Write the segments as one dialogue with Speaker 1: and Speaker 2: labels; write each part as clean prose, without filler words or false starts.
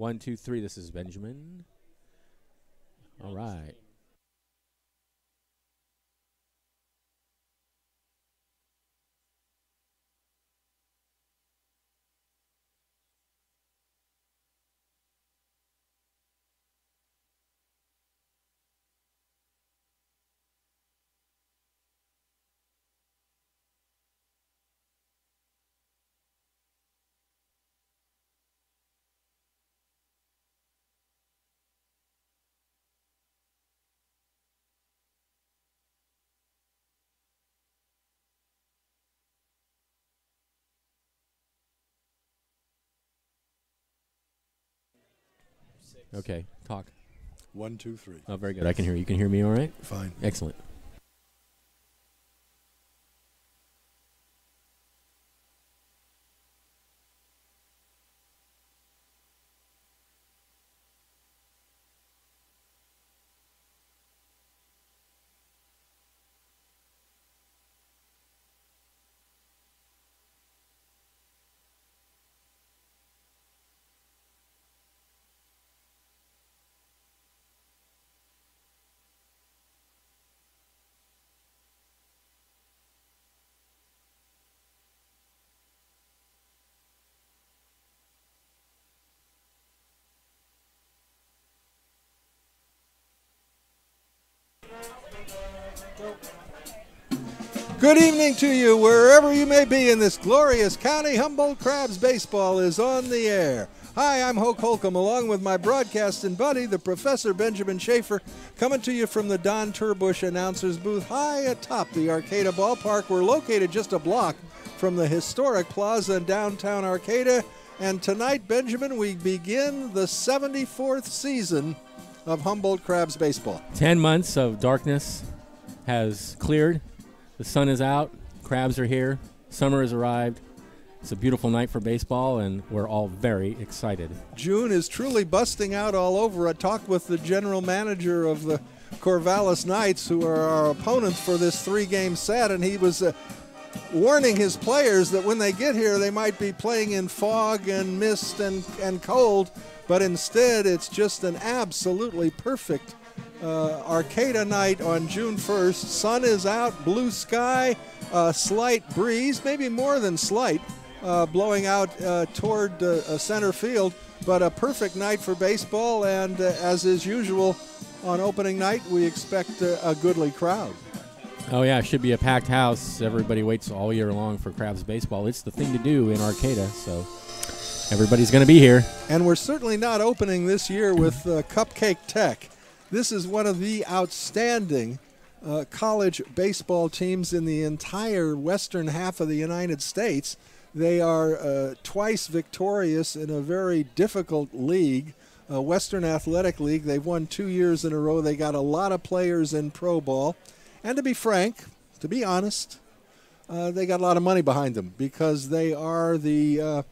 Speaker 1: 1, 2, 3. This is Benjamin. All right. Okay, talk.
Speaker 2: 1, 2, 3.
Speaker 1: Oh, very good. I can hear you. You can hear me all right?
Speaker 2: Fine.
Speaker 1: Excellent.
Speaker 3: Good evening to you, wherever you may be in this glorious county. Humboldt Crabs baseball is on the air. Hi, I'm Hoke Holcomb, along with my broadcasting buddy, the Professor Benjamin Schaefer, coming to you from the Don Turbush announcer's booth high atop the Arcata ballpark. We're located just a block from the historic plaza in downtown Arcata. And tonight, Benjamin, we begin the 74th season of Humboldt Crabs baseball.
Speaker 1: 10 months of darkness has cleared. The sun is out. Crabs are here. Summer has arrived. It's a beautiful night for baseball, and we're all very excited.
Speaker 3: June is truly busting out all over. I talked with the general manager of the Corvallis Knights, who are our opponents for this 3-game set, and he was warning his players that when they get here, they might be playing in fog and mist and cold, but instead it's just an absolutely perfect Arcata night on June 1st. Sun is out, blue sky, slight breeze, maybe more than slight, blowing out toward center field, but a perfect night for baseball, and as is usual on opening night, we expect a goodly crowd.
Speaker 1: Oh, yeah, it should be a packed house. Everybody waits all year long for Crabs baseball. It's the thing to do in Arcata, so everybody's going to be here.
Speaker 3: And we're certainly not opening this year with Cupcake Tech. This is one of the outstanding college baseball teams in the entire western half of the United States. They are twice victorious in a very difficult league, Western Athletic League. They've won 2 years in a row. They got a lot of players in pro ball. And to be frank, to be honest, they got a lot of money behind them because they are the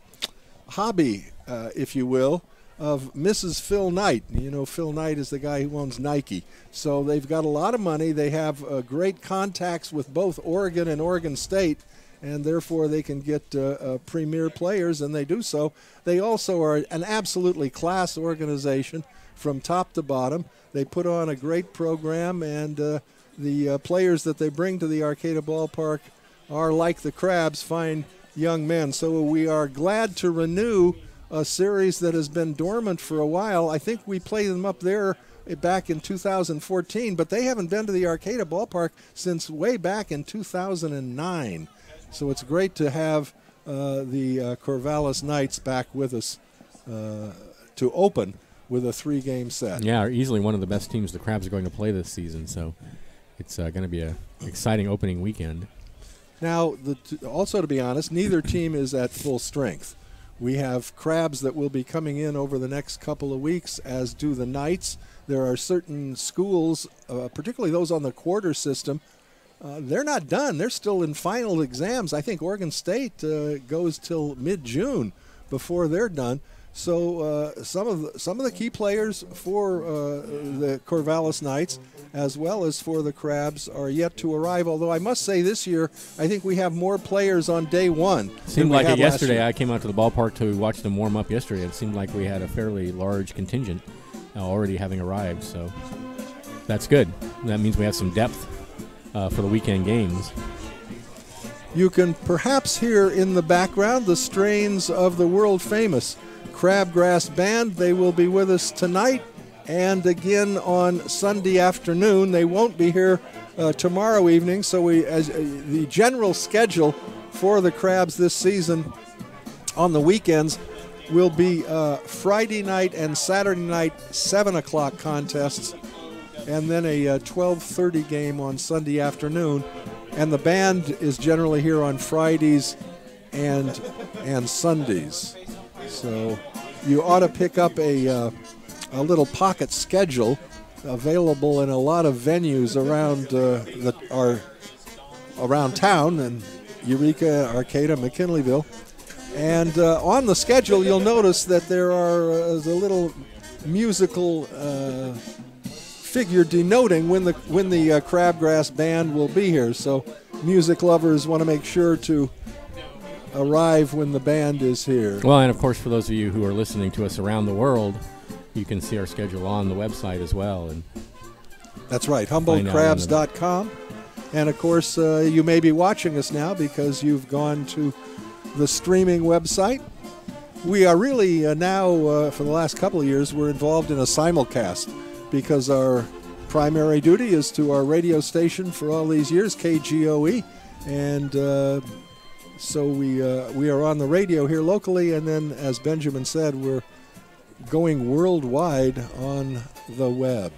Speaker 3: hobby, if you will, of Mrs. Phil Knight. You know, Phil Knight is the guy who owns Nike. So they've got a lot of money. They have great contacts with both Oregon and Oregon State, and therefore they can get premier players, and they do so. They also are an absolutely class organization from top to bottom. They put on a great program, and the players that they bring to the Arcata ballpark are, like the Crabs, fine young men. So we are glad to renew a series that has been dormant for a while. I think we played them up there back in 2014, but they haven't been to the Arcata ballpark since way back in 2009. So it's great to have the Corvallis Knights back with us to open with a 3-game set.
Speaker 1: Yeah, easily one of the best teams the Crabs are going to play this season, so it's going to be an exciting opening weekend.
Speaker 3: Now, also to be honest, neither team is at full strength. We have Crabs that will be coming in over the next couple of weeks, as do the Knights. There are certain schools, particularly those on the quarter system, they're not done. They're still in final exams. I think Oregon State goes till mid-June before they're done. So some of the key players for the Corvallis Knights, as well as for the Crabs, are yet to arrive. Although I must say, this year I think we have more players on day one.
Speaker 1: Seemed like it yesterday. I came out to the ballpark to watch them warm up yesterday. It seemed like we had a fairly large contingent already having arrived. So that's good. That means we have some depth for the weekend games.
Speaker 3: You can perhaps hear in the background the strains of the world-famous Crabgrass Band. They will be with us tonight and again on Sunday afternoon. They won't be here tomorrow evening, so the general schedule for the Crabs this season on the weekends will be Friday night and Saturday night 7 o'clock contests, and then a 12:30 game on Sunday afternoon. And the band is generally here on Fridays and Sundays. So you ought to pick up a little pocket schedule available in a lot of venues around town in Eureka, Arcata, McKinleyville. And on the schedule, you'll notice that there are a little musical figure denoting when the Crabgrass Band will be here. So music lovers want to make sure to arrive when the band is here.
Speaker 1: Well, and of course, for those of you who are listening to us around the world, you can see our schedule on the website as well. And
Speaker 3: that's right, HumboldtCrabs.com. And of course, you may be watching us now because you've gone to the streaming website. We are really now, for the last couple of years, we're involved in a simulcast, because our primary duty is to our radio station for all these years, KGOE, and so we are on the radio here locally, and then, as Benjamin said, we're going worldwide on the web.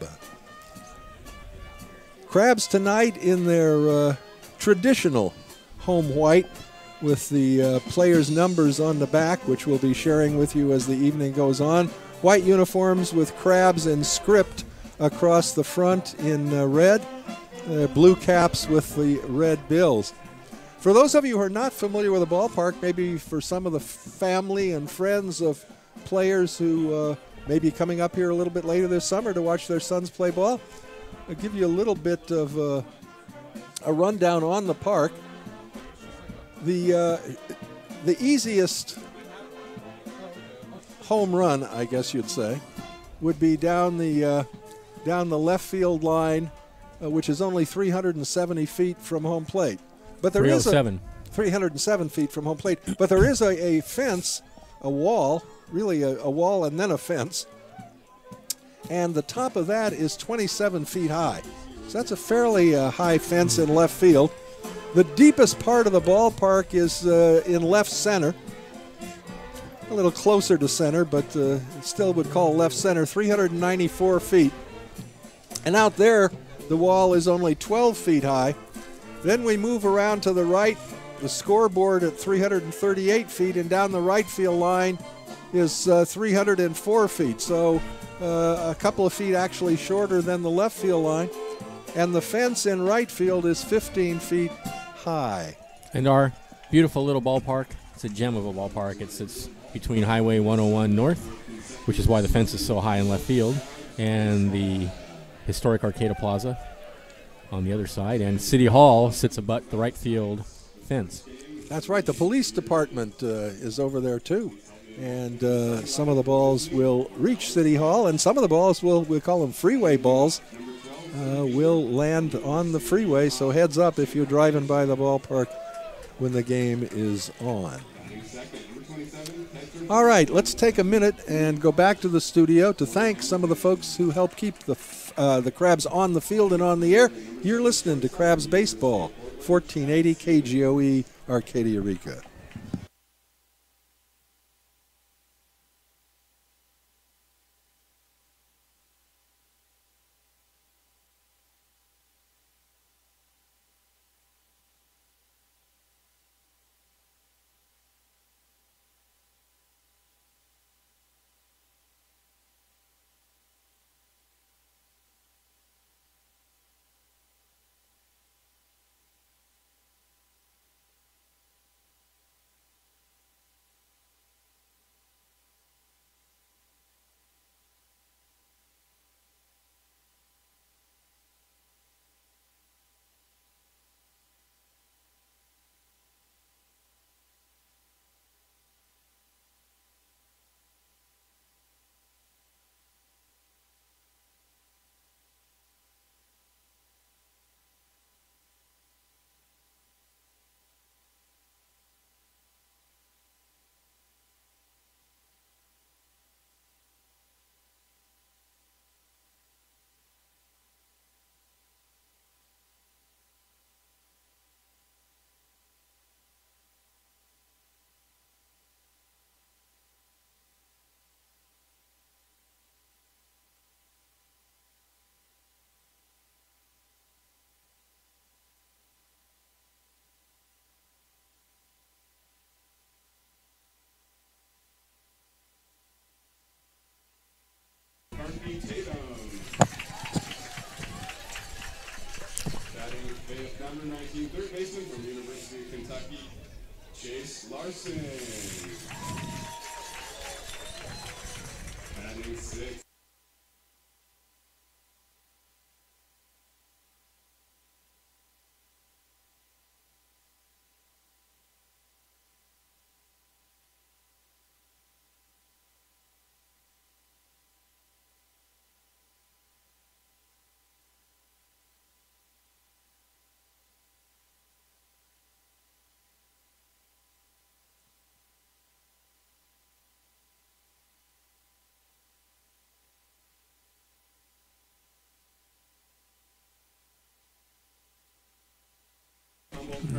Speaker 3: Crabs tonight in their traditional home white, with the players' numbers on the back, which we'll be sharing with you as the evening goes on. White uniforms with Crabs in script across the front in red, blue caps with the red bills. For those of you who are not familiar with the ballpark, maybe for some of the family and friends of players who may be coming up here a little bit later this summer to watch their sons play ball, I'll give you a little bit of a rundown on the park. The easiest home run, I guess you'd say, would be down the left field line, which is only 370 feet from home plate. But there is 307 feet from home plate. But there is a fence, a wall, really a wall and then a fence, and the top of that is 27 feet high. So that's a fairly high fence in left field. The deepest part of the ballpark is in left center, a little closer to center, but still would call left center, 394 feet. And out there, the wall is only 12 feet high. Then we move around to the right, the scoreboard at 338 feet, and down the right field line is 304 feet. So a couple of feet actually shorter than the left field line. And the fence in right field is 15 feet high.
Speaker 1: And our beautiful little ballpark, it's a gem of a ballpark. It sits between Highway 101 North, which is why the fence is so high in left field, and the historic Arcata Plaza on the other side. And City Hall sits abut the right field fence.
Speaker 3: That's right. The police department is over there, too. And some of the balls will reach City Hall, and some of the balls, we'll call them freeway balls, will land on the freeway. So heads up if you're driving by the ballpark when the game is on. All right, let's take a minute and go back to the studio to thank some of the folks who help keep the Crabs on the field and on the air. You're listening to Crabs Baseball, 1480 KGOE, Arcadia, Eureka.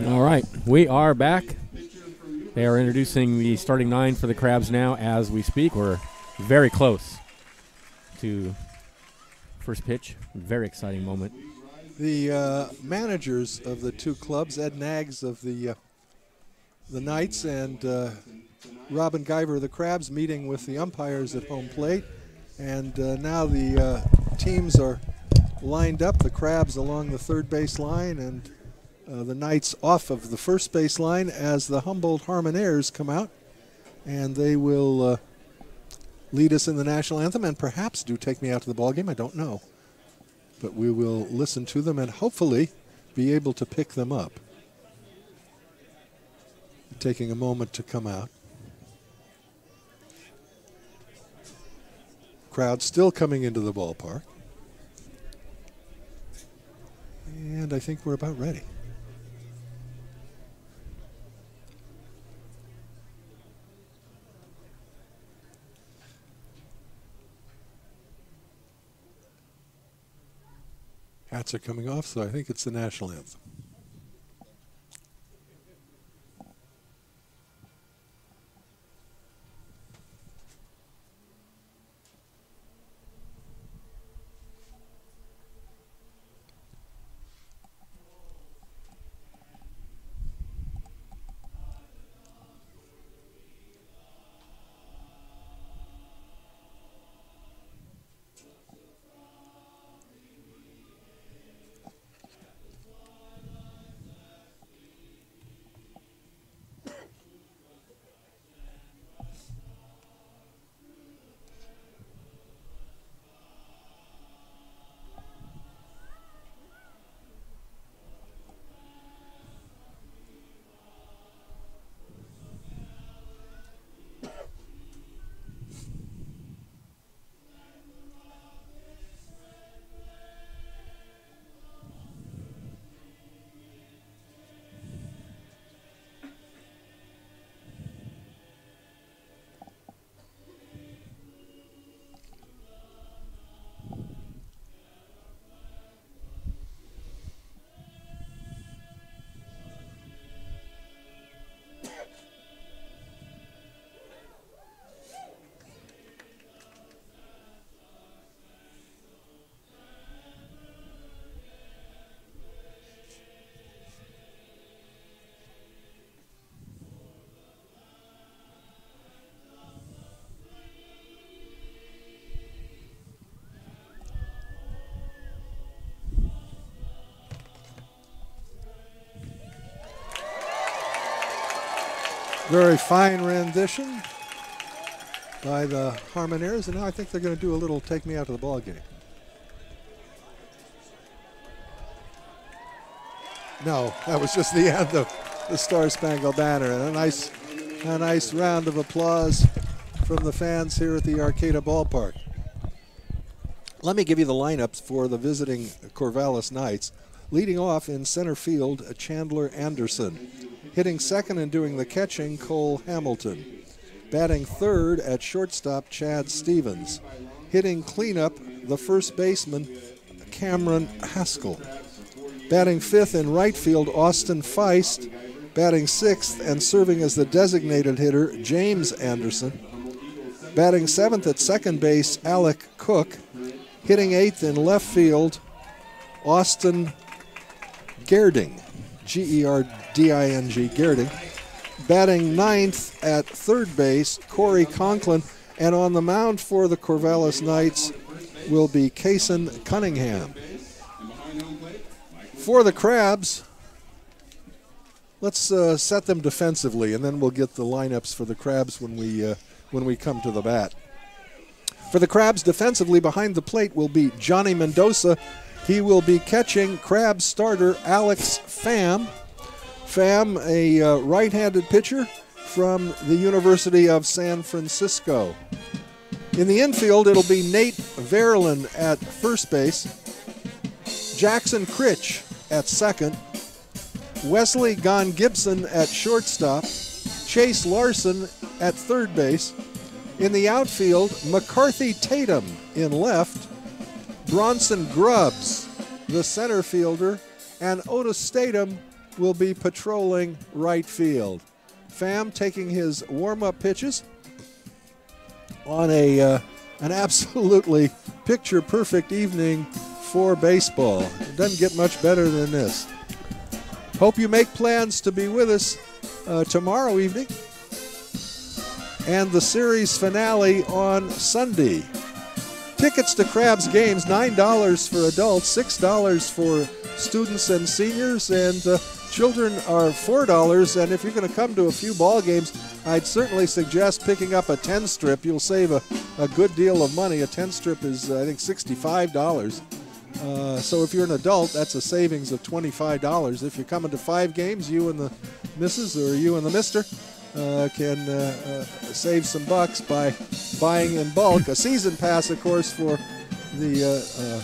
Speaker 1: All right, we are back. They are introducing the starting 9 for the Crabs now as we speak. We're very close to first pitch. Very exciting moment.
Speaker 3: The managers of the two clubs, Ed Nags of the Knights and Robin Guyver of the Crabs, meeting with the umpires at home plate. And now the teams are lined up, the Crabs along the third base line and the Knights off of the first base line as the Humboldt Harmonaires come out. And they will lead us in the national anthem and perhaps do Take Me Out to the Ball Game. I don't know. But we will listen to them and hopefully be able to pick them up. Taking a moment to come out. Crowd still coming into the ballpark. And I think we're about ready. Hats are coming off, so I think it's the national anthem. Very fine rendition by the Harmonaires, and now I think they're going to do a little Take Me Out to the Ball Game. No, that was just the end of the Star Spangled Banner, and a nice round of applause from the fans here at the Arcata Ballpark. Let me give you the lineups for the visiting Corvallis Knights. Leading off in center field, Chandler Anderson. Hitting second and doing the catching, Cole Hamilton. Batting third at shortstop, Chad Stevens. Hitting cleanup, the first baseman, Cameron Haskell. Batting fifth in right field, Austin Feist. Batting sixth and serving as the designated hitter, James Anderson. Batting seventh at second base, Alec Cook. Hitting eighth in left field, Austin Gerding, G-E-R-D-I-N-G, Gerding. Batting ninth at third base, Corey Conklin. And on the mound for the Corvallis Knights will be Kaysen Cunningham. For the Crabs, let's set them defensively, and then we'll get the lineups for the Crabs when we come to the bat. For the Crabs, defensively behind the plate will be Johnny Mendoza. He will be catching Crabs starter Alex Pham. Pham, a right-handed pitcher from the University of San Francisco. In the infield, it'll be Nate Verlin at first base, Jackson Critch at second, Wesley Gon Gibson at shortstop, Chase Larson at third base. In the outfield, McCarthy Tatum in left, Bronson Grubbs, the center fielder, and Otis Statham will be patrolling right field. Pham taking his warm-up pitches on an absolutely picture-perfect evening for baseball. It doesn't get much better than this. Hope you make plans to be with us tomorrow evening and the series finale on Sunday. Tickets to Crabs games, $9 for adults, $6 for students and seniors, and children are $4. And if you're going to come to a few ball games, I'd certainly suggest picking up a 10 strip. You'll save a good deal of money. A 10 strip is, I think, $65. So if you're an adult, that's a savings of $25. If you're coming to 5 games, you and the missus or you and the mister can save some bucks by buying in bulk. A season pass, of course, for the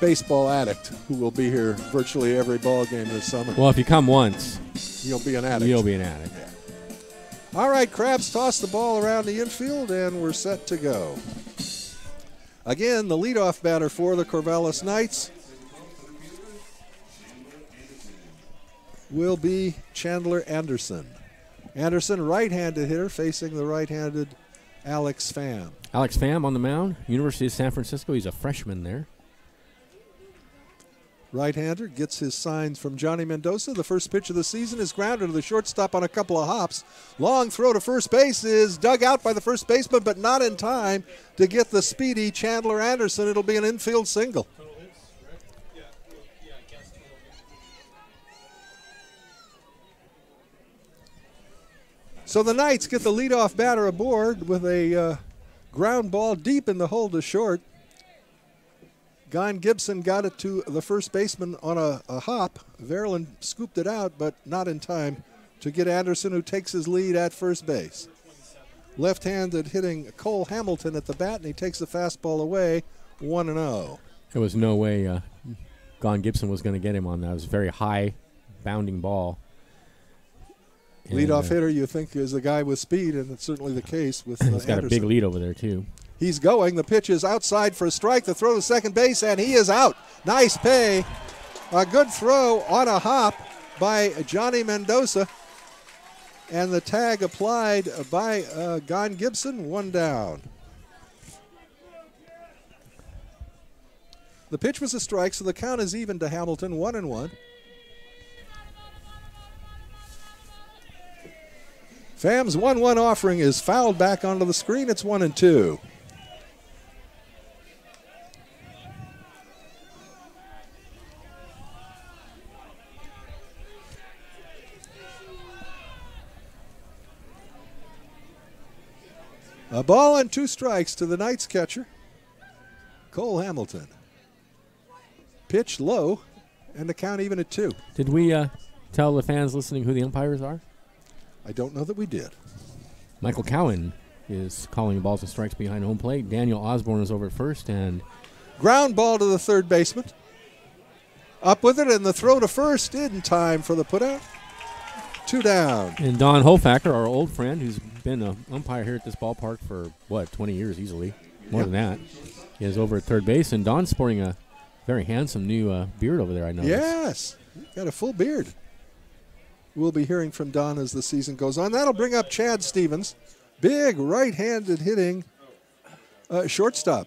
Speaker 3: baseball addict who will be here virtually every ball game this summer.
Speaker 1: Well, if you come once,
Speaker 3: you'll be an addict.
Speaker 1: You'll be an addict.
Speaker 3: Yeah. All right, Crabs toss the ball around the infield, and we're set to go. Again, the leadoff batter for the Corvallis Knights will be Chandler Anderson. Anderson, right-handed hitter, facing the right-handed Alex Pham.
Speaker 1: Alex Pham on the mound, University of San Francisco. He's a freshman there.
Speaker 3: Right-hander gets his signs from Johnny Mendoza. The first pitch of the season is grounded to the shortstop on a couple of hops. Long throw to first base is dug out by the first baseman, but not in time to get the speedy Chandler Anderson. It'll be an infield single. So the Knights get the leadoff batter aboard with a ground ball deep in the hole to short. Gon Gibson got it to the first baseman on a hop. Verlin scooped it out, but not in time to get Anderson, who takes his lead at first base. Left-handed hitting Cole Hamilton at the bat, and he takes the fastball away, 1-0.
Speaker 1: There was no way Gon Gibson was going to get him on that. It was a very high bounding ball.
Speaker 3: Leadoff hitter, you think, is a guy with speed, and it's certainly the case with
Speaker 1: He's got
Speaker 3: Anderson.
Speaker 1: a big lead over there, too.
Speaker 3: He's going. The pitch is outside for a strike. The throw to second base, and he is out. Nice pay. A good throw on a hop by Johnny Mendoza. And the tag applied by Gon Gibson, 1 down. The pitch was a strike, so the count is even to Hamilton, 1-1. Pham's 1-1 offering is fouled back onto the screen. It's 1-2. A ball and 2 strikes to the Knights catcher, Cole Hamilton. Pitch low, and the count even at 2.
Speaker 1: Did we tell the fans listening who the umpires are?
Speaker 3: I don't know that we did.
Speaker 1: Michael Cowan is calling balls and strikes behind home plate. Daniel Osborne is over at first, and
Speaker 3: ground ball to the third baseman. Up with it, and the throw to first in time for the putout. 2 down.
Speaker 1: And Don Hofacker, our old friend, who's been an umpire here at this ballpark for, 20 years easily. More than that. He is over at third base, and Don's sporting a very handsome new beard over there, I noticed.
Speaker 3: Yes, got a full beard. We'll be hearing from Don as the season goes on. That'll bring up Chad Stevens. Big right-handed hitting shortstop.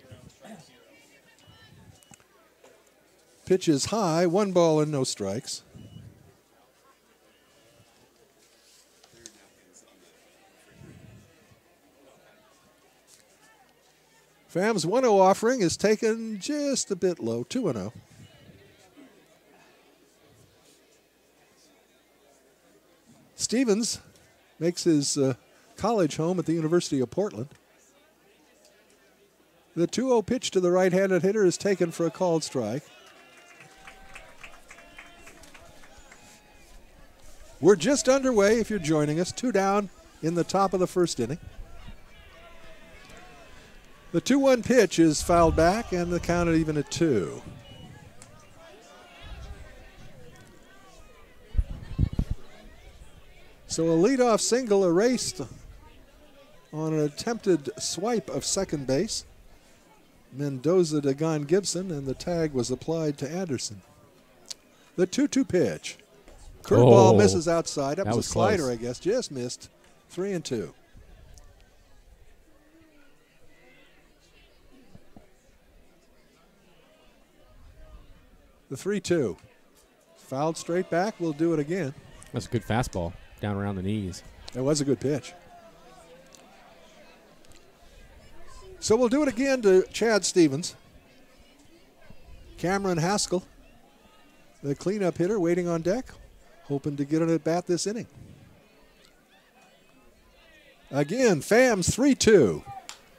Speaker 3: Pitch is high, 1 ball and no strikes. Pham's 1-0 offering is taken just a bit low, 2-0. Stevens makes his college home at the University of Portland. The 2-0 pitch to the right-handed hitter is taken for a called strike. We're just underway if you're joining us. 2 down in the top of the first inning. The 2-1 pitch is fouled back, and the count is even at 2. So a leadoff single erased on an attempted swipe of second base. Mendoza to Gon Gibson, and the tag was applied to Anderson. The 2-2 pitch. Curveball misses outside. That was a slider, close. I guess. Just missed. 3-2. The 3-2. Fouled straight back. We'll do it again.
Speaker 1: That's a good fastball down around the knees.
Speaker 3: That was a good pitch. So we'll do it again to Chad Stevens. Cameron Haskell, the cleanup hitter, waiting on deck, hoping to get an at-bat this inning. Again, Phams 3-2.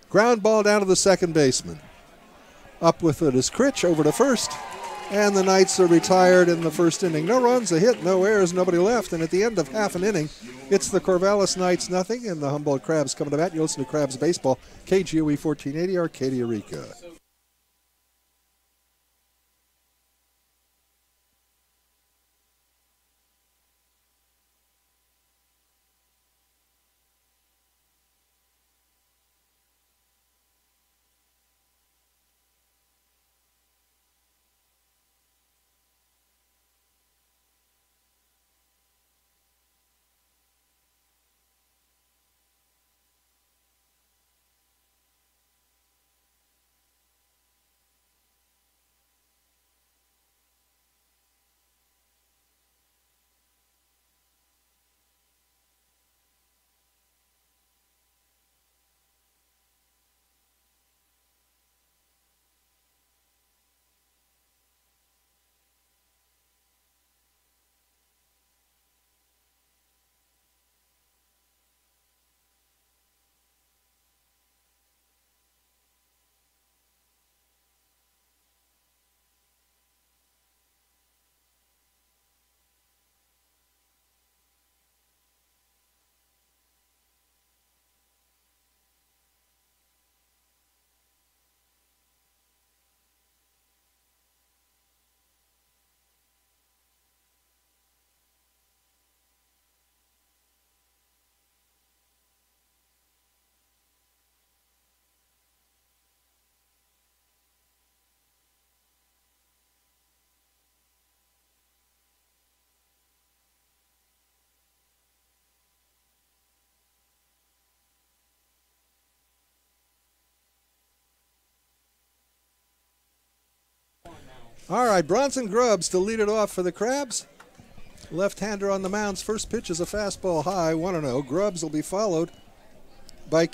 Speaker 3: Ground ball down to the second baseman. Up with it is Critch over to first. And the Knights are retired in the first inning. No runs, a hit, no errors, nobody left. And at the end of half an inning, it's the Corvallis Knights nothing, and the Humboldt Crabs coming to bat. You listen to Crabs Baseball, KGOE 1480, Arcadia, Eureka. All right, Bronson Grubbs to lead it off for the Crabs. Left-hander on the mound's first pitch is a fastball high, 1-0. Grubbs will be followed by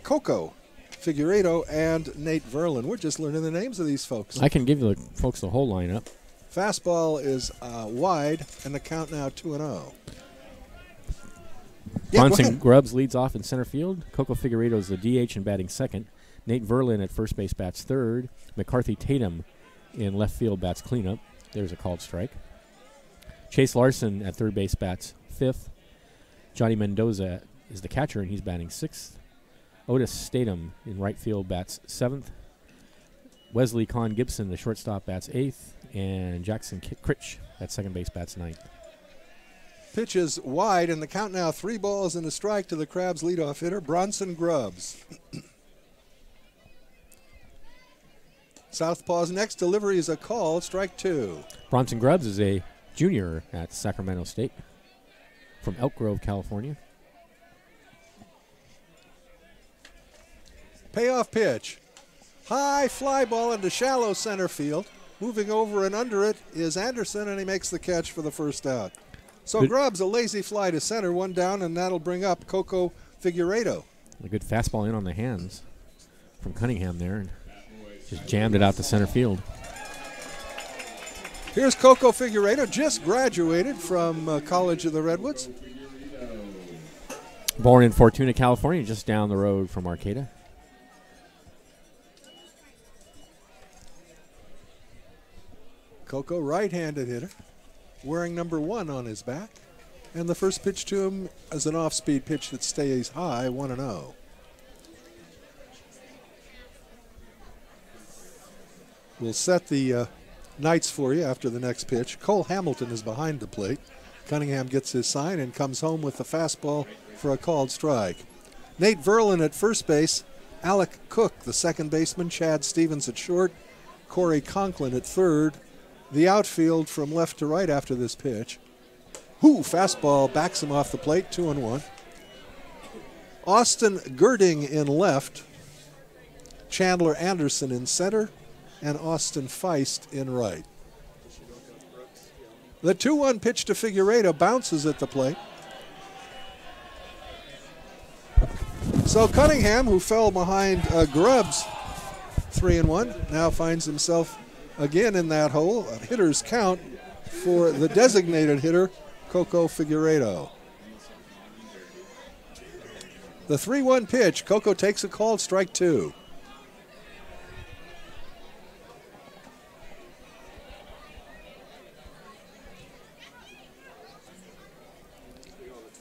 Speaker 3: Coco Figueiredo and Nate Verlin. We're just learning the names of these folks.
Speaker 1: I can give you the folks the whole lineup.
Speaker 3: Fastball is wide, and the count now 2-0.
Speaker 1: Bronson Grubbs leads off in center field. Coco Figueiredo is the DH and batting second. Nate Verlin at first base bats third. McCarthy Tatum in left field bats cleanup. There's a called strike. Chase Larson at third base bats fifth. Johnny Mendoza is the catcher, and he's batting sixth. Otis Statham in right field bats seventh. Wesley Con Gibson, the shortstop, bats eighth. And Jackson Critch at second base bats ninth.
Speaker 3: Pitch is wide, and the count now 3 balls and a strike to the Crabs' leadoff hitter, Bronson Grubbs. Southpaw's next delivery is a call, strike 2.
Speaker 1: Bronson Grubbs is a junior at Sacramento State from Elk Grove, California.
Speaker 3: Payoff pitch. High fly ball into shallow center field. Moving over and under it is Anderson, and he makes the catch for the first out. So Grubbs, a lazy fly to center, 1 down, and that'll bring up Coco Figueiredo.
Speaker 1: A good fastball in on the hands from Cunningham there, and just jammed it out to center field.
Speaker 3: Here's Coco Figueiredo, just graduated from College of the Redwoods.
Speaker 1: Born in Fortuna, California, just down the road from Arcata.
Speaker 3: Coco, right-handed hitter, wearing number 1 on his back. And the first pitch to him is an off-speed pitch that stays high, 1-0. We'll set the Knights for you after the next pitch. Cole Hamilton is behind the plate. Cunningham gets his sign and comes home with the fastball for a called strike. Nate Verlin at first base. Alec Cook, the second baseman. Chad Stevens at short. Corey Conklin at third. The outfield from left to right after this pitch. Fastball backs him off the plate, 2-1. Austin Girding in left. Chandler Anderson in center. And Austin Feist in right. The 2-1 pitch to Figueiredo bounces at the plate. So Cunningham, who fell behind Grubbs 3-1, now finds himself again in that hole. A hitter's count for the designated hitter, Coco Figueiredo. The 3-1 pitch, Coco takes a called strike 2.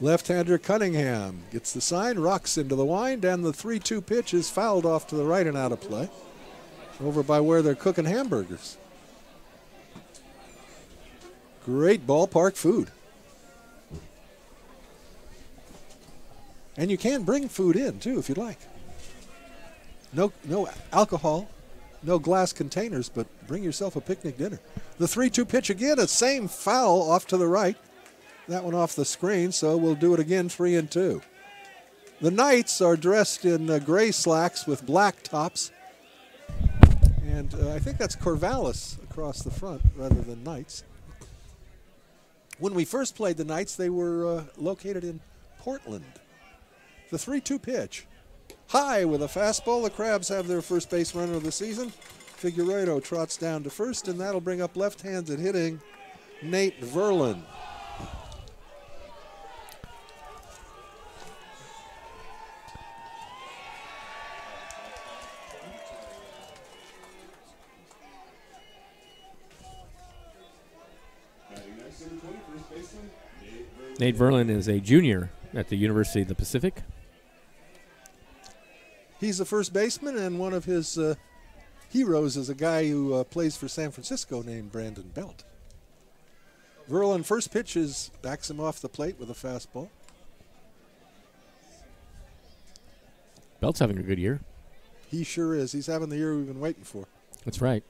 Speaker 3: Left-hander Cunningham gets the sign, rocks into the wind, and the 3-2 pitch is fouled off to the right and out of play. Over by where they're cooking hamburgers. Great ballpark food. And you can bring food in, too, if you'd like. No alcohol, no glass containers, but bring yourself a picnic dinner. The 3-2 pitch again, the same foul off to the right. That one off the screen, so we'll do it again, 3-2. The Knights are dressed in gray slacks with black tops. And I think that's Corvallis across the front rather than Knights. When we first played the Knights, they were located in Portland. The 3-2 pitch. High with a fastball. The Crabs have their first base runner of the season. Figueiredo trots down to first, and that'll bring up left-handed hitting Nate Verlin.
Speaker 1: Nate Verlin is a junior at the University of the Pacific.
Speaker 3: He's the first baseman, and one of his heroes is a guy who plays for San Francisco named Brandon Belt. Verlin, first pitch backs him off the plate with a fastball.
Speaker 1: Belt's having a good year.
Speaker 3: He sure is. He's having the year we've been waiting for.
Speaker 1: That's right.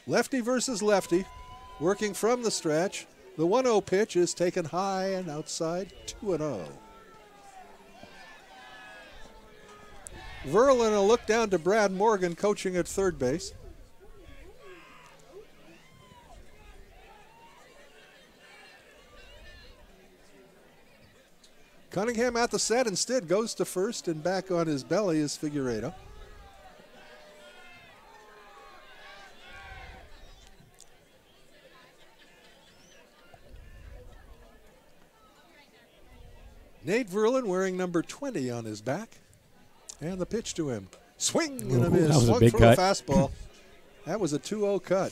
Speaker 3: Lefty versus lefty, working from the stretch. The 1-0 pitch is taken high and outside, 2-0. Verlin will look down to Brad Morgan coaching at third base. Cunningham at the set instead goes to first, and back on his belly is Figueiredo. Nate Verlin wearing number 20 on his back. And the pitch to him. Swing and a miss.
Speaker 1: That was a
Speaker 3: Swung
Speaker 1: big
Speaker 3: for
Speaker 1: cut.
Speaker 3: a fastball. That was a 2-0 cut.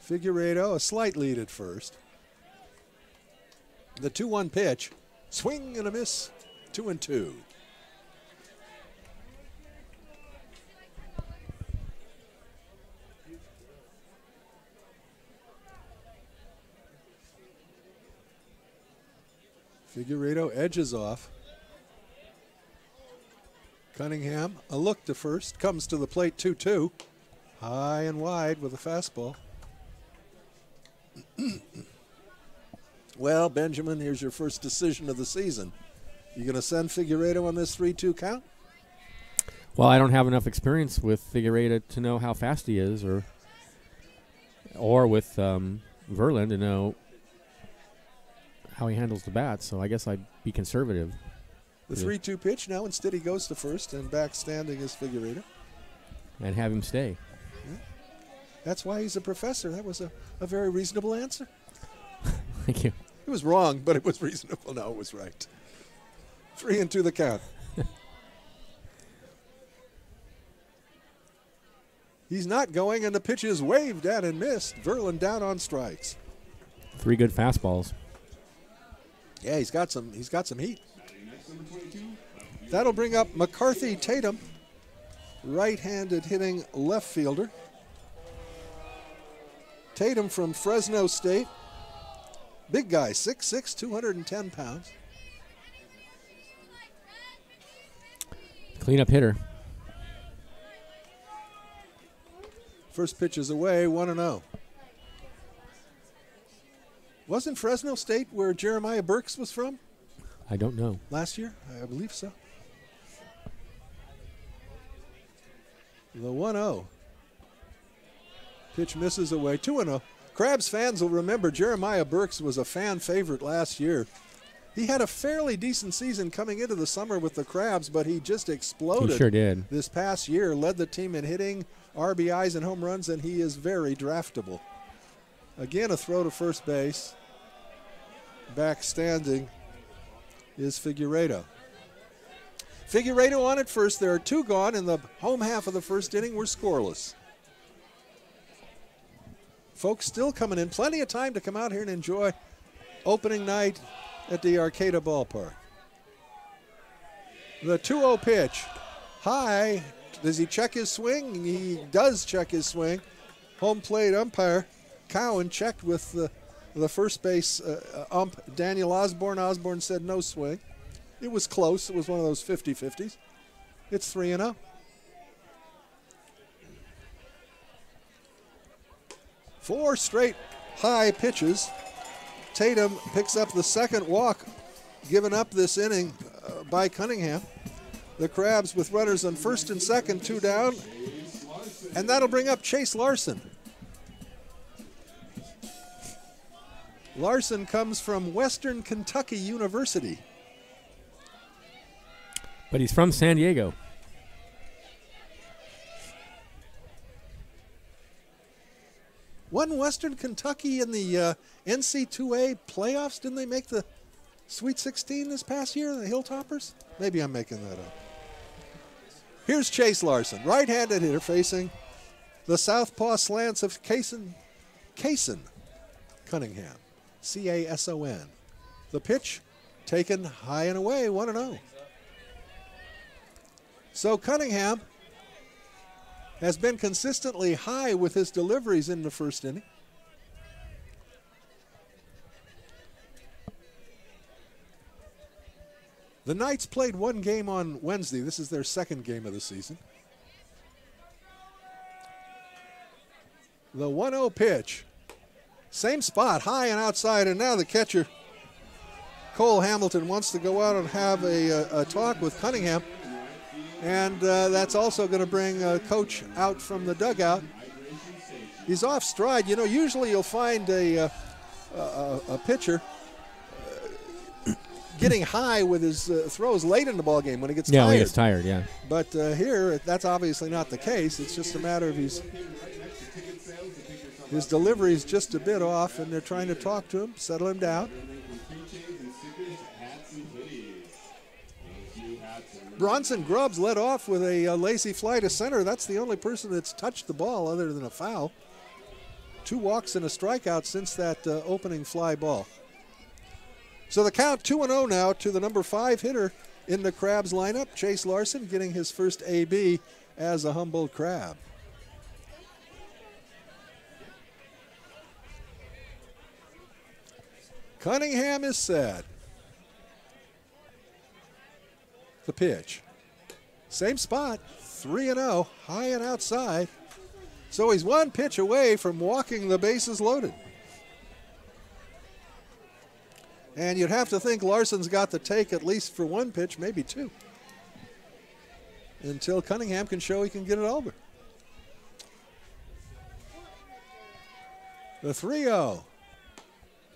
Speaker 3: Figueiredo, a slight lead at first. The 2-1 pitch. Swing and a miss. 2-2. Figueiredo edges off. Cunningham, a look to first, comes to the plate 2-2. High and wide with a fastball. Well, Benjamin, here's your first decision of the season. You going to send Figueiredo on this 3-2 count?
Speaker 1: Well, I don't have enough experience with Figueiredo to know how fast he is, or with Verlin to know how he handles the bat, so I guess I'd be conservative.
Speaker 3: The 3-2 pitch now. Instead, he goes to first, and back standing is Figueredo.
Speaker 1: And have him stay.
Speaker 3: Yeah. That's why he's a professor. That was a very reasonable answer.
Speaker 1: Thank you.
Speaker 3: It was wrong, but it was reasonable. No, it was right. 3-2 the count. He's not going, and the pitch is waved at and missed. Verlin down on strikes.
Speaker 1: 3 good fastballs.
Speaker 3: Yeah, he's got some heat. That'll bring up McCarthy Tatum, right-handed hitting left fielder. Tatum from Fresno State. Big guy, 6'6", 210 pounds.
Speaker 1: Cleanup hitter.
Speaker 3: First pitch is away, 1-0. Wasn't Fresno State where Jeremiah Burks was from?
Speaker 1: I don't know.
Speaker 3: Last year? I believe so. The 1-0. Pitch misses away, 2-0. Crabs fans will remember Jeremiah Burks was a fan favorite last year. He had a fairly decent season coming into the summer with the Crabs, but he just exploded.
Speaker 1: He sure did.
Speaker 3: This past year, led the team in hitting, RBIs, and home runs, and he is very draftable. Again, a throw to first base. Back standing is Figueredo. Figueredo on at first. There are 2 gone, and the home half of the first inning were scoreless. Folks still coming in. Plenty of time to come out here and enjoy opening night at the Arcata Ballpark. The 2-0 pitch. High. Does he check his swing? He does check his swing. Home plate umpire Cowan checked with the first base ump, Daniel Osborne. Osborne said no swing. It was close. It was one of those 50-50s. It's 3-0. Four straight high pitches. Tatum picks up the second walk given up this inning by Cunningham. The Crabs with runners on first and second, 2 down. And that'll bring up Chase Larson. Larson comes from Western Kentucky University.
Speaker 1: But he's from San Diego.
Speaker 3: Wasn't Western Kentucky in the NC2A playoffs? Didn't they make the Sweet 16 this past year, the Hilltoppers? Maybe I'm making that up. Here's Chase Larson, right-handed hitter facing the southpaw slants of Cason Cunningham, C-A-S-O-N. The pitch taken high and away, 1-0. So Cunningham has been consistently high with his deliveries in the first inning. The Knights played one game on Wednesday. This is their second game of the season. The 1-0 pitch. Same spot, high and outside, and now the catcher, Cole Hamilton, wants to go out and have a talk with Cunningham. And that's also going to bring Coach out from the dugout. He's off stride. You know, usually you'll find a pitcher getting high with his throws late in the ball game when he gets tired.
Speaker 1: Yeah, when he gets tired, yeah.
Speaker 3: But here, that's obviously not the case. It's just a matter of his delivery is just a bit off, and they're trying to talk to him, settle him down. Bronson Grubbs led off with a lazy fly to center. That's the only person that's touched the ball other than a foul. 2 walks and a strikeout since that opening fly ball. So the count 2-0 now to the number 5 hitter in the Crabs lineup, Chase Larson, getting his first AB as a Humboldt Crab. Cunningham is set. The pitch. Same spot, 3-0, high and outside. So he's 1 pitch away from walking the bases loaded. And you'd have to think Larson's got the take at least for 1 pitch, maybe 2. Until Cunningham can show he can get it over. The 3-0.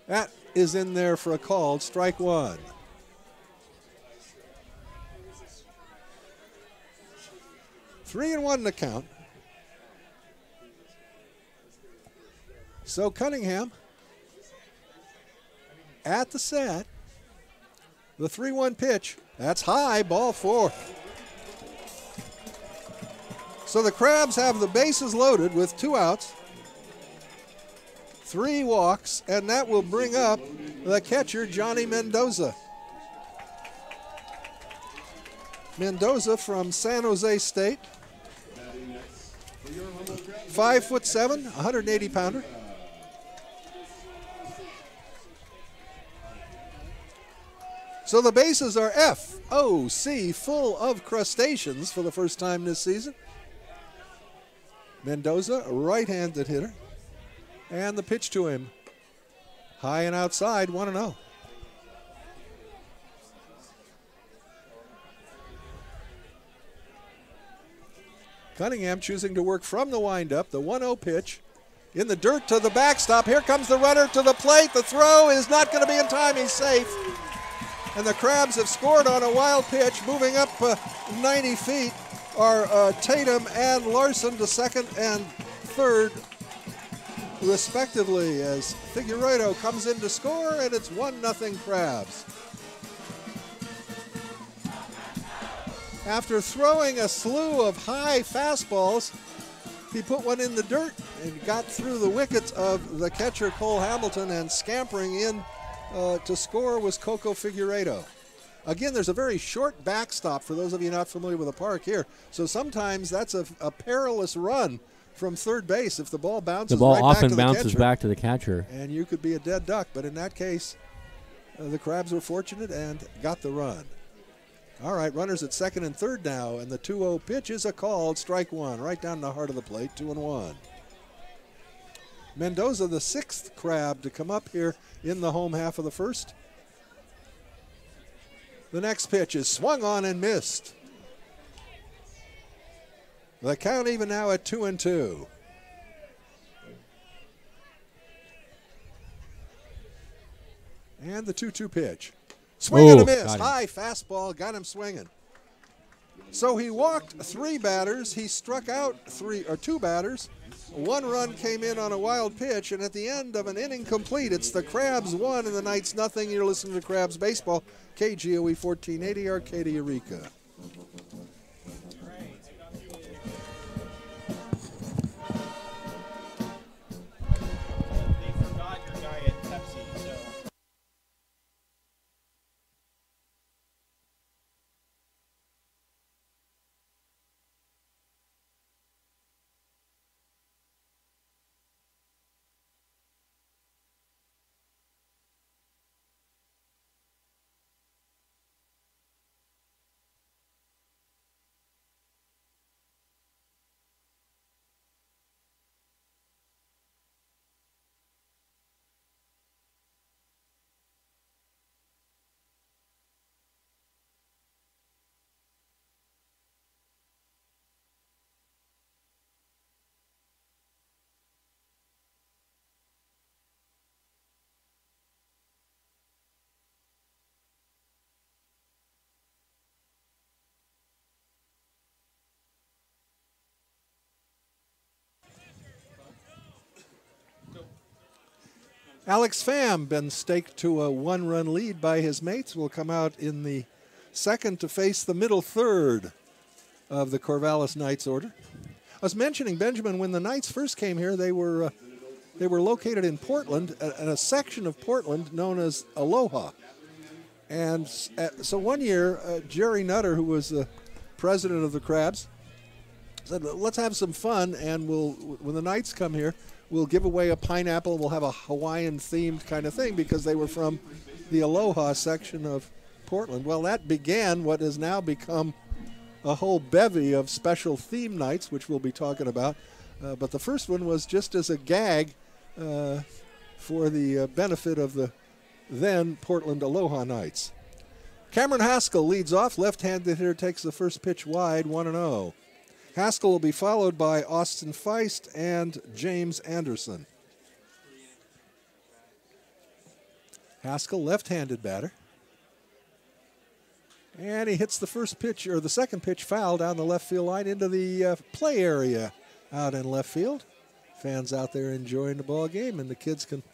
Speaker 3: That is in there for a call, strike one. Three and one to count. So Cunningham at the set. The 3-1 pitch. That's high, ball four. So the Crabs have the bases loaded with 2 outs, 3 walks, and that will bring up the catcher, Johnny Mendoza. Mendoza from San Jose State. 5'7", 180-pounder. So the bases are F-O-C, full of crustaceans for the first time this season. Mendoza, a right-handed hitter. And the pitch to him. High and outside, 1-0. Cunningham choosing to work from the windup. The 1-0 pitch in the dirt to the backstop. Here comes the runner to the plate. The throw is not going to be in time. He's safe. And the Crabs have scored on a wild pitch. Moving up 90 feet are Tatum and Larson to second and third, respectively, as Figueiredo comes in to score, and it's 1-0 Crabs. After throwing a slew of high fastballs, he put one in the dirt and got through the wickets of the catcher, Cole Hamilton, and scampering in to score was Coco Figueiredo. Again, there's a very short backstop for those of you not familiar with the park here. So sometimes that's a perilous run from third base if the ball bounces.
Speaker 1: The ball
Speaker 3: right
Speaker 1: often
Speaker 3: back to
Speaker 1: bounces
Speaker 3: the catcher,
Speaker 1: back to the catcher.
Speaker 3: and you could be a dead duck. But in that case, the Crabs were fortunate and got the run. All right, runners at second and third now, and the 2-0 pitch is a called strike one, right down the heart of the plate, 2-1. Mendoza, the 6th Crab to come up here in the home half of the first. The next pitch is swung on and missed. The count even now at 2-2. And the 2-2 pitch. Swing and a miss. High fastball, got him swinging. So he walked 3 batters. He struck out 2 batters. 1 run came in on a wild pitch, and at the end of an inning complete, it's the Crabs 1 and the Knights nothing. You're listening to Crabs Baseball, KGOE 1480, Arcadia, Eureka. Alex Pham, been staked to a 1-run lead by his mates, will come out in the second to face the middle third of the Corvallis Knights order. I was mentioning, Benjamin, when the Knights first came here, they were located in Portland, in a section of Portland known as Aloha. And so one year, Jerry Nutter, who was the president of the Crabs, said, let's have some fun, and when the Knights come here, we'll give away a pineapple. We'll have a Hawaiian-themed kind of thing because they were from the Aloha section of Portland. Well, that began what has now become a whole bevy of special theme nights, which we'll be talking about. But the first one was just as a gag for the benefit of the then Portland Aloha Knights. Cameron Haskell leads off. Left-handed hitter takes the first pitch wide, 1-0. Haskell will be followed by Austin Feist and James Anderson. Haskell, left-handed batter. And he hits the first pitch, or the second pitch foul down the left field line into the play area out in left field. Fans out there enjoying the ball game, and the kids can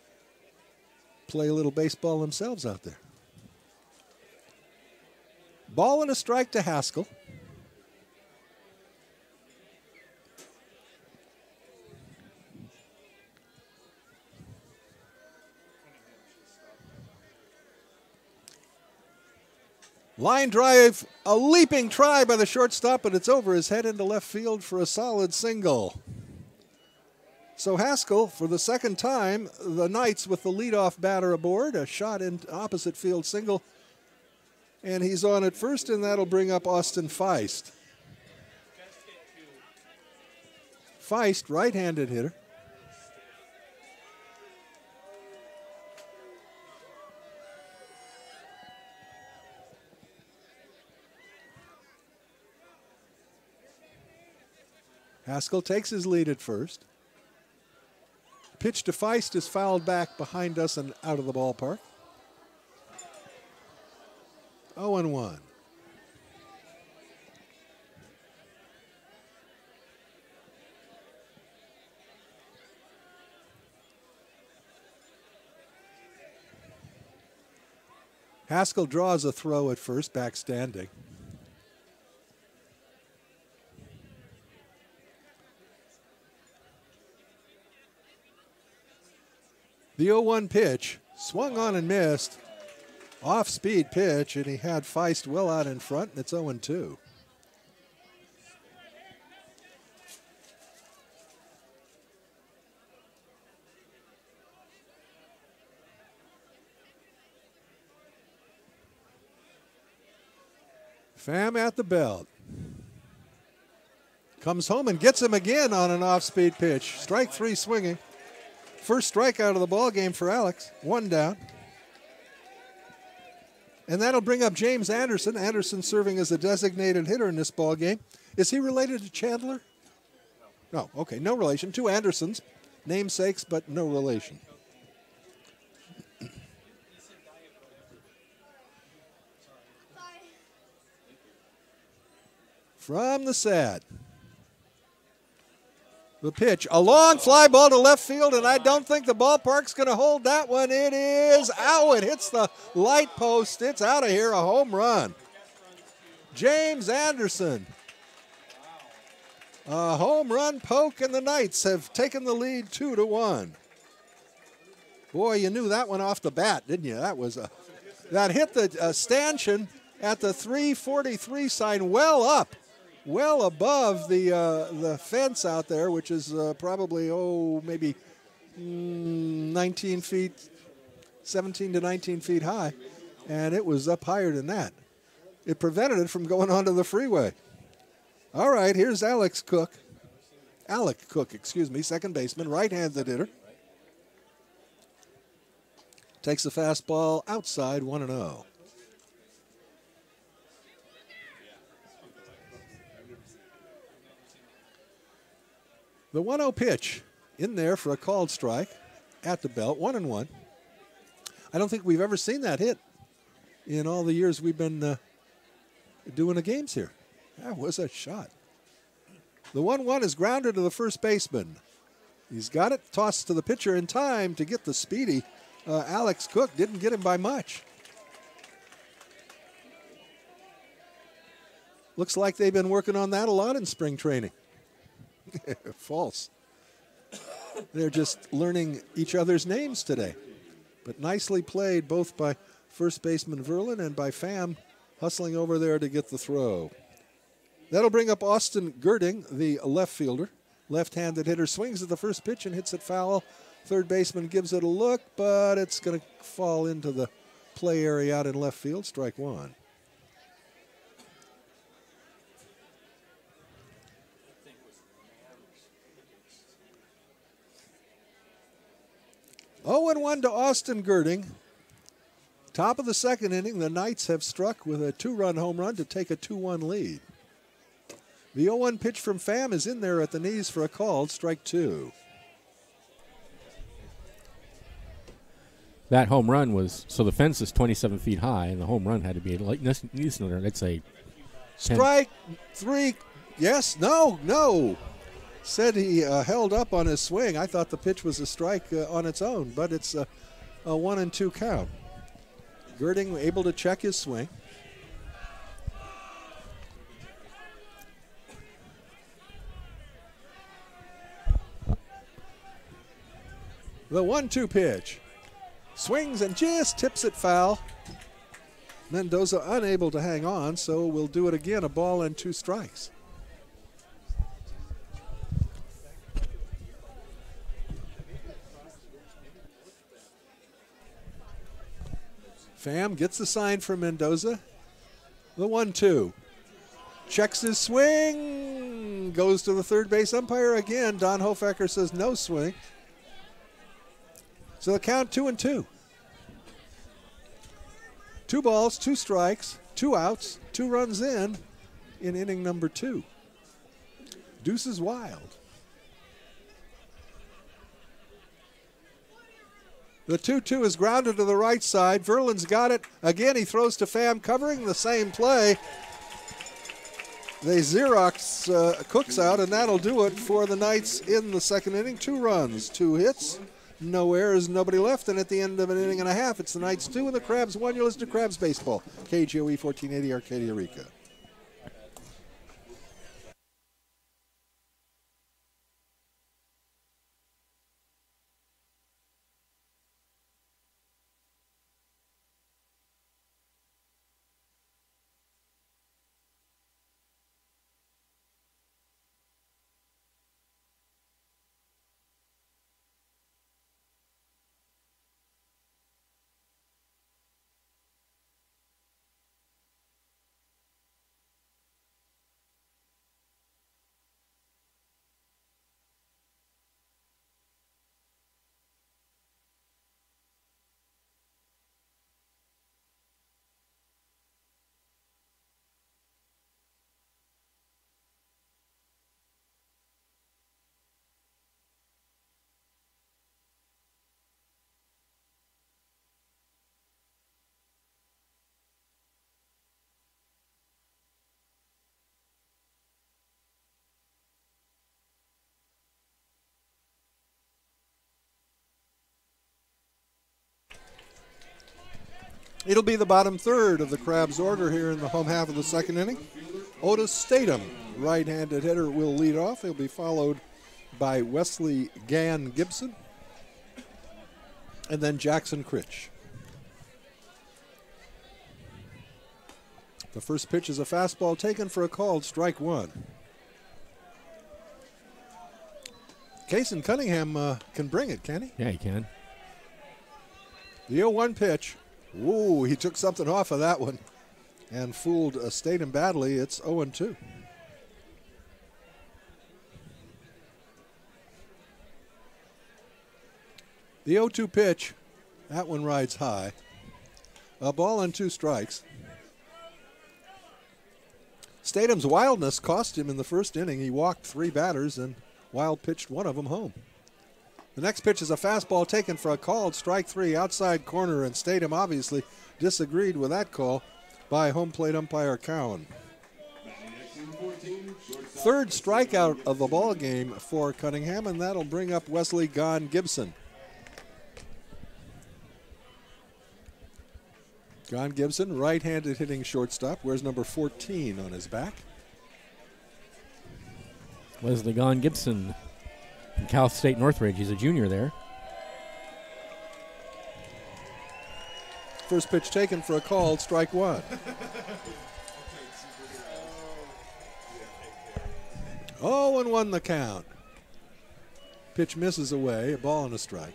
Speaker 3: play a little baseball themselves out there. Ball and a strike to Haskell. Line drive, a leaping try by the shortstop, but it's over his head into left field for a solid single. So Haskell, for the second time, the Knights with the leadoff batter aboard, a shot in opposite field single, and he's on at first, and that'll bring up Austin Feist. Feist, right-handed hitter. Haskell takes his lead at first. Pitch to Feist is fouled back behind us and out of the ballpark. 0-1. Haskell draws a throw at first, back standing. The 0-1 pitch, swung on and missed. Off-speed pitch, and he had Feist well out in front, and it's 0-2. Pham at the belt. Comes home and gets him again on an off-speed pitch. Strike three swinging. First strikeout of the ball game for Alex. One down. And that'll bring up James Anderson. Anderson serving as a designated hitter in this ball game. Is he related to Chandler? No. Okay, no relation. Two Andersons, namesakes, but no relation. From the set. The pitch, a long fly ball to left field, and I don't think the ballpark's going to hold that one. It is out. It hits the light post. It's out of here, a home run. James Anderson. A home run poke, and the Knights have taken the lead 2-1. Boy, you knew that one off the bat, didn't you? That hit the stanchion at the 343 sign well above the fence out there, which is probably, maybe 19 feet, 17 to 19 feet high. And it was up higher than that. It prevented it from going onto the freeway. All right, here's Alec Cook, second baseman, right-handed hitter. Takes the fastball outside, 1-0. The 1-0 pitch in there for a called strike at the belt, 1-1. I don't think we've ever seen that hit in all the years we've been doing the games here. That was a shot. The 1-1 is grounded to the first baseman. He's got it, tossed to the pitcher in time to get the speedy Alex Cook. Didn't get him by much. Looks like they've been working on that a lot in spring training. False. They're just learning each other's names today. But nicely played both by first baseman Verlin and by Pham hustling over there to get the throw. That'll bring up Austin Girding, the left fielder. Left-handed hitter swings at the first pitch and hits it foul. Third baseman gives it a look, but it's going to fall into the play area out in left field. Strike one. Oh, 0-1 to Austin Girding. Top of the second inning, the Knights have struck with a two-run home run to take a 2-1 lead. The 0-1 pitch from Pham is in there at the knees for a called strike two.
Speaker 1: that home run was, so the fence is 27 feet high, and the home run had to be like let's say 10.
Speaker 3: Strike 3. Yes, no. Said he held up on his swing. I thought the pitch was a strike on its own, but it's a 1-2 count. Girding able to check his swing. The 1-2 pitch. Swings and just tips it foul. Mendoza unable to hang on, so we'll do it again. A ball and 2 strikes. Pham gets the sign from Mendoza. The 1-2. Checks his swing. Goes to the third base umpire again. Don Hofecker says no swing. So the count 2-2. 2 balls, 2 strikes, 2 outs, 2 runs in inning number 2. Deuce is wild. The 2-2 is grounded to the right side. Verlin's got it. Again, he throws to Pham, covering the same play. They Xerox Cooks out, and that'll do it for the Knights in the second inning. 2 runs, 2 hits, no errors, nobody left, and at the end of an inning and a half, it's the Knights 2 and the Crabs 1. You're listening to Crabs Baseball, KGOE 1480 Arcadia Rica. It'll be the bottom third of the Crabs' order here in the home half of the second inning. Otis Statham, right-handed hitter, will lead off. He'll be followed by Wesley Gann Gibson and then Jackson Critch. The first pitch is a fastball taken for a called strike 1. Cason Cunningham can bring it, can he?
Speaker 1: Yeah, he can.
Speaker 3: The 0-1 pitch. Ooh, he took something off of that one and fooled Statham badly. It's 0-2. The 0-2 pitch, that one rides high. A ball and 2 strikes. Statham's wildness cost him in the first inning. He walked 3 batters and Wild pitched one of them home. The next pitch is a fastball taken for a called strike 3 outside corner, and Statham obviously disagreed with that call by home plate umpire Cowan. Third strikeout of the ball game for Cunningham, and that'll bring up Wesley Gann Gibson. Gann Gibson, right-handed hitting shortstop, wears number 14 on his back.
Speaker 1: Wesley Gann Gibson from Cal State Northridge. He's a junior there.
Speaker 3: First pitch taken for a called strike 1. Oh, and 1 the count. Pitch misses away, a ball and a strike.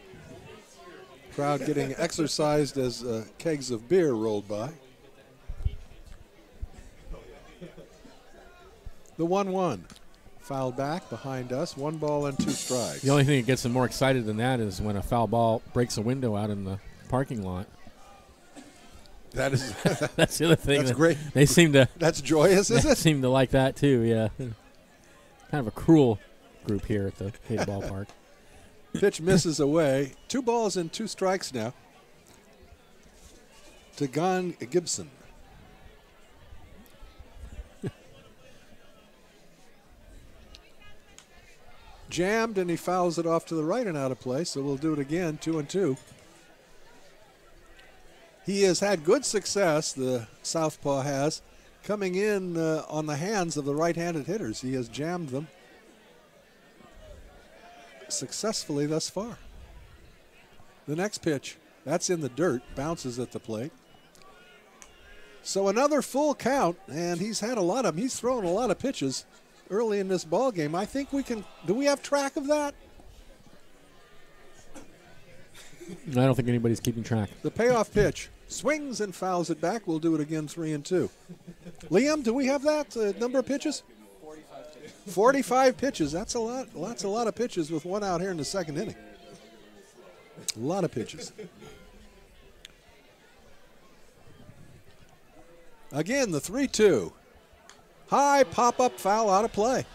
Speaker 3: Crowd getting exercised as kegs of beer rolled by. The 1-1. Foul back behind us, 1 ball and 2 strikes.
Speaker 1: The only thing that gets them more excited than that is when a foul ball breaks a window out in the parking lot.
Speaker 3: That is
Speaker 1: that's the other thing.
Speaker 3: That's great.
Speaker 1: They seem to.
Speaker 3: That's joyous, is it?
Speaker 1: Seem to like that too. Yeah, kind of a cruel group here at the Cade Ballpark.
Speaker 3: Pitch misses away. 2 balls and 2 strikes now. to Gon Gibson. Jammed, and he fouls it off to the right and out of play, so we'll do it again, 2-2. He has had good success, the southpaw has, coming in on the hands of the right-handed hitters. He has jammed them successfully thus far. The next pitch, that's in the dirt, bounces at the plate. So another full count, and he's thrown a lot of pitches early in this ball game. I think do we have track of that?
Speaker 1: I don't think anybody's keeping track.
Speaker 3: The payoff pitch, swings and fouls it back. We'll do it again, 3-2. Liam, do we have that number of pitches? 45 pitches. That's a lot. A lot of pitches with one out here in the second inning. A lot of pitches. Again, the 3-2. High pop-up foul out of play.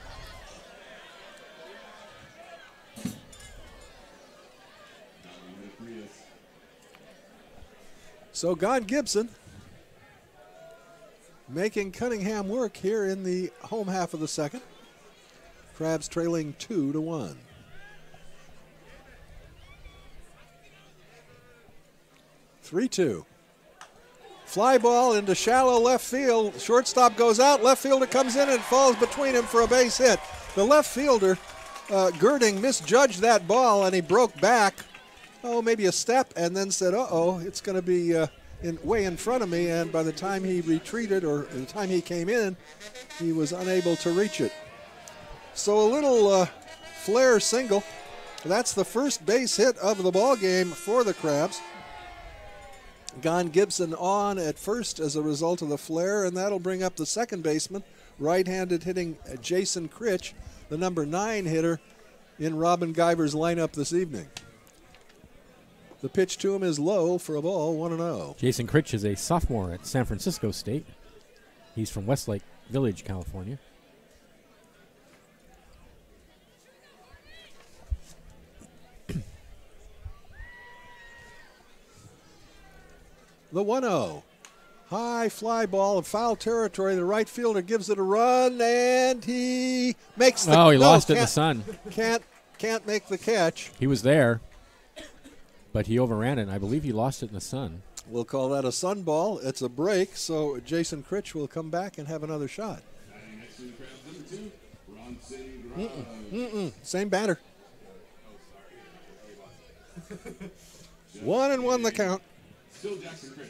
Speaker 3: So Gon Gibson making Cunningham work here in the home half of the second. Crabs trailing 2-1. Three-two. Fly ball into shallow left field. Shortstop goes out. Left fielder comes in and falls between him for a base hit. The left fielder, Girding, misjudged that ball, and he broke back, maybe a step, and then said, it's going to be way in front of me. And by the time he retreated, or the time he came in, he was unable to reach it. So a little flare single. That's the first base hit of the ball game for the Crabs. Gon Gibson on at first as a result of the flare, and that'll bring up the second baseman, right-handed hitting Jason Critch, the number 9 hitter in Robin Guyver's lineup this evening. The pitch to him is low for a ball, 1-0.
Speaker 1: Jason Critch is a sophomore at San Francisco State. He's from Westlake Village, California.
Speaker 3: The 1-0. High fly ball of foul territory. The right fielder gives it a run, and he makes the...
Speaker 1: he lost it in the sun.
Speaker 3: Can't make the catch.
Speaker 1: He was there, but he overran it, and I believe he lost it in the sun.
Speaker 3: We'll call that a sun ball. It's a break, so Jason Critch will come back and have another shot. Same batter. 1-1 the count.
Speaker 2: Still Jackson Critch.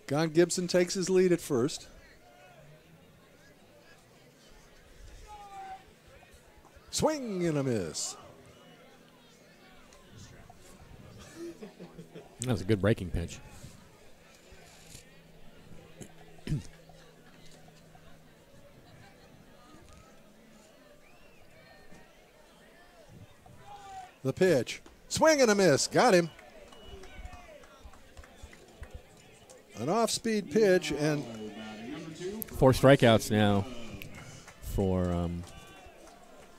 Speaker 3: Gon Gibson takes his lead at first. Swing and a miss.
Speaker 1: That was a good breaking pitch.
Speaker 3: The pitch. Swing and a miss. Got him. An off-speed pitch, and
Speaker 1: 4 strikeouts now for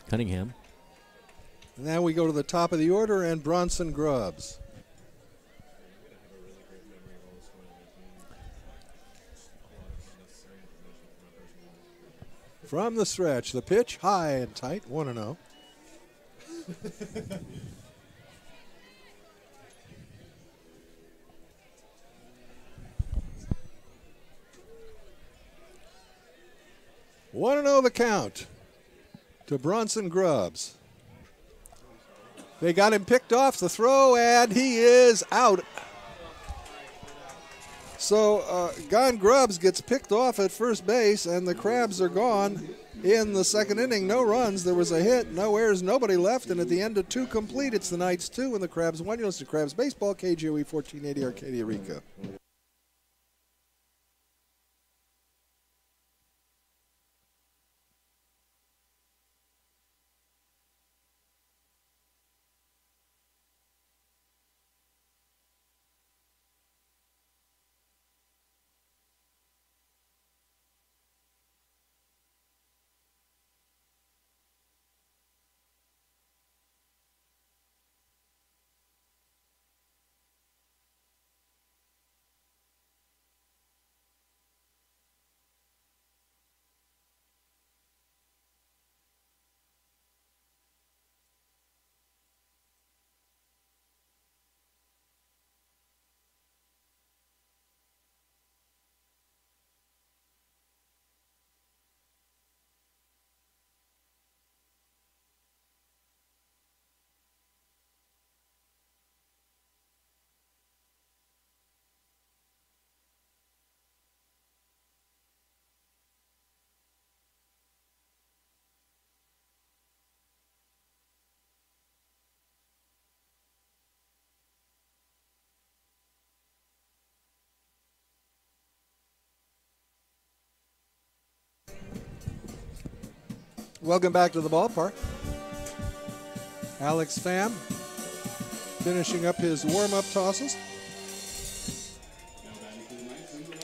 Speaker 1: Cunningham.
Speaker 3: now we go to the top of the order, and Bronson Grubbs. From the stretch, the pitch high and tight, 1-0. Want to know the count to Bronson Grubbs. They got him picked off the throw, and he is out. So Gon Grubbs gets picked off at first base, and the Crabs are gone in the second inning. No runs. There was a hit, no errors, nobody left, and at the end of 2 complete, it's the Knights 2 and the Crabs 1. You listen to Crabs Baseball, KGOE 1480 Arcadia Rica. Welcome back to the ballpark. Alex Pham finishing up his warm-up tosses.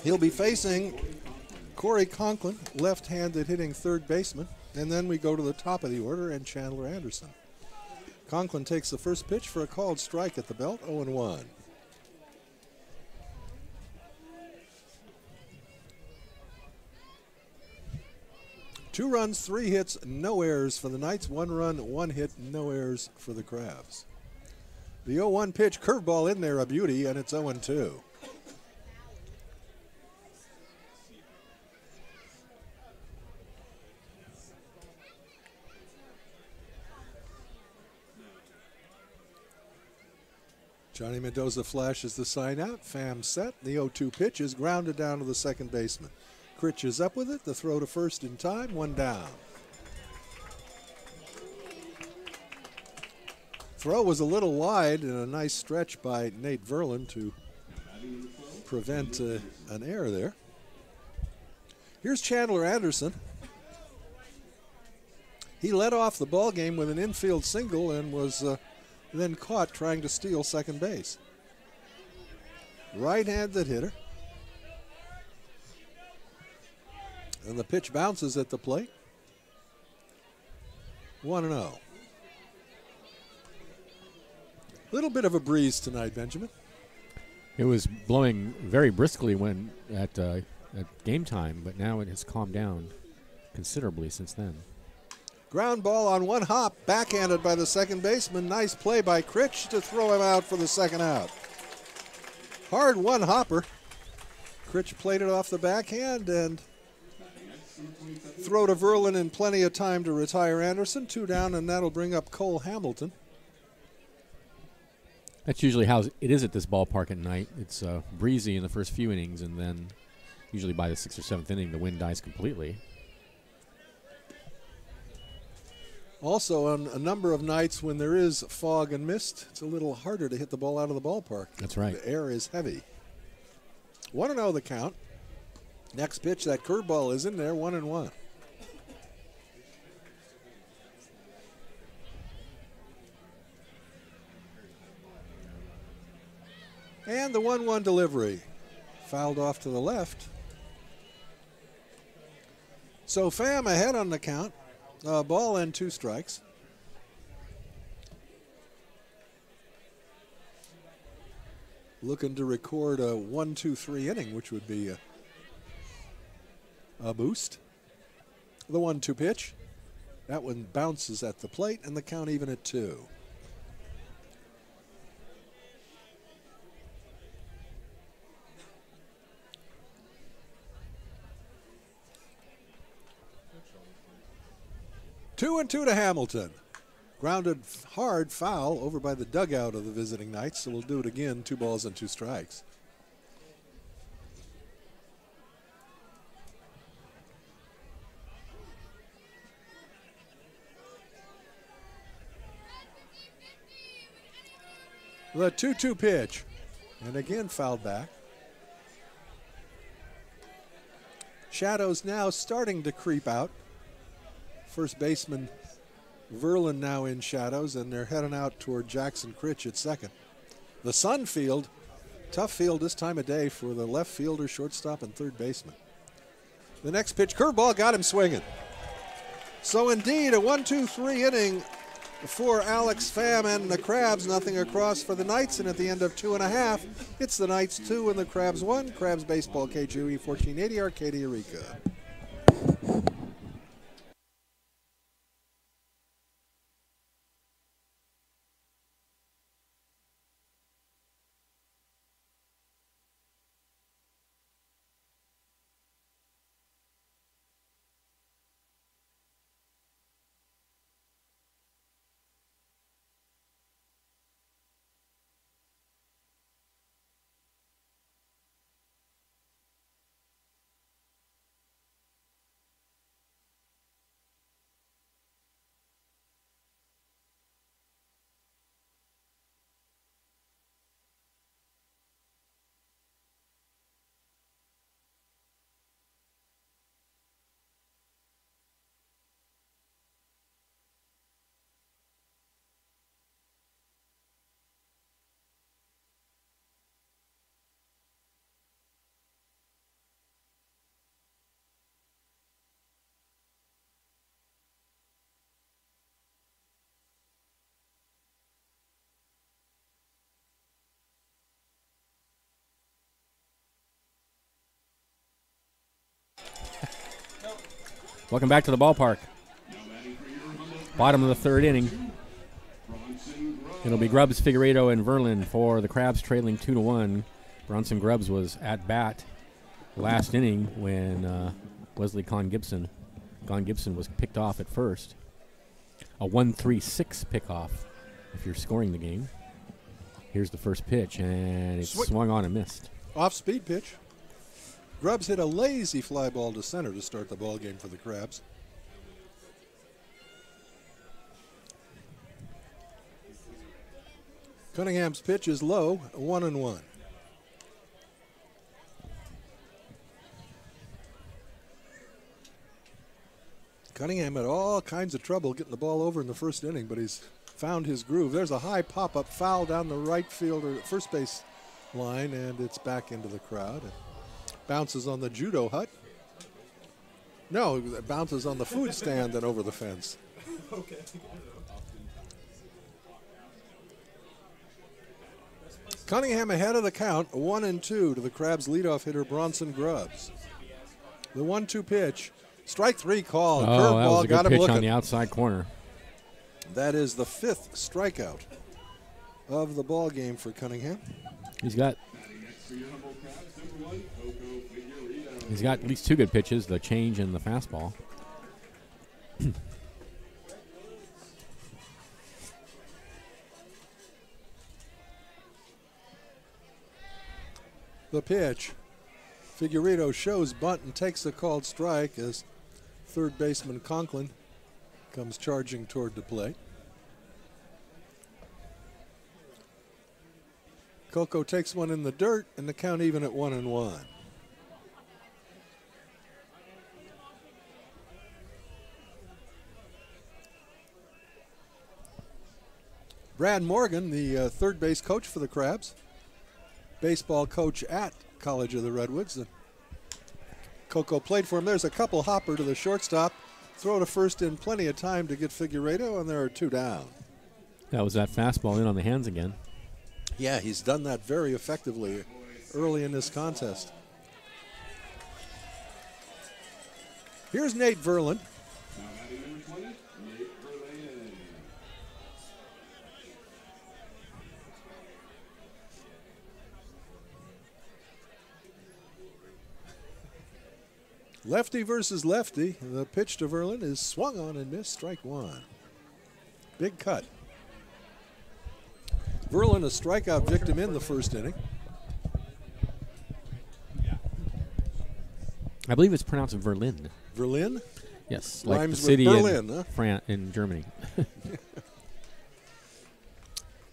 Speaker 3: He'll be facing Corey Conklin, left-handed hitting third baseman. And then we go to the top of the order and Chandler Anderson. Conklin takes the first pitch for a called strike at the belt, 0-1. Two runs, 3 hits, no errors for the Knights. 1 run, 1 hit, no errors for the Crabs. The 0-1 pitch, curveball in there, a beauty, and it's 0-2. Johnny Mendoza flashes the sign out. Pham set. The 0-2 pitch is grounded down to the second baseman. Critch is up with it. The throw to first in time. 1 down. Throw was a little wide and a nice stretch by Nate Verlin to prevent an error there. Here's Chandler Anderson. He led off the ball game with an infield single and was then caught trying to steal second base. Right-handed hitter. And the pitch bounces at the plate. 1-0. Little bit of a breeze tonight, Benjamin.
Speaker 1: It was blowing very briskly when at game time, but now it has calmed down considerably since then.
Speaker 3: Ground ball on 1 hop, backhanded by the second baseman. Nice play by Critch to throw him out for the second out. Hard 1 hopper. Critch played it off the backhand and throw to Verlin in plenty of time to retire Anderson. 2 down, and that'll bring up Cole Hamilton.
Speaker 1: That's usually how it is at this ballpark at night. It's breezy in the first few innings, and then usually by the 6th or 7th inning, the wind dies completely.
Speaker 3: Also, on a number of nights when there is fog and mist, it's a little harder to hit the ball out of the ballpark.
Speaker 1: That's right.
Speaker 3: The air is heavy. 1-0 the count. Next pitch, that curveball is in there, 1-1. And the 1-1 delivery. Fouled off to the left. So Pham ahead on the count. Ball and 2 strikes. Looking to record a 1-2-3 inning, which would be a boost. The 1-2 pitch. That one bounces at the plate, and the count even at 2. Two and 2 to Hamilton. Grounded hard foul over by the dugout of the visiting Knights, so we'll do it again, 2 balls and 2 strikes. The 2-2 pitch, and again fouled back. Shadows now starting to creep out. First baseman Verlin now in shadows, and they're heading out toward Jackson Critch at second. The Sun field, tough field this time of day for the left fielder, shortstop, and third baseman. The next pitch, curveball, got him swinging. So indeed, a 1-2-3 inning for Alex Pham and the Crabs. Nothing across for the Knights, and at the end of 2.5, it's the Knights 2 and the Crabs 1. Crabs Baseball, KGOE 1480, Arcadia, Eureka.
Speaker 1: Welcome back to the ballpark. Bottom of the third inning. It'll be Grubbs, Figueredo, and Verlin for the Crabs, trailing 2-1. Bronson Grubbs was at bat last inning when Wesley Gone Gibson was picked off at first. A 1-3-6 pickoff if you're scoring the game. Here's the first pitch, and it's swung on and missed.
Speaker 3: Off-speed pitch. Grubbs hit a lazy fly ball to center to start the ball game for the Crabs. Cunningham's pitch is low, 1-1. Cunningham had all kinds of trouble getting the ball over in the first inning, but he's found his groove. There's a high pop-up foul down the right field or first base line, and it's back into the crowd. It bounces on the judo hut. No, it bounces on the food stand and over the fence.
Speaker 2: Okay.
Speaker 3: Cunningham ahead of the count, 1-2 to the Crabs' leadoff hitter Bronson Grubbs. The 1-2 pitch, strike three call.
Speaker 1: Curveball,
Speaker 3: got him
Speaker 1: pitch
Speaker 3: looking
Speaker 1: on the outside corner.
Speaker 3: That is the 5th strikeout of the ball game for Cunningham.
Speaker 1: He's got at least 2 good pitches, the change and the fastball.
Speaker 3: The pitch. Figueredo shows bunt and takes a called strike as third baseman Conklin comes charging toward the plate. Coco takes one in the dirt and the count even at 1-1. Brad Morgan, the third base coach for the Crabs, baseball coach at College of the Redwoods. And Coco played for him. There's a couple hopper to the shortstop. Throw to first in plenty of time to get Figueredo, and there are 2 down.
Speaker 1: That was that fastball in on the hands again.
Speaker 3: Yeah, he's done that very effectively early in this contest. Here's Nate Verlin. Lefty versus lefty. The pitch to Verlin is swung on and missed, strike 1. Big cut. Verlin, a strikeout victim in the first inning.
Speaker 1: I believe it's pronounced Verlin.
Speaker 3: Verlin?
Speaker 1: Yes, like
Speaker 3: Rhymes
Speaker 1: the city
Speaker 3: with Berlin, huh?
Speaker 1: in Germany.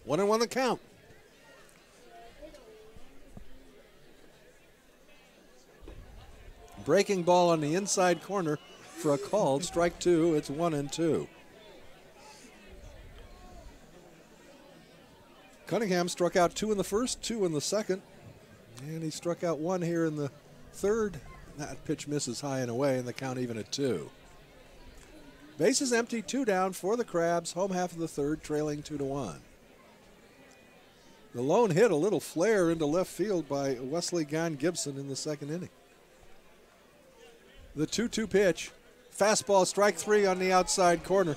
Speaker 3: 1-1 the count. Breaking ball on the inside corner for a called strike 2. It's 1-2. Cunningham struck out 2 in the first, 2 in the second, and he struck out 1 here in the third. That pitch misses high and away, and the count even at 2. Bases empty, 2 down for the Crabs. Home half of the third, trailing 2-1. The lone hit, a little flare into left field by Wesley Gone Gibson in the second inning. The 2-2 pitch, fastball, strike 3 on the outside corner.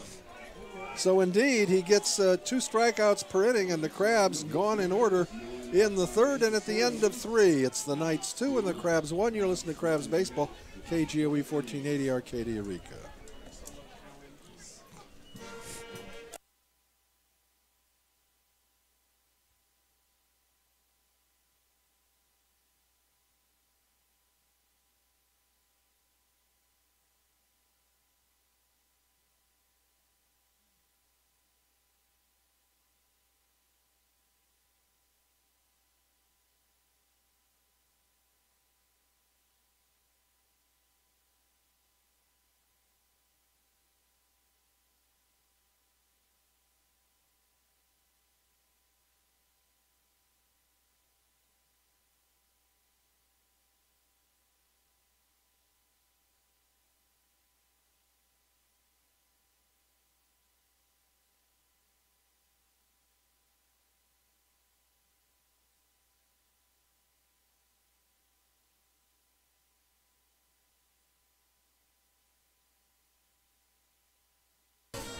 Speaker 3: So indeed, he gets 2 strikeouts per inning, and the Crabs gone in order in the third and at the end of 3. It's the Knights 2 and the Crabs 1. You're listening to Crabs Baseball, KGOE 1480 Arcadia Eureka.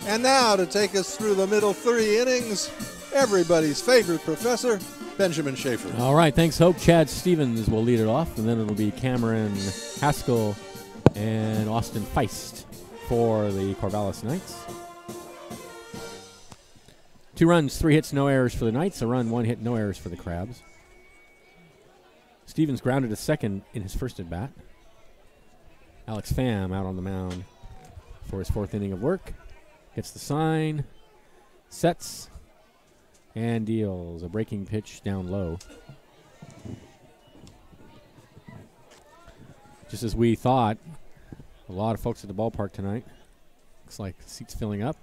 Speaker 3: And now to take us through the middle 3 innings, everybody's favorite professor, Benjamin Schaefer.
Speaker 1: All right, thanks, Hope. Chad Stevens will lead it off, and then it'll be Cameron Haskell and Austin Feist for the Corvallis Knights. 2 runs, 3 hits, no errors for the Knights. A run, 1 hit, no errors for the Crabs. Stevens grounded a second in his first at-bat. Alex Pham out on the mound for his 4th inning of work. Hits the sign, sets, and deals a breaking pitch down low. Just as we thought, a lot of folks at the ballpark tonight. Looks like the seats filling up.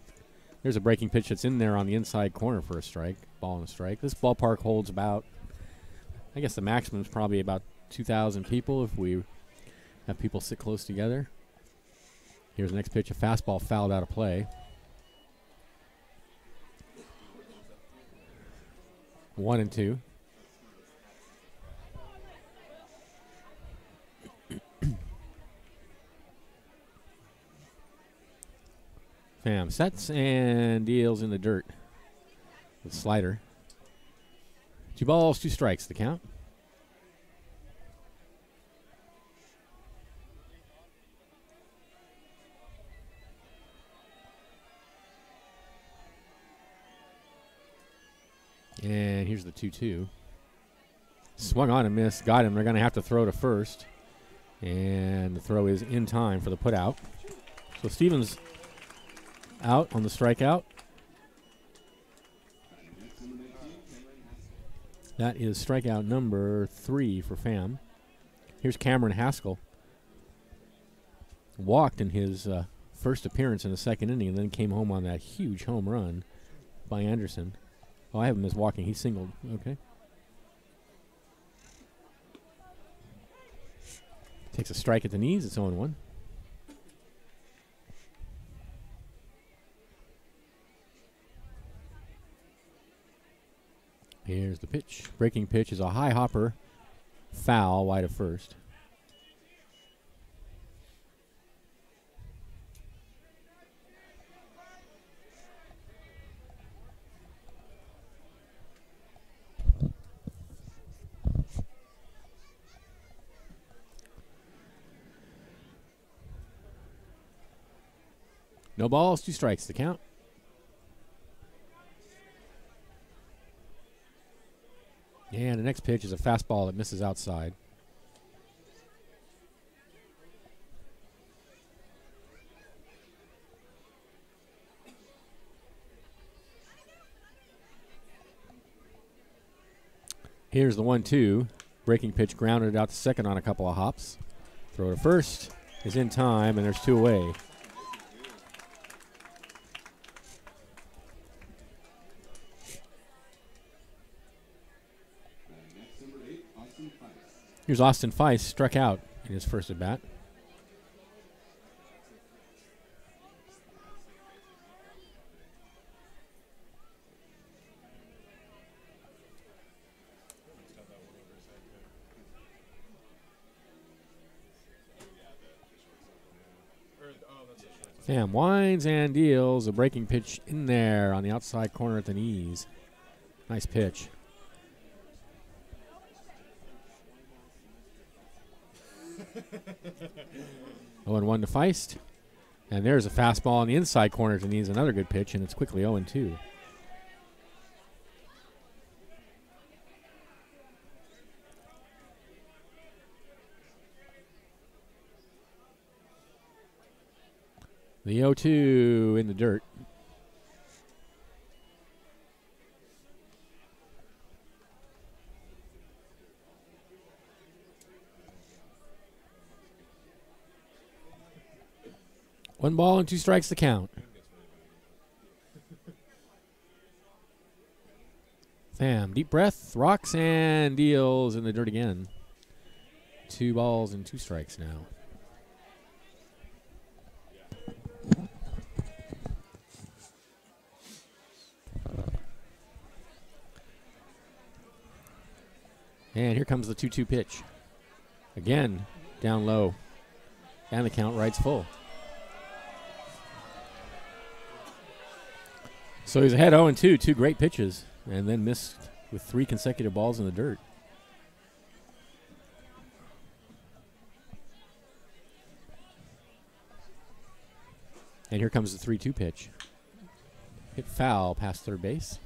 Speaker 1: There's a breaking pitch that's in there on the inside corner for a strike, ball and a strike. This ballpark holds about, I guess the maximum is probably about 2,000 people if we have people sit close together. Here's the next pitch, a fastball fouled out of play. 1-2. Pham sets and deals in the dirt with slider. 2 balls, 2 strikes, the count. And here's the 2-2. Swung on and missed. Got him. They're going to have to throw to first. And the throw is in time for the put out. So Stevens out on the strikeout. That is strikeout number 3 for Pham. Here's Cameron Haskell. Walked in his first appearance in the 2nd inning and then came home on that huge home run by Anderson. Oh, I have him as walking. He singled. Okay. Takes a strike at the knees. It's 0-1. Here's the pitch. Breaking pitch is a high hopper. Foul wide of first. No balls, 2 strikes, the count. And the next pitch is a fastball that misses outside. Here's the 1-2. Breaking pitch grounded out to second on a couple of hops. Throw to first is in time, and there's 2 away. Here's Austin Feist, struck out in his first at bat. Pham winds and deals a breaking pitch in there on the outside corner at the knees. Nice pitch. 0-1 to Feist. And there's a fastball on the inside corner to knees, another good pitch, and it's quickly 0-2. The 0-2 in the dirt. One ball and 2 strikes to count. Pham, deep breath, rocks and deals in the dirt again. 2 balls and 2 strikes now. And here comes the 2-2 pitch. Again, down low. And the count rides full. So he's ahead 0-2, 2 great pitches, and then missed with 3 consecutive balls in the dirt. And here comes the 3-2 pitch. Hit foul past third base.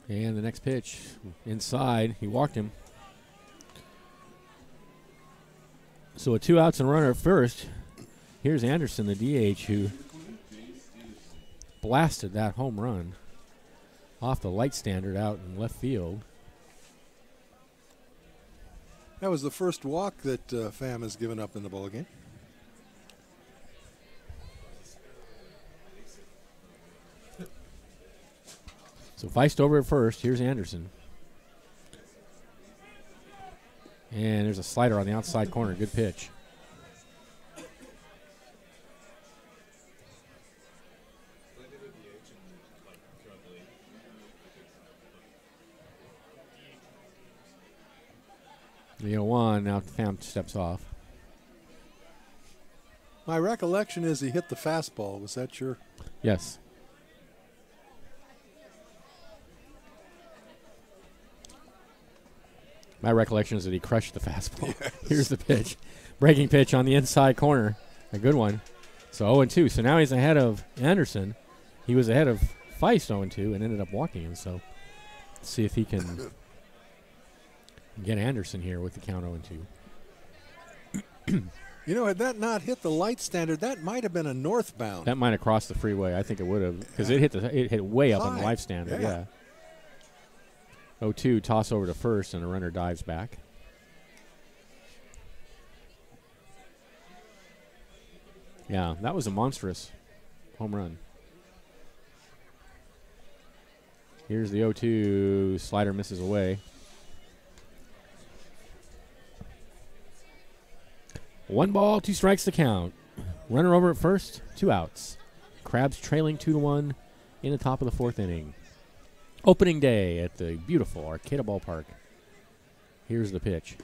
Speaker 1: And the next pitch, inside, he walked him. So with 2 outs and a runner at first, here's Anderson, the DH, who blasted that home run off the light standard out in left field.
Speaker 3: That was the first walk that Pham has given up in the ballgame.
Speaker 1: So Feist over at first. Here's Anderson. And there's a slider on the outside corner. Good pitch. The 0-1, now Pham steps off.
Speaker 3: My recollection is he hit the fastball. Was that your?
Speaker 1: Yes. My recollection is that he crushed the fastball. Yes. Here's the pitch. Breaking pitch on the inside corner. A good one. So 0-2. So now he's ahead of Anderson. He was ahead of Feist 0-2 and ended up walking him. So let's see if he can get Anderson here with the count 0-2.
Speaker 3: You know, had that not hit the light standard, that might have been a northbound.
Speaker 1: That might have crossed the freeway. I think it would have, because it hit way up on the light standard. Yeah. 0-2, toss over to first, and the runner dives back. Yeah, that was a monstrous home run. Here's the 0-2, slider misses away. 1 ball, 2 strikes to count. Runner over at first, 2 outs. Crabs trailing 2-1 in the top of the 4th inning. Opening day at the beautiful Arcata Ballpark. Here's the pitch.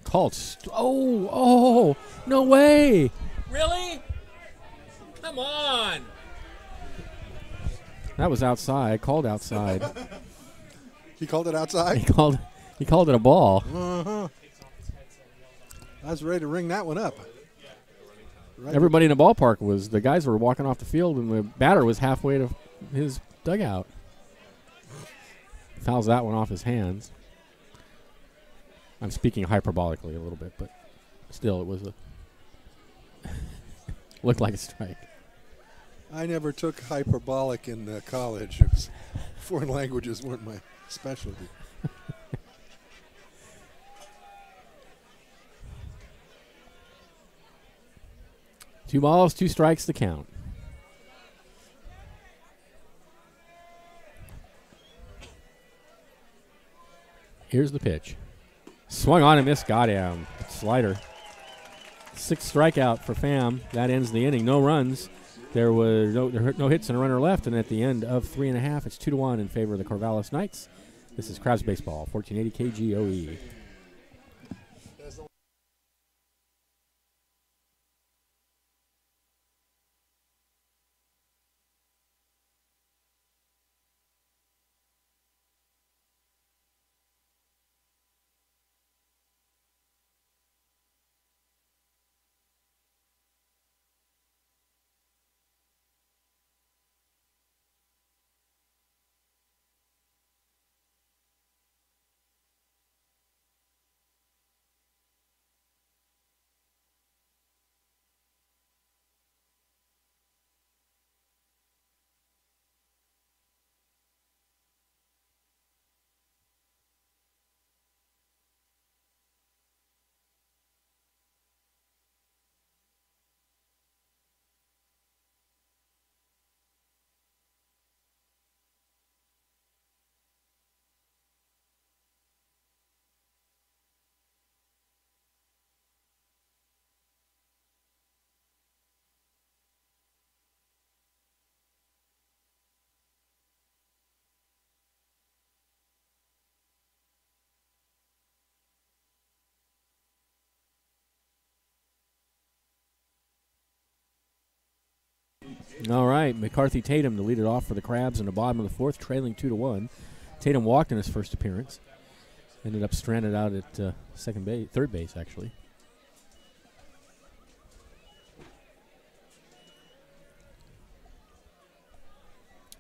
Speaker 1: Called. Oh, no way. Really? Come on. That was outside. Called outside.
Speaker 3: He called it outside?
Speaker 1: He called it a ball.
Speaker 3: Uh-huh. I was ready to ring that one up. Right.
Speaker 1: Everybody in the ballpark was, the guys were walking off the field, and the batter was halfway to his dugout. Fouls that one off his hands. I'm speaking hyperbolically a little bit, but still, it was looked like a strike.
Speaker 3: I never took hyperbolic in college. Foreign languages weren't my specialty.
Speaker 1: 2 balls, 2 strikes to count. Here's the pitch. Swung on and missed. Got him. Slider. 6th strikeout for Pham. That ends the inning. No runs. There were no hits and a runner left. And at the end of 3.5, it's 2-1 in favor of the Corvallis Knights. This is Crabs Baseball, 1480 KGOE. All right, McCarthy Tatum to lead it off for the Crabs in the bottom of the fourth, trailing 2-1. Tatum walked in his first appearance. Ended up stranded out at third base, actually.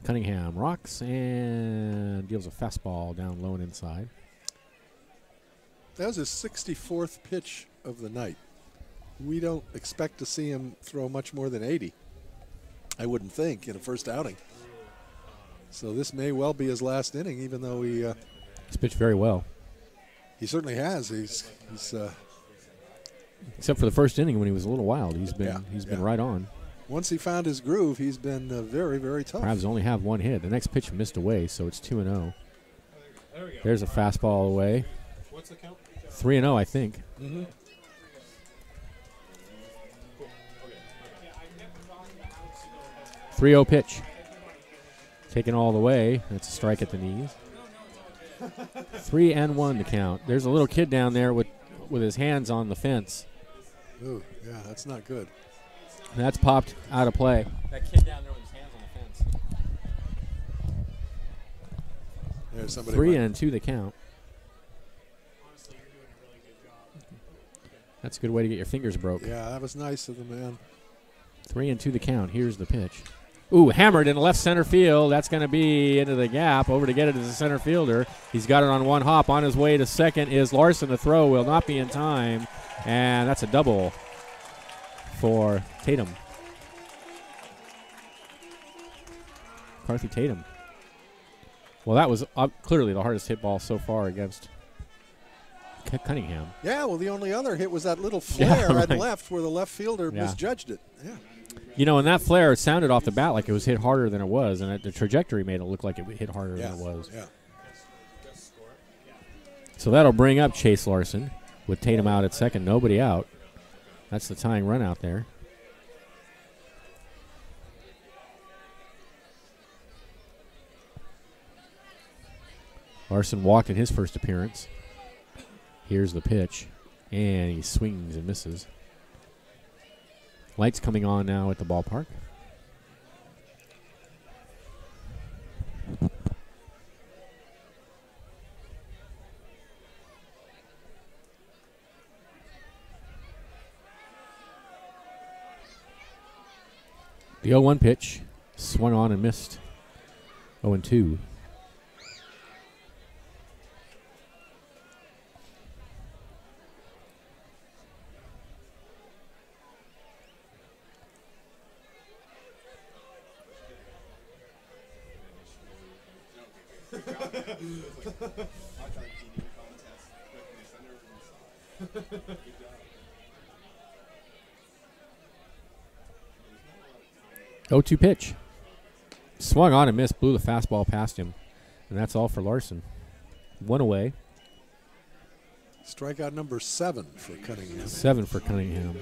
Speaker 1: Cunningham rocks and deals a fastball down low and inside.
Speaker 3: That was his 64th pitch of the night. We don't expect to see him throw much more than 80, I wouldn't think, in a first outing. So this may well be his last inning, even though he's
Speaker 1: pitched very well.
Speaker 3: He certainly has. He's
Speaker 1: except for the first inning when he was a little wild. He's been right on.
Speaker 3: Once he found his groove, he's been very, very tough.
Speaker 1: Crabs only have one hit. The next pitch missed away, so it's 2-0. There's a fastball away.
Speaker 2: What's the count?
Speaker 1: 3-0, I think.
Speaker 3: Mm-hmm.
Speaker 1: 3-0 pitch. Taken all the way. That's a strike at the knees. 3-1 to count. There's a little kid down there with his hands on the fence.
Speaker 3: Ooh, yeah, that's not good.
Speaker 1: That's popped out of play. That kid down there with his hands on the fence.
Speaker 3: There's somebody.
Speaker 1: 3-2 the count. That's a good way to get your fingers broke.
Speaker 3: Yeah, that was nice of the man.
Speaker 1: 3-2 the count. Here's the pitch. Ooh, hammered in left center field. That's going to be into the gap. Over to get it as a center fielder. He's got it on one hop. On his way to second is Larson. The throw will not be in time. And that's a double for Tatum. McCarthy Tatum. Well, that was clearly the hardest hit ball so far against Cunningham.
Speaker 3: Yeah, well, the only other hit was that little flare
Speaker 1: right.
Speaker 3: at left where the left fielder misjudged it. Yeah.
Speaker 1: You know, and that flare, it sounded off the bat like it was hit harder than it was, and the trajectory made it look like it hit harder than it was.
Speaker 3: Yeah.
Speaker 1: So that'll bring up Chase Larson with Tatum out at second, nobody out. That's the tying run out there. Larson walked in his first appearance. Here's the pitch, and he swings and misses. Lights coming on now at the ballpark. The 0-1 pitch swung on and missed. 0-2. Oh, 2 pitch. Swung on and missed, blew the fastball past him. And that's all for Larson. 1 away.
Speaker 3: Strikeout number 7 for Cunningham.
Speaker 1: 7 for Cunningham.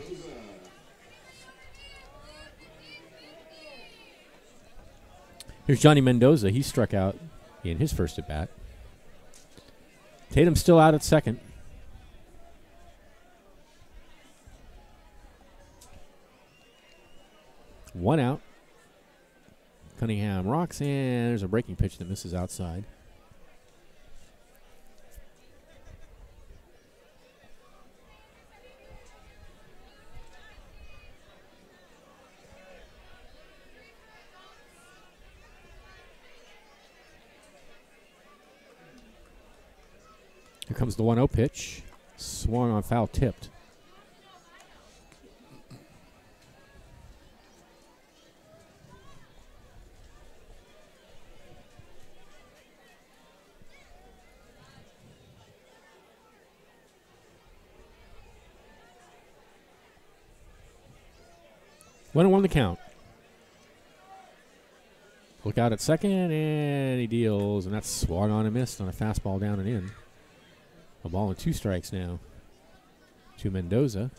Speaker 1: Here's Johnny Mendoza. He struck out in his first at bat. Tatum's still out at second. One out. Cunningham rocks, and there's a breaking pitch that misses outside. Here comes the 1-0 pitch. Swung on, foul tipped. One and 1 the count. Look out at second, and he deals, and that's swung on and missed on a fastball down and in. A ball and 2 strikes now to Mendoza.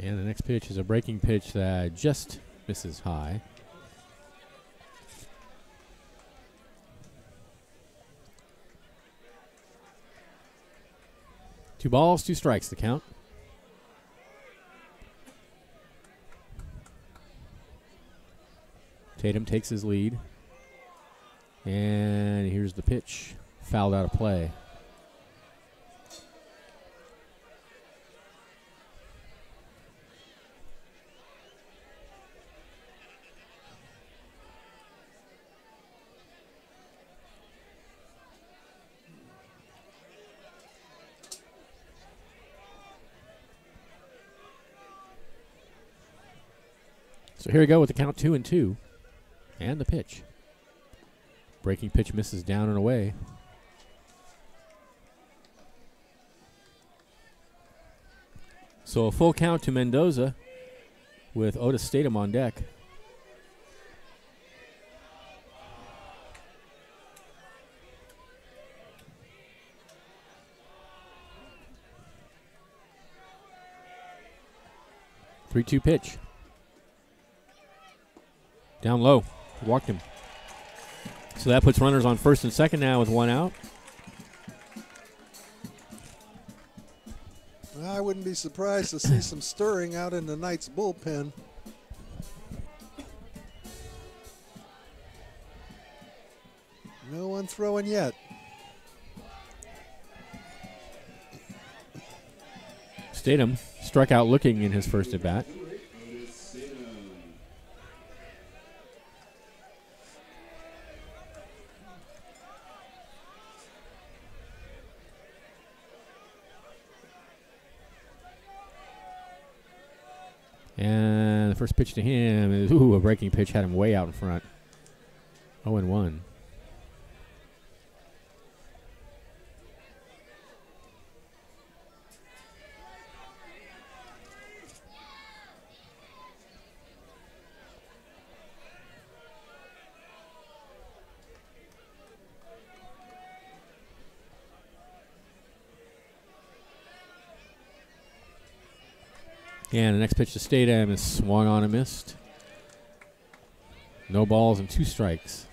Speaker 1: And the next pitch is a breaking pitch that just Misses high. Two balls, two strikes to count. Tatum takes his lead. And here's the pitch. Fouled out of play. So here we go with the count 2-2. And the pitch. Breaking pitch misses down and away. So a full count to Mendoza with Otis Statham on deck. Three-two pitch. Down low. Walked him. So that puts runners on first and second now with one out.
Speaker 3: I wouldn't be surprised to see some stirring out in the Knights bullpen. No one throwing yet.
Speaker 1: Statham struck out looking in his first at bat. And the first pitch to him is, a breaking pitch had him way out in front. 0-1. And the next pitch to Statham is swung on and missed. No balls and two strikes.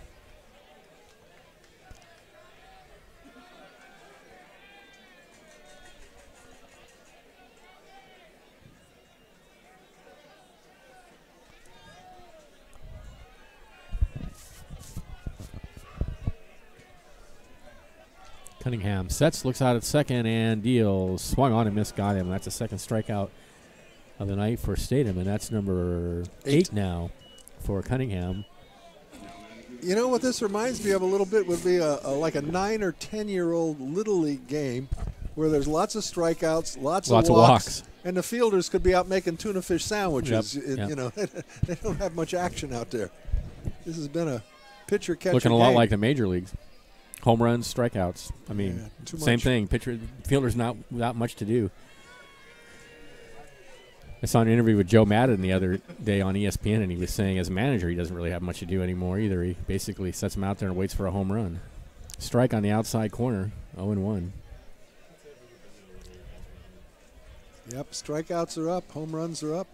Speaker 1: Cunningham sets, looks out at second, and deals. Swung on and missed, got him. That's a second strikeout of the night for Statham, and that's number 8 now for Cunningham.
Speaker 3: You know what this reminds me of a little bit would be like a 9 or 10-year-old Little League game where there's lots of strikeouts, lots of walks, and the fielders could be out making tuna fish sandwiches.
Speaker 1: Yep.
Speaker 3: You know, they don't have much action out there. This has been a pitcher-catcher
Speaker 1: Looking a
Speaker 3: game.
Speaker 1: lot like the major leagues. Home runs, strikeouts. I mean, same thing. Fielders not much to do. I saw an interview with Joe Madden the other day on ESPN, and he was saying as a manager he doesn't really have much to do anymore either. He basically sets him out there and waits for a home run. Strike on the outside corner, 0-1.
Speaker 3: Yep, strikeouts are up, home runs are up.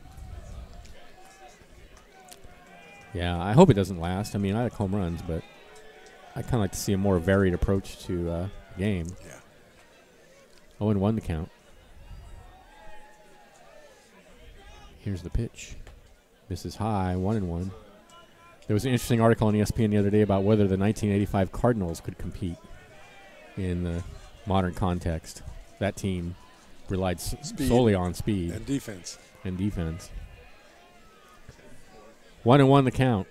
Speaker 1: Yeah, I hope it doesn't last. I mean, I like home runs, but I kind of like to see a more varied approach to the game.
Speaker 3: Yeah.
Speaker 1: 0-1 to count. Here's the pitch. Misses high, 1-1. There was an interesting article on ESPN the other day about whether the 1985 Cardinals could compete in the modern context. That team relied solely on speed.
Speaker 3: And defense.
Speaker 1: 1-1 the count.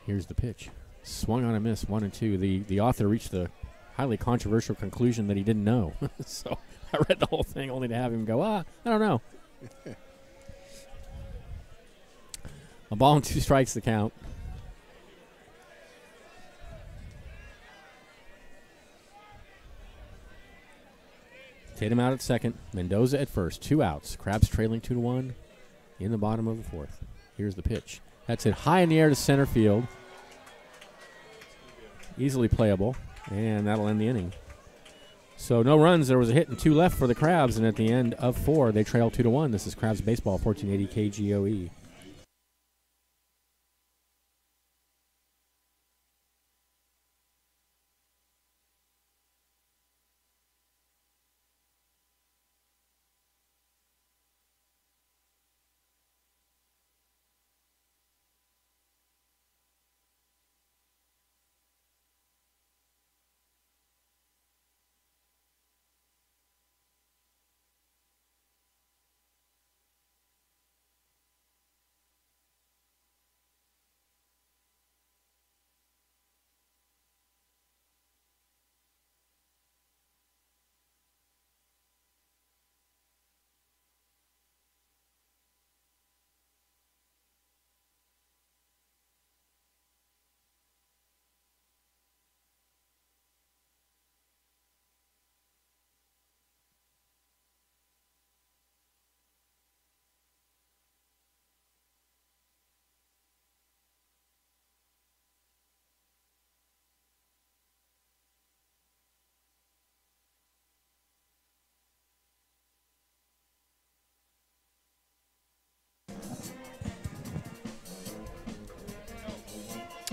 Speaker 1: Here's the pitch. Swung on a miss, 1-2. The author reached the highly controversial conclusion that he didn't know. So I read the whole thing only to have him go, I don't know. A ball and 2 strikes to count. Tatum out at second. Mendoza at first. 2 outs. Krabs trailing 2-1 in the bottom of the 4th. Here's the pitch. That's it high in the air to center field. Easily playable. And that'll end the inning. So no runs. There was a hit and 2 left for the Crabs, and at the end of 4, they trail 2-1. This is Crabs Baseball, 1480 KGOE.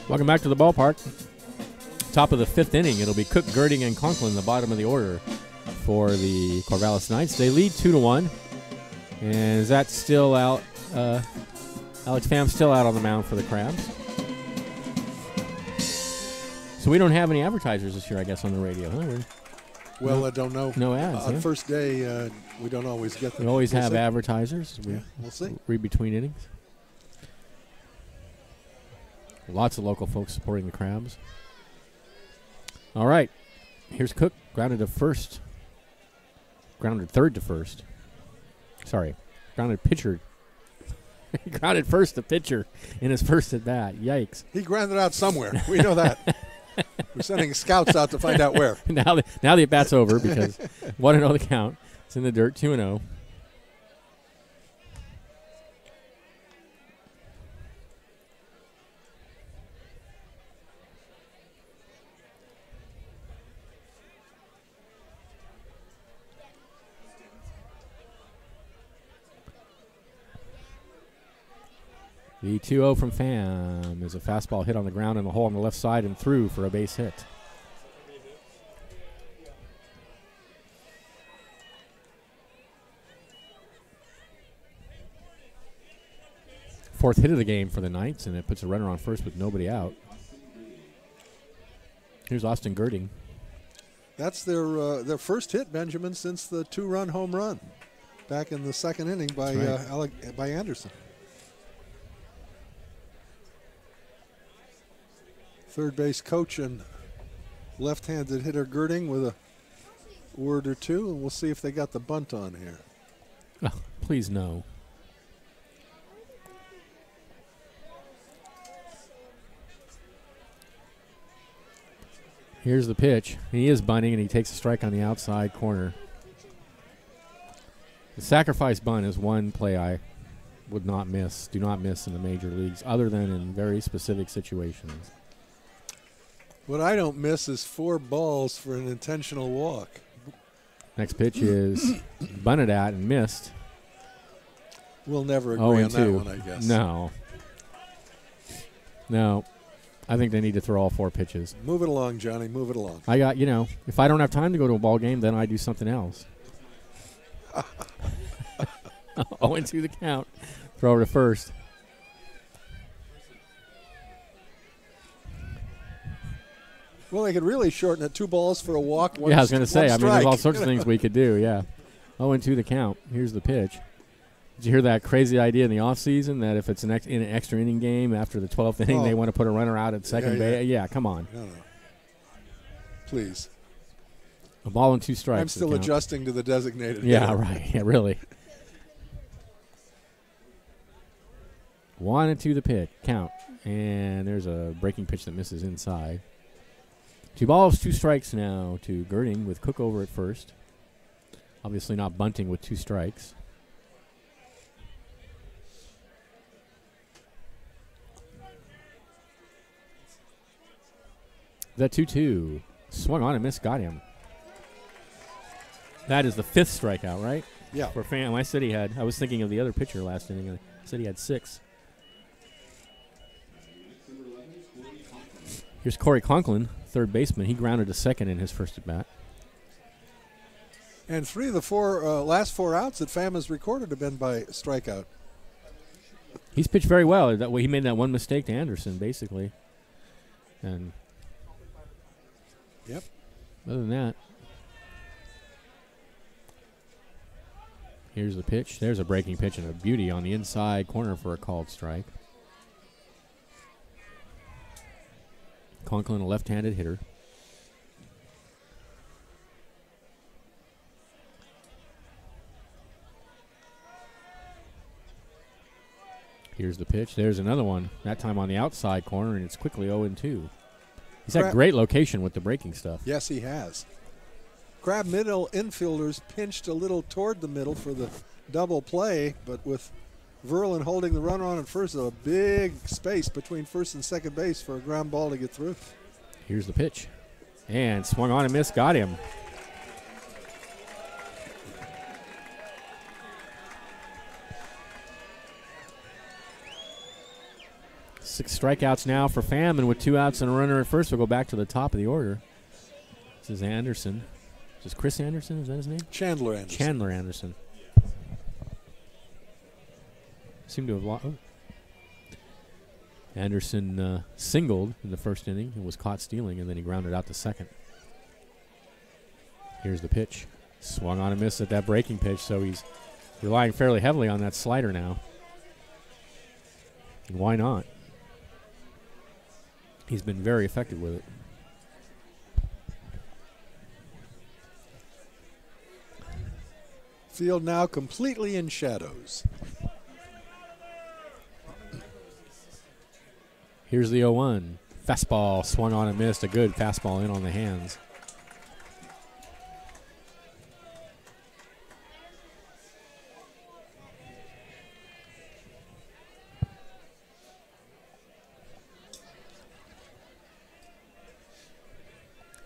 Speaker 1: Welcome back to the ballpark. Top of the 5th inning. It'll be Cook, Girding, and Conklin, the bottom of the order for the Corvallis Knights. They lead 2-1. And is that still out? Alex Pham still out on the mound for the Crabs. So we don't have any advertisers this year, I guess, on the radio, huh?
Speaker 3: Well, I don't know.
Speaker 1: No ads.
Speaker 3: On first day, we don't always get them.
Speaker 1: We always have advertisers.
Speaker 3: We'll see.
Speaker 1: Read between innings. Lots of local folks supporting the Crabs. All right. Here's Cook. Grounded to first. Grounded third to first. Sorry. Grounded pitcher. He grounded first to pitcher in his first at bat. Yikes.
Speaker 3: He grounded out somewhere. We know that. We're sending scouts out to find out where.
Speaker 1: Now the at bat's over because 1-0 the count. It's in the dirt, 2-0. The 2-0 from Pham is a fastball hit on the ground in the hole on the left side and through for a base hit. Fourth hit of the game for the Knights, and it puts a runner on first with nobody out. Here's Austin Girding.
Speaker 3: That's their first hit, Benjamin, since the 2-run home run back in the 2nd inning by Anderson. Third base coach and left-handed hitter Girding with a word or two, and we'll see if they got the bunt on here.
Speaker 1: Oh, please no. Here's the pitch. He is bunting, and he takes a strike on the outside corner. The sacrifice bunt is one play I would not miss, do not miss in the major leagues, other than in very specific situations.
Speaker 3: What I don't miss is 4 balls for an intentional walk.
Speaker 1: Next pitch is bunted at and missed.
Speaker 3: We'll never agree on that one, I guess.
Speaker 1: No. I think they need to throw all 4 pitches.
Speaker 3: Move it along, Johnny. Move it along.
Speaker 1: I got, if I don't have time to go to a ball game, then I do something else. 0-2 the count. Throw over to first.
Speaker 3: Well, they could really shorten it. 2 balls for a walk.
Speaker 1: I was going to say. I mean, there's all sorts of things we could do. Yeah. 0-2 the count. Here's the pitch. Did you hear that crazy idea in the offseason that if it's in an extra inning game after the 12th inning, they want to put a runner out at second base? Yeah, come on.
Speaker 3: No. Please.
Speaker 1: A ball and 2 strikes.
Speaker 3: I'm still adjusting to the designated.
Speaker 1: Yeah, right. Yeah, really. 1-2 the pitch. Count. And there's a breaking pitch that misses inside. 2 balls, 2 strikes now to Girding with Cook over at first. Obviously not bunting with 2 strikes. The 2-2. Swung on and missed, got him. That is the 5th strikeout, right?
Speaker 3: Yeah.
Speaker 1: For Pham. I was thinking of the other pitcher last inning. I said he had 6. Here's Corey Conklin, third baseman. He grounded to second in his first at bat.
Speaker 3: And 3 of the last 4 outs that Pham has recorded have been by strikeout.
Speaker 1: He's pitched very well. That way, he made that one mistake to Anderson, basically. And
Speaker 3: yep.
Speaker 1: Other than that, here's the pitch. There's a breaking pitch and a beauty on the inside corner for a called strike. Conklin, a left-handed hitter. Here's the pitch. There's another one, that time on the outside corner, and it's quickly 0-2. He's had great location with the breaking stuff.
Speaker 3: Yes, he has. Crab middle infielders pinched a little toward the middle for the double play, but with Verlin holding the runner on at first, a big space between first and second base for a ground ball to get through.
Speaker 1: Here's the pitch. And swung on and missed, got him. Six strikeouts now for Pham, and with 2 outs and a runner at first, we'll go back to the top of the order. This is Anderson. Is this Chris Anderson? Is that his name?
Speaker 3: Chandler Anderson.
Speaker 1: Chandler Anderson. Seemed to have lost. Oh. Anderson singled in the first inning and was caught stealing, and then he grounded out to second. Here's the pitch. Swung on and missed at that breaking pitch, so he's relying fairly heavily on that slider now. And why not? He's been very effective with it.
Speaker 3: Field now completely in shadows.
Speaker 1: Here's the 0-1. Fastball swung on and missed. A good fastball in on the hands.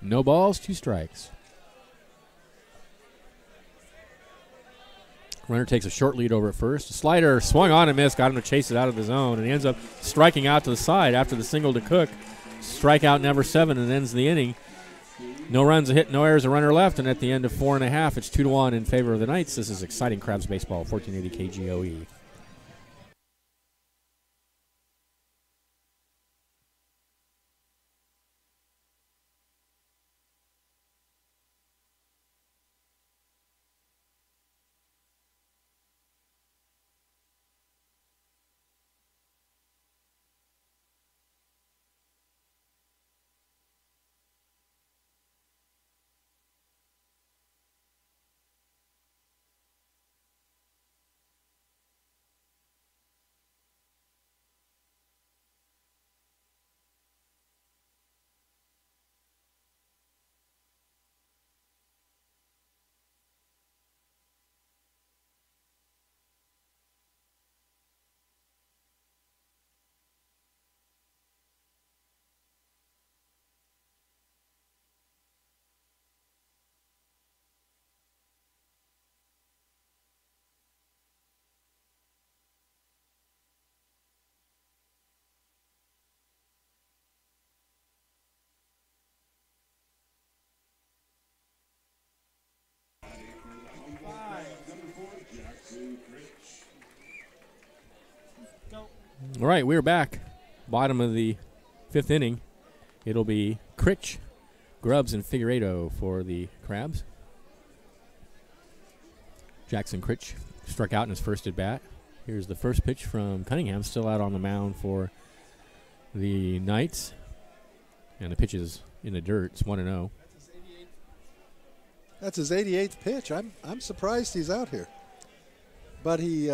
Speaker 1: No balls, 2 strikes. Runner takes a short lead over at first. Slider swung on and missed, got him to chase it out of the zone, and he ends up striking out to the side after the single to Cook. Strikeout number 7 and ends the inning. No runs, a hit, no errors, a runner left, and at the end of 4.5, it's 2-1 in favor of the Knights. This is exciting Crabs baseball, 1480 KGOE. All right, we're back. Bottom of the 5th inning. It'll be Critch, Grubbs, and Figueiredo for the Crabs. Jackson Critch struck out in his first at bat. Here's the first pitch from Cunningham, still out on the mound for the Knights. And the pitch is in the dirt. It's 1-0.
Speaker 3: That's his 88th pitch. I'm surprised he's out here. But he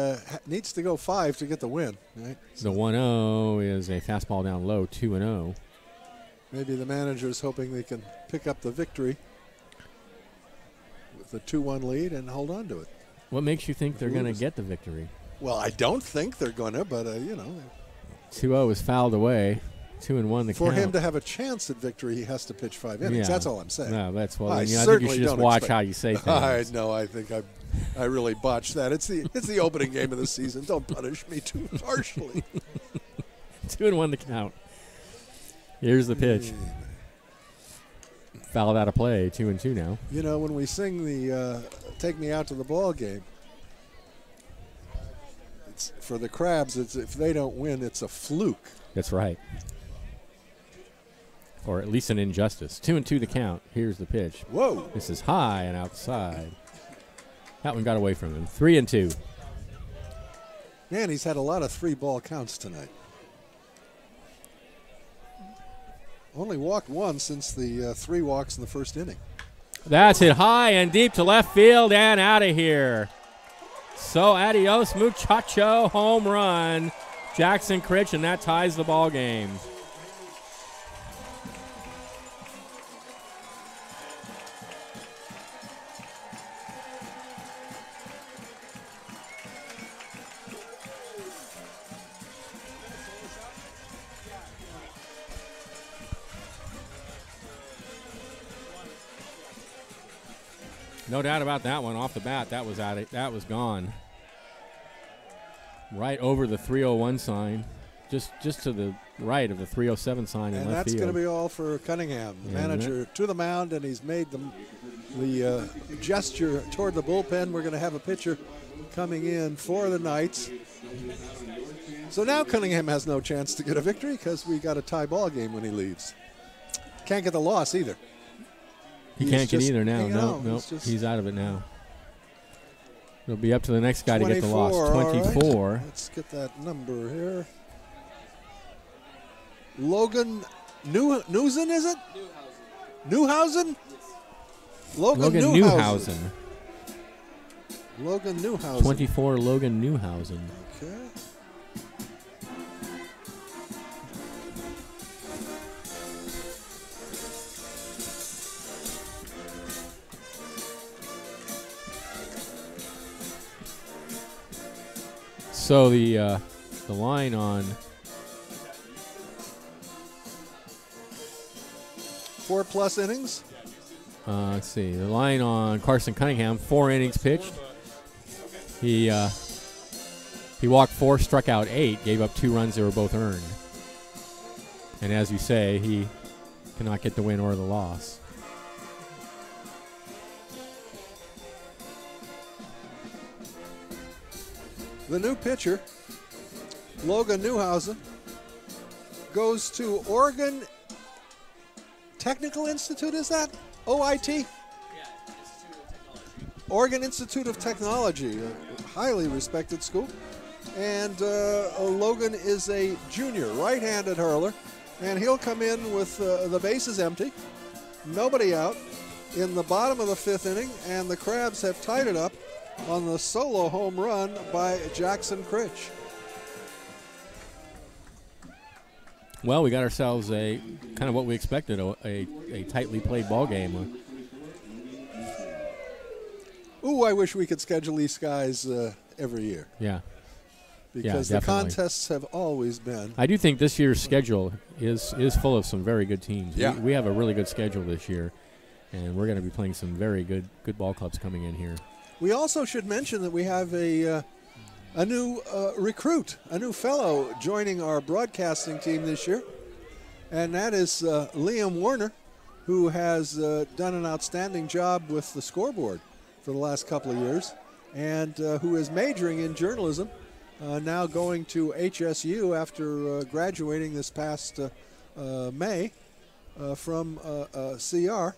Speaker 3: needs to go 5 to get the win, right?
Speaker 1: The 1-0 is a fastball down low, 2-0.
Speaker 3: Maybe the manager's hoping they can pick up the victory with a 2-1 lead and hold on to it.
Speaker 1: What makes you think they're going to get the victory?
Speaker 3: Well, I don't think they're going to, but, you know.
Speaker 1: 2-0 is fouled away. 2-1 the
Speaker 3: For
Speaker 1: count.
Speaker 3: him to have a chance at victory, he has to pitch 5 innings.
Speaker 1: Yeah.
Speaker 3: That's all I'm saying.
Speaker 1: No, that's what
Speaker 3: I
Speaker 1: I think you
Speaker 3: certainly
Speaker 1: should just
Speaker 3: don't
Speaker 1: watch
Speaker 3: expect-
Speaker 1: how you say things.
Speaker 3: I know. I think I really botched that. It's the opening game of the season. Don't punish me too harshly.
Speaker 1: 2-1 the count. Here's the pitch. Fouled out of play. 2-2 now.
Speaker 3: You know, when we sing the "Take Me Out to the Ball Game," it's for the Crabs. It's if they don't win, it's a fluke.
Speaker 1: That's right. Or at least an injustice. 2-2 the count. Here's the pitch.
Speaker 3: Whoa!
Speaker 1: This is high and outside. That one got away from him. 3-2.
Speaker 3: Man, he's had a lot of 3-ball counts tonight. Only walked one since the 3 walks in the first inning.
Speaker 1: That's hit high and deep to left field and out of here. So adios, muchacho, home run. Jackson Critch, and that ties the ball game. No doubt about that one. Off the bat, that was out. That was gone. Right over the 301 sign, just to the right of the 307 sign in
Speaker 3: And
Speaker 1: left
Speaker 3: that's
Speaker 1: field.
Speaker 3: going to be all for Cunningham, the manager, to the mound, and he's made the gesture toward the bullpen. We're going to have a pitcher coming in for the Knights. So now Cunningham has no chance to get a victory because we got a tie ball game when he leaves. Can't get the loss either.
Speaker 1: He can't get either now.
Speaker 3: No,
Speaker 1: No, he's out of it now. It'll be up to the next guy to get the loss. 24.
Speaker 3: Right. Let's get that number here. Logan Newhausen, is it? Newhausen? Logan Newhausen. Logan Newhausen.
Speaker 1: 24, Logan Newhausen.
Speaker 3: Okay.
Speaker 1: So the line on
Speaker 3: 4+ innings.
Speaker 1: Let's see. The line on Carson Cunningham, 4 innings pitched. He walked 4, struck out 8, gave up 2 runs. They were both earned. And as you say, he cannot get the win or the loss.
Speaker 3: The new pitcher, Logan Newhausen, goes to Oregon Technical Institute, is that? OIT? Oregon Institute of Technology, a highly respected school. And Logan is a junior, right-handed hurler, and he'll come in with the bases empty, nobody out, in the bottom of the 5th inning, and the Crabs have tied it up on the solo home run by Jackson Critch.
Speaker 1: Well, we got ourselves a kind of what we expected, a tightly played ball game.
Speaker 3: Ooh, I wish we could schedule these guys every year.
Speaker 1: Yeah.
Speaker 3: Because
Speaker 1: yeah,
Speaker 3: the contests have always been.
Speaker 1: I do think this year's schedule is full of some very good teams.
Speaker 3: Yeah.
Speaker 1: We have a really good schedule this year, and we're going to be playing some very good ball clubs coming in here.
Speaker 3: We also should mention that we have a new recruit, a new fellow joining our broadcasting team this year, and that is Liam Warner, who has done an outstanding job with the scoreboard for the last couple of years, and who is majoring in journalism, now going to HSU after graduating this past May from CR.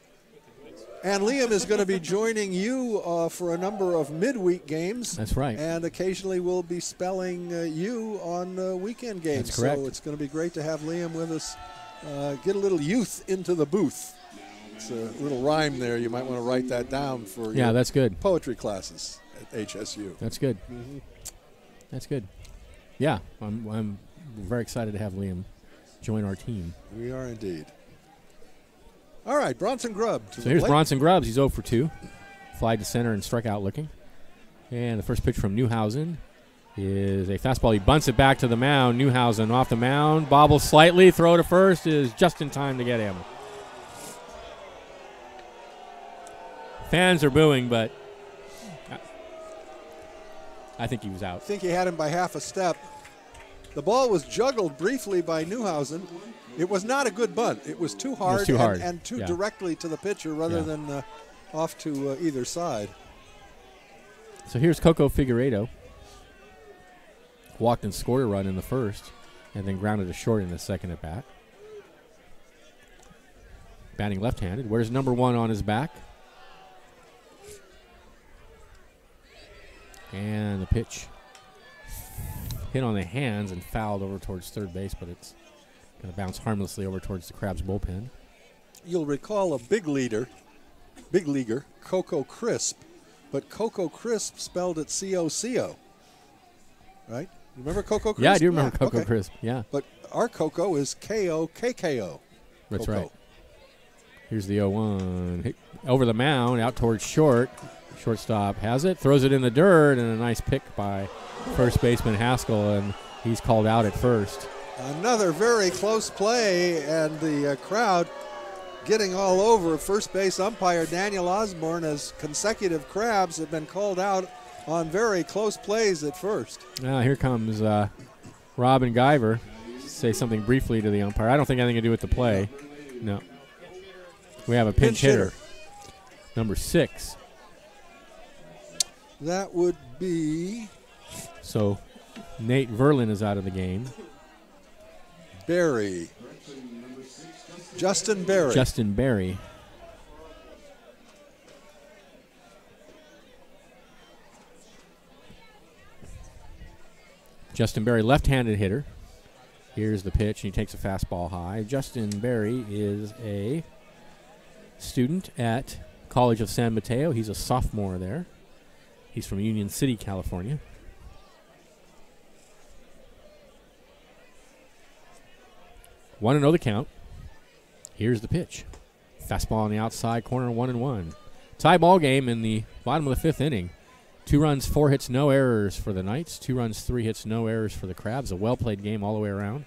Speaker 3: And Liam is going to be joining you for a number of midweek games.
Speaker 1: That's right.
Speaker 3: And occasionally we'll be spelling you on weekend games.
Speaker 1: That's correct.
Speaker 3: So it's going to be great to have Liam with us. Get a little youth into the booth. It's a little rhyme there. You might want to write that down for your
Speaker 1: that's good.
Speaker 3: poetry classes at HSU.
Speaker 1: That's good.
Speaker 3: Mm-hmm.
Speaker 1: That's good. Yeah, I'm very excited to have Liam join our team.
Speaker 3: We are indeed. All right, Bronson Grubb.
Speaker 1: So here's Bronson Grubbs. He's 0 for 2. Fly to center and struck out looking. And the first pitch from Newhausen. is a fastball. He bunts it back to the mound. Newhausen off the mound, bobbles slightly. Throw to first is just in time to get him. Fans are booing, but I think he was out.
Speaker 3: I think he had him by half a step. The ball was juggled briefly by Newhausen. It was not a good bunt. It was too hard, and too directly to the pitcher rather than off to either side.
Speaker 1: So here's Coco Figueiredo. Walked and scored a run in the first, and then grounded to short in the second at bat. Batting left-handed. Wears number 1 on his back. And the pitch hit on the hands and fouled over towards third base, but it's going to bounce harmlessly over towards the Crabs bullpen.
Speaker 3: You'll recall a big leaguer, Coco Crisp, but Coco Crisp spelled it C-O-C-O, right? Remember Coco Crisp?
Speaker 1: Yeah, I do remember Coco Crisp, yeah.
Speaker 3: But our Coco is K-O-K-K-O.
Speaker 1: That's
Speaker 3: Coco.
Speaker 1: right. Here's the 0-1. Hit over the mound, out towards short. Shortstop has it, throws it in the dirt, and a nice pick by first baseman Haskell, and he's called out at first.
Speaker 3: Another very close play, and the crowd getting all over first base umpire Daniel Osborne as consecutive Crabs have been called out on very close plays at first.
Speaker 1: Now here comes Robin Guyver. Say something briefly to the umpire. I don't think anything to do with the play. No. We have a pinch hitter. Number 6.
Speaker 3: That would be...
Speaker 1: So Nate Verlin is out of the game.
Speaker 3: Berry. Justin Berry.
Speaker 1: Justin Berry. Justin Berry, left-handed hitter. Here's the pitch, and he takes a fastball high. Justin Berry is a student at College of San Mateo. He's a sophomore there. He's from Union City, California. Want to know the count. Here's the pitch. Fastball on the outside corner, 1-1. Tie ball game in the bottom of the 5th inning. 2 runs, 4 hits, no errors for the Knights. 2 runs, 3 hits, no errors for the Crabs. A well-played game all the way around.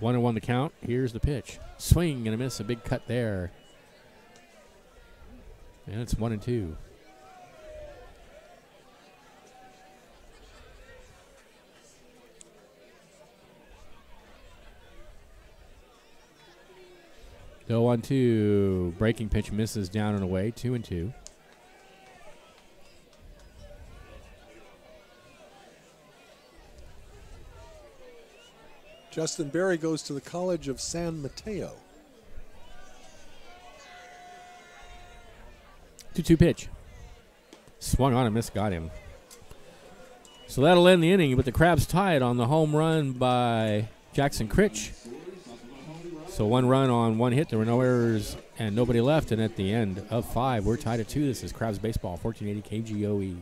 Speaker 1: 1-1 the count. Here's the pitch. Swing and a miss. A big cut there. And it's 1-2. The 0-1-2. Breaking pitch misses down and away. 2-2.
Speaker 3: Justin Berry goes to the College of San Mateo.
Speaker 1: 2-2 pitch. Swung on and missed, got him. So that'll end the inning, but the Crabs tie it on the home run by Jackson Critch. So 1 run on 1 hit. There were no errors and nobody left. And at the end of 5, we're tied at 2. This is Crabs Baseball, 1480 KGOE.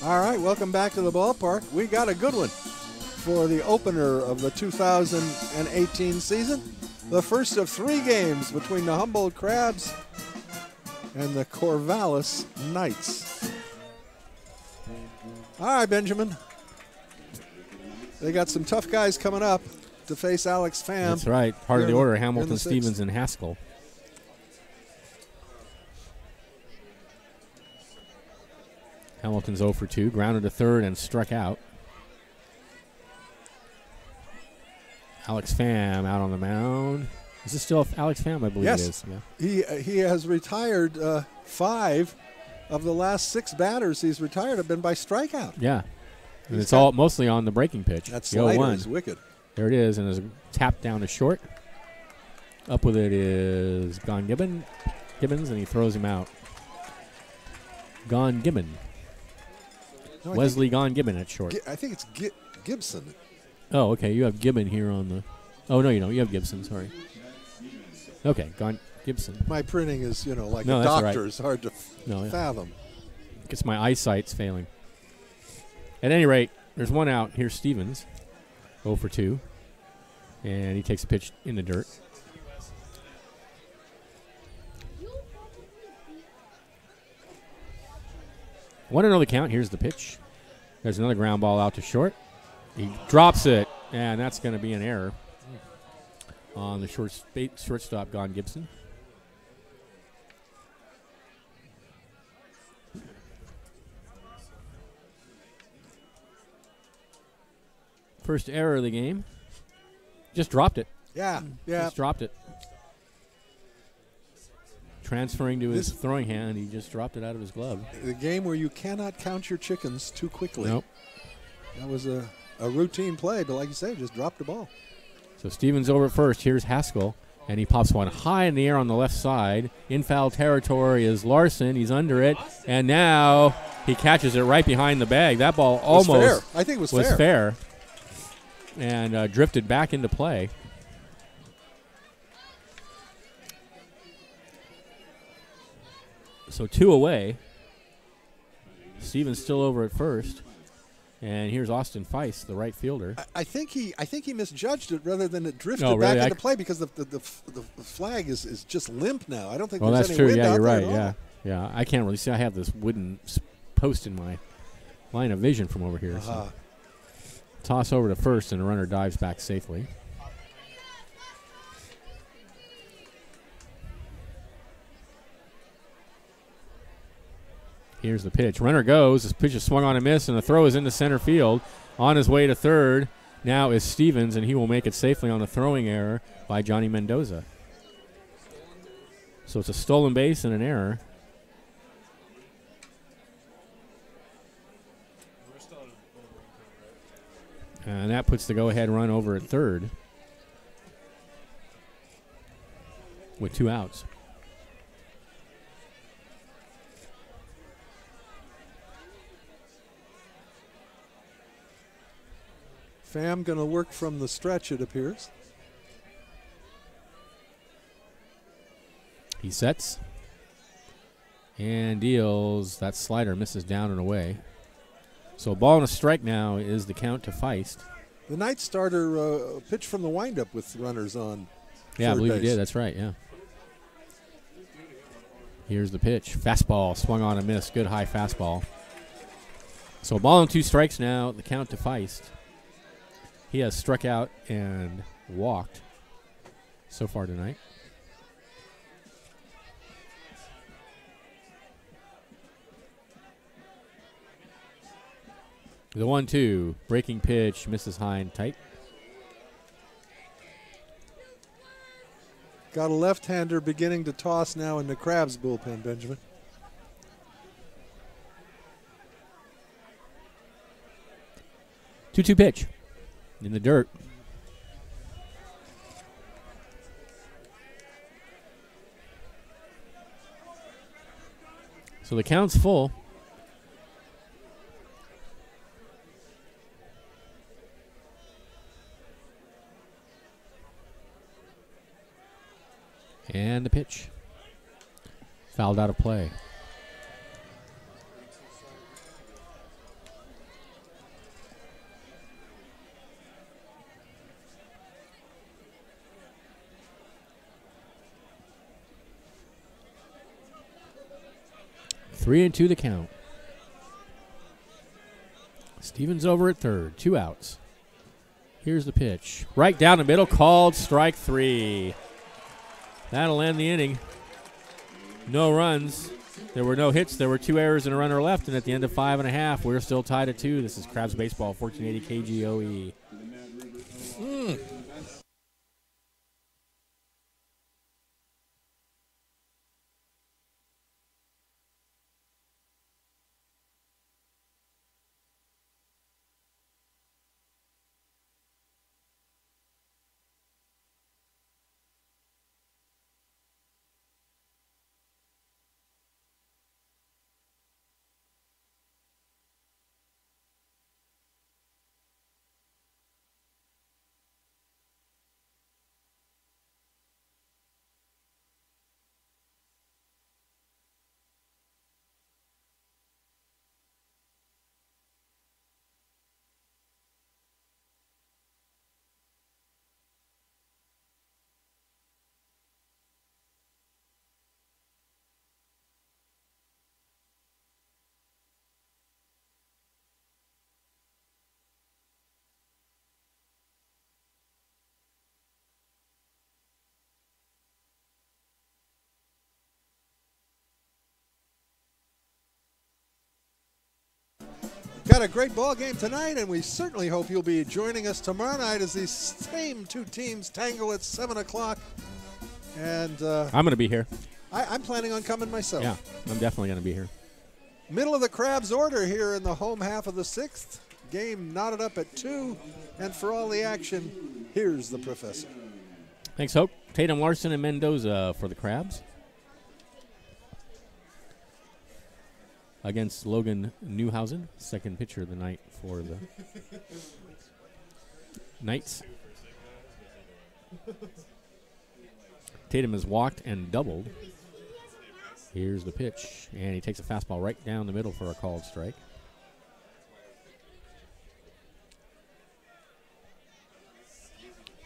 Speaker 3: All right, welcome back to the ballpark. We got a good one for the opener of the 2018 season. The first of 3 games between the Humboldt Crabs and the Corvallis Knights. All right, Benjamin. They got some tough guys coming up. to face Alex Pham.
Speaker 1: That's right. Part of the order, Hamilton,
Speaker 3: the
Speaker 1: Stevens, and Haskell. Hamilton's 0 for 2, grounded to third and struck out. Alex Pham out on the mound. Is this still Alex Pham? I believe
Speaker 3: yes.
Speaker 1: it is. Yeah.
Speaker 3: He has retired 5 of the last 6 batters he's retired have been by strikeout.
Speaker 1: Yeah. And it's all mostly on the breaking pitch.
Speaker 3: That slider is wicked.
Speaker 1: There it is, and there's a tap down to short. Up with it is Gibbons, and he throws him out. Gibbon.
Speaker 3: No,
Speaker 1: Wesley Gibbon at short.
Speaker 3: I think it's Gibson.
Speaker 1: Oh, okay. You have Gibbon here on the. Oh, no, you don't. You have Gibson. Sorry. Okay, Gibson.
Speaker 3: My printing is, like
Speaker 1: no,
Speaker 3: a doctor's.
Speaker 1: Right.
Speaker 3: Hard to fathom.
Speaker 1: Guess my eyesight's failing. At any rate, there's one out. Here's Stevens, 0 for 2, and he takes a pitch in the dirt. Want to know the count? Here's the pitch. There's another ground ball out to short. He drops it, and that's going to be an error on the shortstop, Gibson. First error of the game. Just dropped it.
Speaker 3: Yeah.
Speaker 1: Just dropped it. Transferring to his throwing hand, he just dropped it out of his glove.
Speaker 3: The game where you cannot count your chickens too quickly.
Speaker 1: Nope.
Speaker 3: That was a routine play, but like you say, just dropped the ball.
Speaker 1: So Stevens over at first. Here's Haskell, and he pops one high in the air on the left side. In foul territory is Larson. He's under it, and now he catches it right behind the bag. That ball almost
Speaker 3: I think it
Speaker 1: was fair. And drifted back into play. So 2 away. Stevens still over at first. And here's Austin Feist, the right fielder.
Speaker 3: I think he misjudged it rather than it drifted back into play because the flag is just limp now. I don't think there's any wind out there at all.
Speaker 1: Yeah, I can't really see. I have this wooden post in my line of vision from over here. So. Toss over to first, and the runner dives back safely. Here's the pitch. Runner goes. This pitch is swung on a miss, and the throw is into center field. On his way to third now is Stevens, and he will make it safely on a throwing error by Johnny Mendoza. So it's a stolen base and an error. And that puts the go-ahead run over at third with 2 outs.
Speaker 3: Pham going to work from the stretch, it appears.
Speaker 1: He sets and deals. That slider misses down and away. So a ball and a strike now is the count to Feist.
Speaker 3: The night starter pitched from the windup with runners on.
Speaker 1: Yeah, I believe
Speaker 3: base.
Speaker 1: He did. That's right, yeah. Here's the pitch. Fastball swung on a miss. Good high fastball. So a ball and 2 strikes now. The count to Feist. He has struck out and walked so far tonight. The 1-2, breaking pitch, misses high and tight.
Speaker 3: Got a left-hander beginning to toss now in the Crabs bullpen, Benjamin.
Speaker 1: 2-2 pitch in the dirt. So the count's full. And the pitch. Fouled out of play. Three and 2 the count. Stevens over at third. 2 outs. Here's the pitch. Right down the middle, called strike 3. That'll end the inning. No runs. There were no hits. There were 2 errors and a runner left. And at the end of 5.5, we're still tied at 2. This is Crabs Baseball, 1480 KGOE.
Speaker 3: Got a great ball game tonight, and we certainly hope you'll be joining us tomorrow night as these same 2 teams tangle at 7 o'clock. And
Speaker 1: I'm going to be here.
Speaker 3: I'm planning on coming myself.
Speaker 1: Yeah, I'm definitely going to be here.
Speaker 3: Middle of the Crabs order here in the home half of the 6th. Game knotted up at 2, and for all the action, here's the professor.
Speaker 1: Thanks, Hope. Tatum, Larson, and Mendoza for the Crabs. Against Logan Newhausen, second pitcher of the night for the Knights. Tatum has walked and doubled. Here's the pitch, and he takes a fastball right down the middle for a called strike.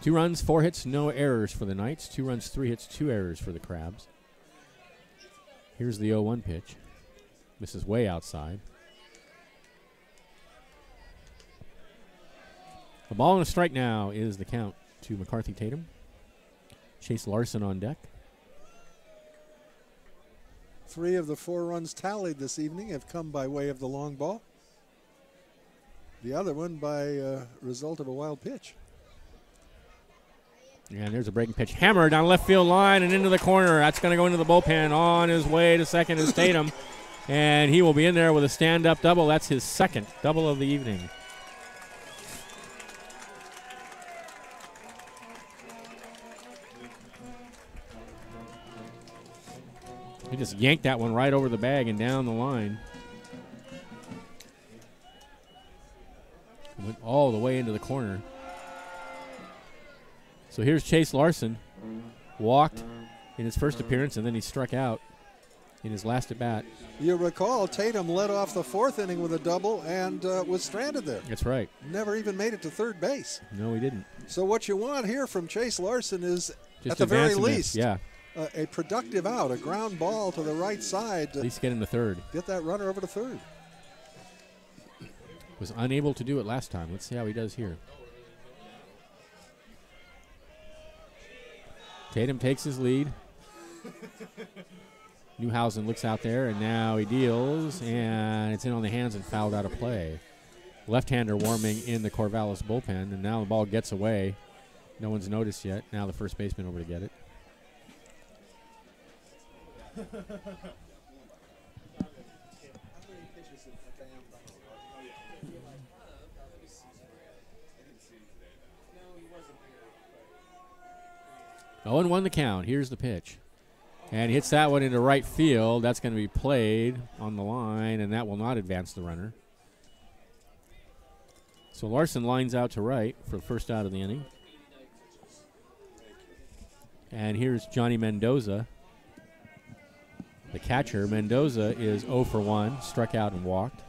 Speaker 1: Two runs, 4 hits, no errors for the Knights. 2 runs, 3 hits, 2 errors for the Crabs. Here's the 0-1 pitch. Misses way outside. A ball and a strike now is the count to McCarthy Tatum. Chase Larson on deck.
Speaker 3: 3 of the 4 runs tallied this evening have come by way of the long ball. The other one by result of a wild pitch.
Speaker 1: And there's a breaking pitch. Hammer down left field line and into the corner. That's going to go into the bullpen. On his way to second is Tatum. And he will be in there with a stand-up double. That's his second double of the evening. He just yanked that one right over the bag and down the line. Went all the way into the corner. So here's Chase Larson. Walked in his first appearance, and then he struck out in his last at-bat.
Speaker 3: You recall Tatum led off the 4th inning with a double and was stranded there.
Speaker 1: That's right.
Speaker 3: Never even made it to third base.
Speaker 1: No, he didn't.
Speaker 3: So what you want here from Chase Larson is,
Speaker 1: Just
Speaker 3: at the very
Speaker 1: advancement,
Speaker 3: least,
Speaker 1: yeah.
Speaker 3: A productive out, a ground ball to the right side.
Speaker 1: At least get him to third.
Speaker 3: Get that runner over to third.
Speaker 1: Was unable to do it last time. Let's see how he does here. Tatum takes his lead. Newhausen looks out there, and now he deals, and it's in on the hands and fouled out of play. Left-hander warming in the Corvallis bullpen, and now the ball gets away. No one's noticed yet. Now the first baseman over to get it. 0-1 the count. Here's the pitch. And he hits that one into right field. That's going to be played on the line, and that will not advance the runner. So Larson lines out to right for the first out of the inning. And here's Johnny Mendoza, the catcher. Mendoza is 0 for 1, struck out and walked.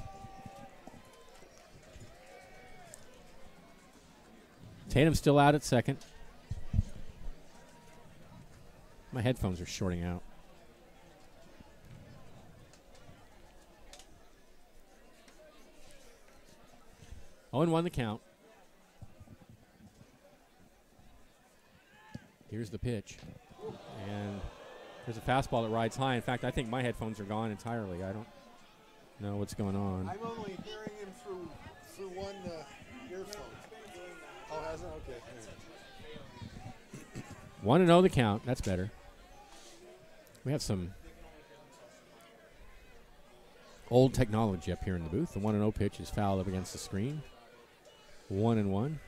Speaker 1: Tatum's still out at second. My headphones are shorting out. Oh, and 1 the count. Here's the pitch. And there's a fastball that rides high. In fact, I think my headphones are gone entirely. I don't know what's going on.
Speaker 3: I'm only hearing him through one earphone. Oh, has it? Okay.
Speaker 1: 1-0 the count. That's better. We have some old technology up here in the booth. The 1-0 pitch is fouled up against the screen. 1-1.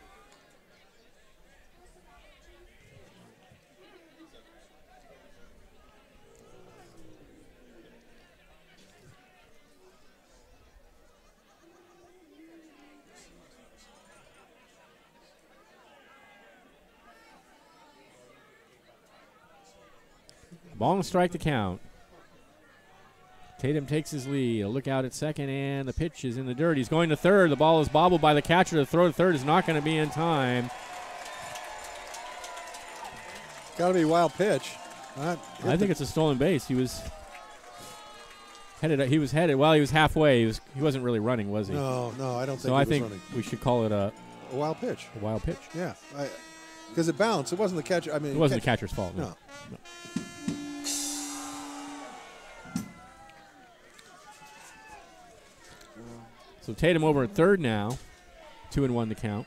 Speaker 1: Ball and strike to count. Tatum takes his lead. A look out at second, and the pitch is in the dirt. He's going to third. The ball is bobbled by the catcher. The throw to third is not going to be in time.
Speaker 3: Got to be a wild pitch.
Speaker 1: I think it's a stolen base. He was headed. He was halfway. He wasn't really running, was he?
Speaker 3: No, I don't think.
Speaker 1: So I think we should call it a
Speaker 3: wild pitch.
Speaker 1: A wild pitch.
Speaker 3: Yeah, because it bounced. It wasn't the catcher. I mean,
Speaker 1: it wasn't the catcher's fault. No. So Tatum over at third now. 2-1 the count.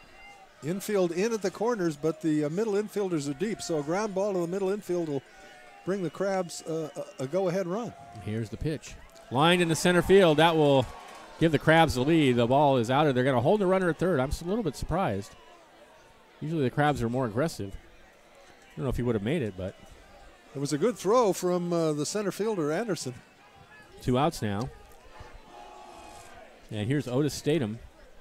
Speaker 3: Infield in at the corners, but the middle infielders are deep. So a ground ball to the middle infield will bring the Crabs a go-ahead run.
Speaker 1: Here's the pitch. Lined into center field. That will give the Crabs the lead. The ball is out of there. They're going to hold the runner at third. I'm a little bit surprised. Usually the Crabs are more aggressive. I don't know if he would have made it, but.
Speaker 3: It was a good throw from the center fielder, Anderson.
Speaker 1: 2 outs now. And here's Otis Statham.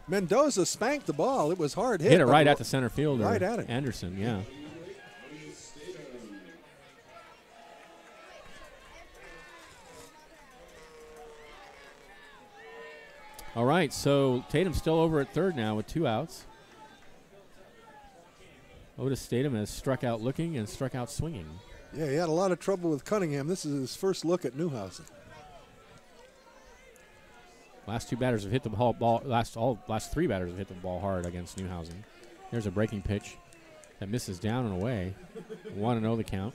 Speaker 3: Mendoza spanked the ball. It was hard hit.
Speaker 1: Hit it right at the center fielder.
Speaker 3: Right at it.
Speaker 1: Anderson, yeah. All right, so Tatum's still over at third now with 2 outs. Otis Statham has struck out looking and struck out swinging.
Speaker 3: Yeah, he had a lot of trouble with Cunningham. This is his first look at Newhausen.
Speaker 1: Last 2 batters have hit the ball. Last 3 batters have hit the ball hard against Newhausen. There's a breaking pitch that misses down and away. 1-0 the count.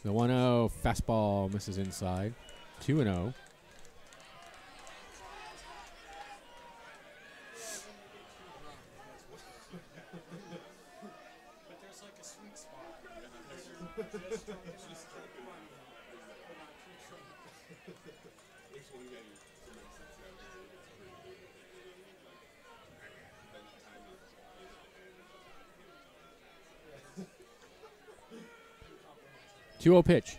Speaker 1: The 1-0 fastball misses inside. 2-0. Two-0 pitch.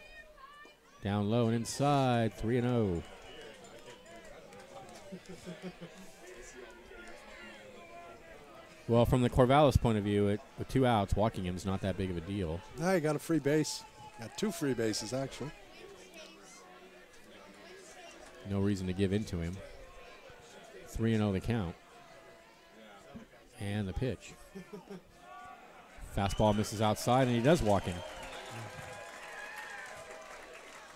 Speaker 1: Down low and inside. 3-0. Well, from the Corvallis point of view, with 2 outs, walking him is not that big of a deal.
Speaker 3: Now he got a free base. Got 2 free bases, actually.
Speaker 1: No reason to give in to him. 3-0 the count. And the pitch. Fastball misses outside, and he does walk in.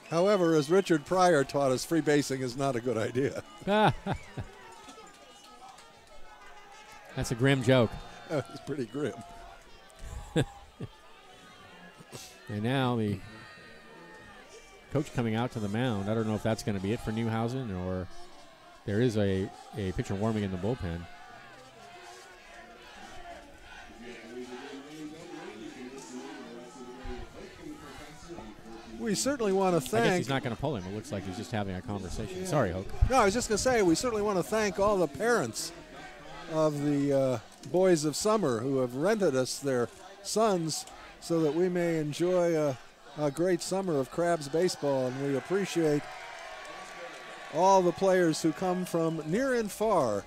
Speaker 3: However, as Richard Pryor taught us, free basing is not a good idea.
Speaker 1: That's a grim joke.
Speaker 3: It's pretty grim.
Speaker 1: And now the coach coming out to the mound. I don't know if that's going to be it for Newhausen, or there is a pitcher warming in the bullpen.
Speaker 3: We certainly want to thank.
Speaker 1: I guess he's not going to pull him. It looks like he's just having a conversation. Yeah. Sorry, Hoke.
Speaker 3: No, I was just going to say we certainly want to thank all the parents of the boys of summer who have rented us their sons so that we may enjoy a great summer of Crabs baseball. And we appreciate all the players who come from near and far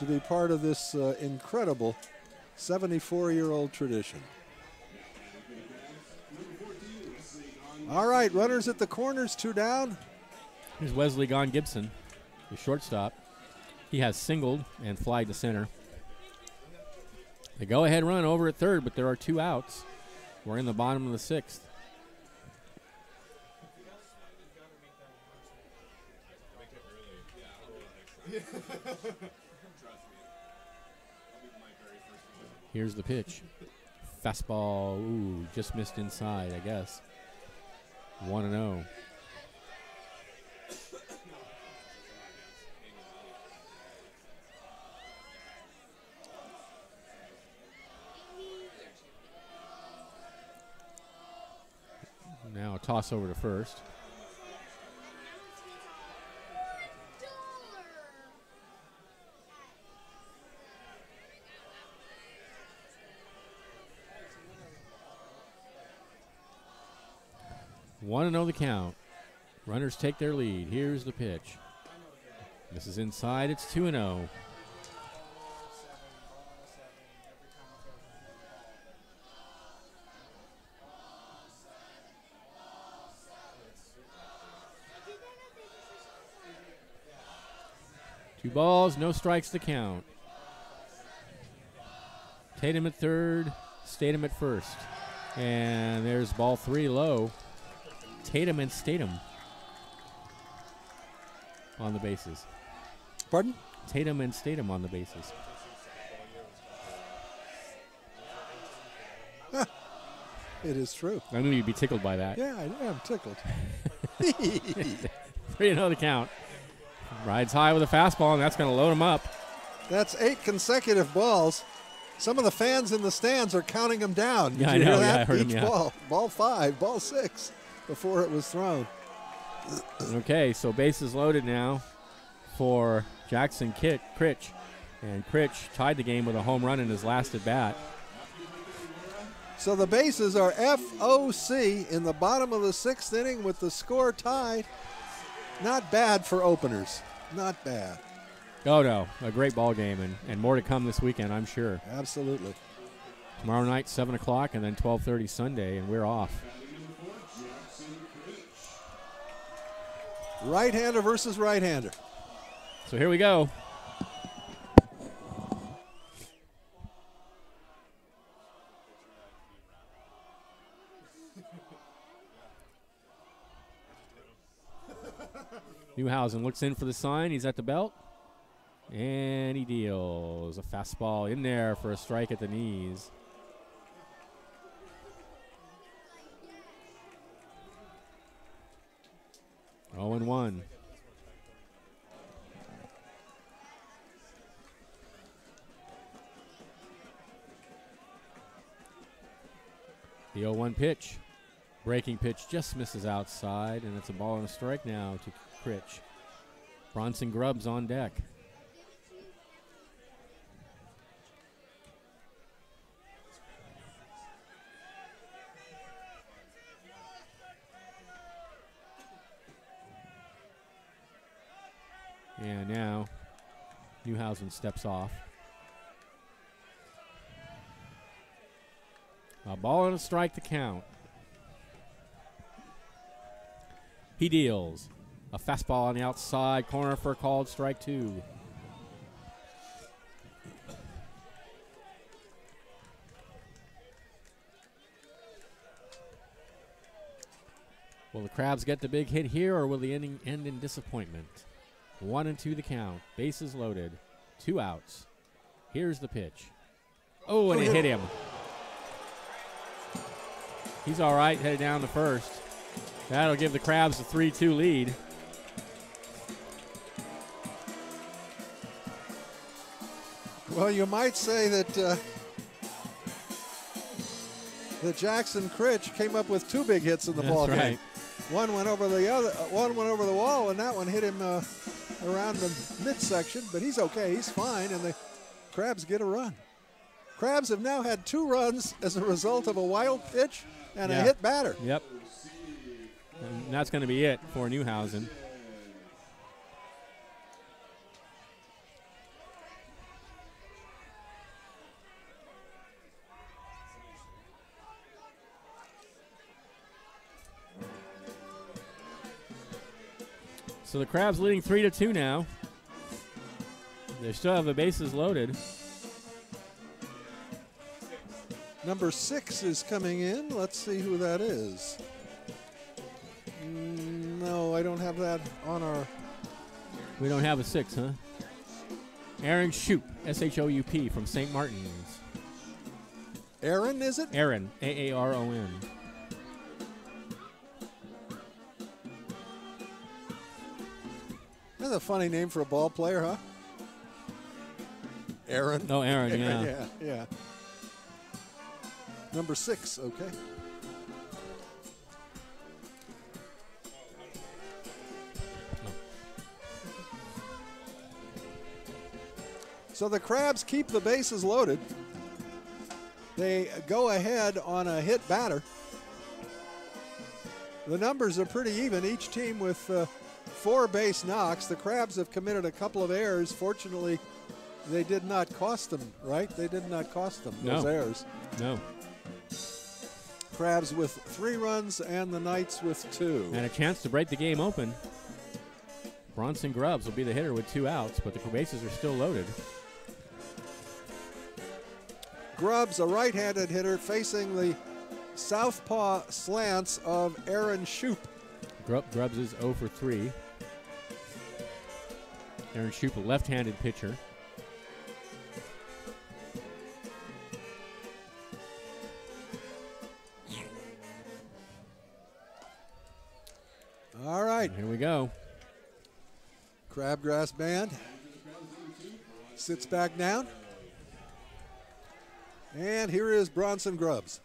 Speaker 3: to be part of this incredible 74-year-old tradition. All right, runners at the corners, 2 down.
Speaker 1: Here's Wesley Gone Gibson, the shortstop. He has singled and flied to center. The go-ahead run over at third, but there are 2 outs. We're in the bottom of the 6th. Here's the pitch. Fastball, ooh, just missed inside, I guess. 1-0. Now a toss over to first. Want to know the count. Runners take their lead. Here's the pitch. This is inside. It's 2-0. Two balls, no strikes to count. Tatum at third, Statham at first. And there's ball 3 low. Tatum and Statham on the bases.
Speaker 3: Pardon?
Speaker 1: Tatum and Statham on the bases.
Speaker 3: It is true.
Speaker 1: I knew you'd be tickled by that.
Speaker 3: Yeah, I am tickled.
Speaker 1: 3-0 the count. Rides high with a fastball, and that's going to load him up.
Speaker 3: That's 8 consecutive balls. Some of the fans in the stands are counting them down. Did
Speaker 1: Yeah,
Speaker 3: you
Speaker 1: I know.
Speaker 3: hear that?
Speaker 1: Yeah, I heard
Speaker 3: Each
Speaker 1: him, yeah.
Speaker 3: ball. Ball 5, ball 6 before it was thrown.
Speaker 1: Okay, so bases loaded now for Jackson Critch. And Critch tied the game with a home run in his last at bat.
Speaker 3: So the bases are FOC in the bottom of the 6th inning with the score tied. Not bad for openers. Not bad.
Speaker 1: Oh, no, a great ball game, and more to come this weekend, I'm sure.
Speaker 3: Absolutely.
Speaker 1: Tomorrow night, 7 o'clock, and then 12:30 Sunday, and we're off.
Speaker 3: Right-hander versus right-hander.
Speaker 1: So here we go. Newhausen looks in for the sign. He's at the belt. And he deals a fastball in there for a strike at the knees. Oh, and 1. The 0-1 pitch. Breaking pitch just misses outside, and it's a ball and a strike now to Critch. Bronson Grubbs on deck. And now Newhausen steps off. A ball and a strike to count. He deals a fastball on the outside corner for a called strike 2. Will the Crabs get the big hit here, or will the inning end in disappointment? 1-2 the count. Bases loaded. 2 outs. Here's the pitch. Oh, and it hit him. He's all right, headed down to first. That'll give the Crabs a 3-2 lead.
Speaker 3: Well, you might say that that Jackson Critch came up with 2 big hits in the ball game.
Speaker 1: Right.
Speaker 3: One went over the wall, and that one hit him around the midsection. But he's okay. He's fine, and the Crabs get a run. Crabs have now had 2 runs as a result of a wild pitch and a hit batter.
Speaker 1: Yep. And that's going to be it for Newhausen. So the Crabs leading 3-2 now. They still have the bases loaded.
Speaker 3: Number 6 is coming in. Let's see who that is. No, I don't have that on our.
Speaker 1: We don't have a 6, huh? Aaron Shoup, S-H-O-U-P, from St. Martin's.
Speaker 3: Aaron, is it?
Speaker 1: Aaron, A-A-R-O-N.
Speaker 3: That's a funny name for a ball player, huh? Aaron.
Speaker 1: Oh, Aaron, yeah.
Speaker 3: Yeah. Number 6, okay. So the Crabs keep the bases loaded. They go ahead on a hit batter. The numbers are pretty even, each team with 4 base knocks. The Crabs have committed a couple of errors. Fortunately, they did not cost them, right? They did not cost them, those errors.
Speaker 1: No.
Speaker 3: Crabs with 3 runs and the Knights with 2.
Speaker 1: And a chance to break the game open. Bronson Grubbs will be the hitter with 2 outs, but the bases are still loaded.
Speaker 3: Grubbs, a right-handed hitter, facing the southpaw slants of Aaron Shoup.
Speaker 1: Grubbs is 0 for 3. Aaron Shoup, a left-handed pitcher.
Speaker 3: All right.
Speaker 1: Here we go.
Speaker 3: Crabgrass Band sits back down. And here is Bronson Grubbs.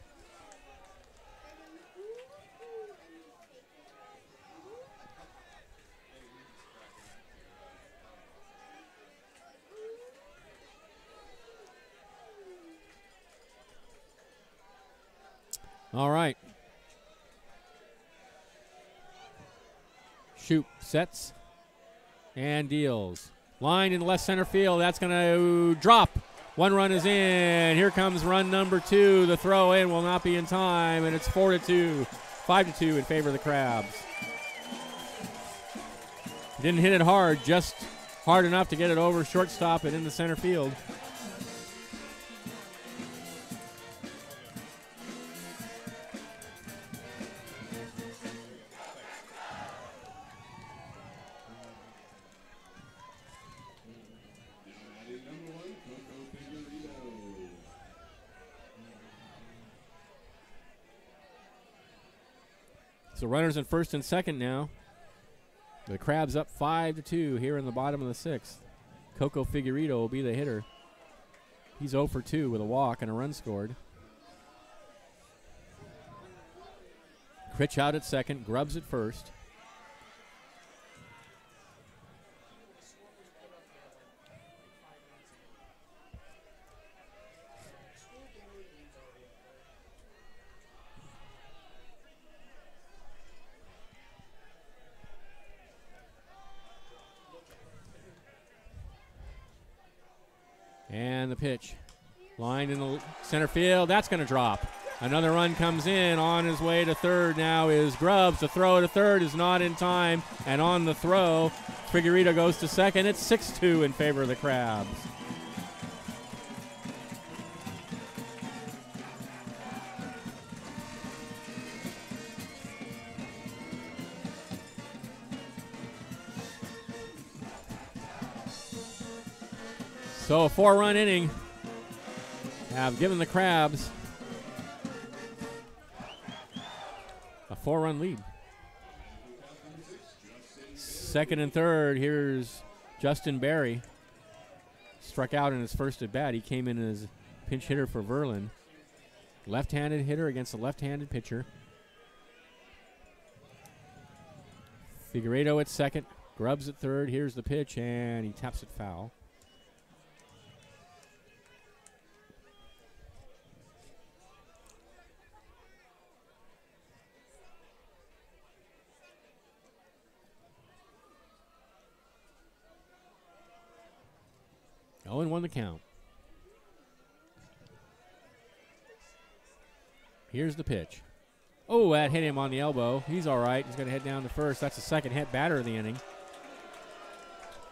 Speaker 1: All right. Shoup sets and deals. Line in left center field. That's going to drop. 1 run is in. Here comes run number 2. The throw in will not be in time, and it's 4-2, 5-2 in favor of the Crabs. Didn't hit it hard, just hard enough to get it over shortstop and in the center field. So runners in first and second now. The Crabs up 5-2 here in the bottom of the 6th. Coco Figueredo will be the hitter. He's 0 for 2 with a walk and a run scored. Critch out at second, Grubbs at first. And the pitch. Line in the center field. That's going to drop. Another run comes in. On his way to third now is Grubbs. The throw to third is not in time. And on the throw, Figueredo goes to second. It's 6-2 in favor of the Crabs. So a 4-run inning have given the Crabs a 4-run lead. Second and third, here's Justin Berry. Struck out in his first at bat. He came in as pinch hitter for Verlin. Left-handed hitter against a left-handed pitcher. Figueredo at second, Grubbs at third. Here's the pitch, and he taps it foul. Oh, and 1 the count. Here's the pitch. Oh, that hit him on the elbow. He's all right. He's going to head down to first. That's the second hit batter of the inning.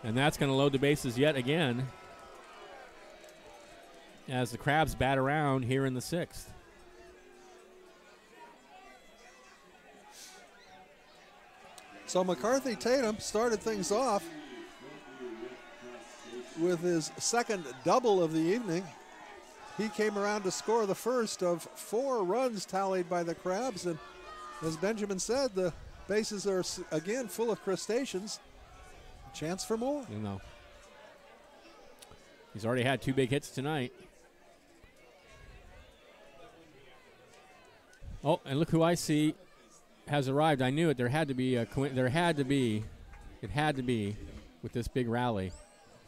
Speaker 1: And that's going to load the bases yet again as the Crabs bat around here in the 6th.
Speaker 3: So McCarthy Tatum started things off. with his second double of the evening. He came around to score the first of 4 runs tallied by the Crabs, and as Benjamin said, the bases are again full of crustaceans. Chance for more.
Speaker 1: You know, he's already had 2 big hits tonight. Oh, and look who I see has arrived. I knew it. It had to be with this big rally.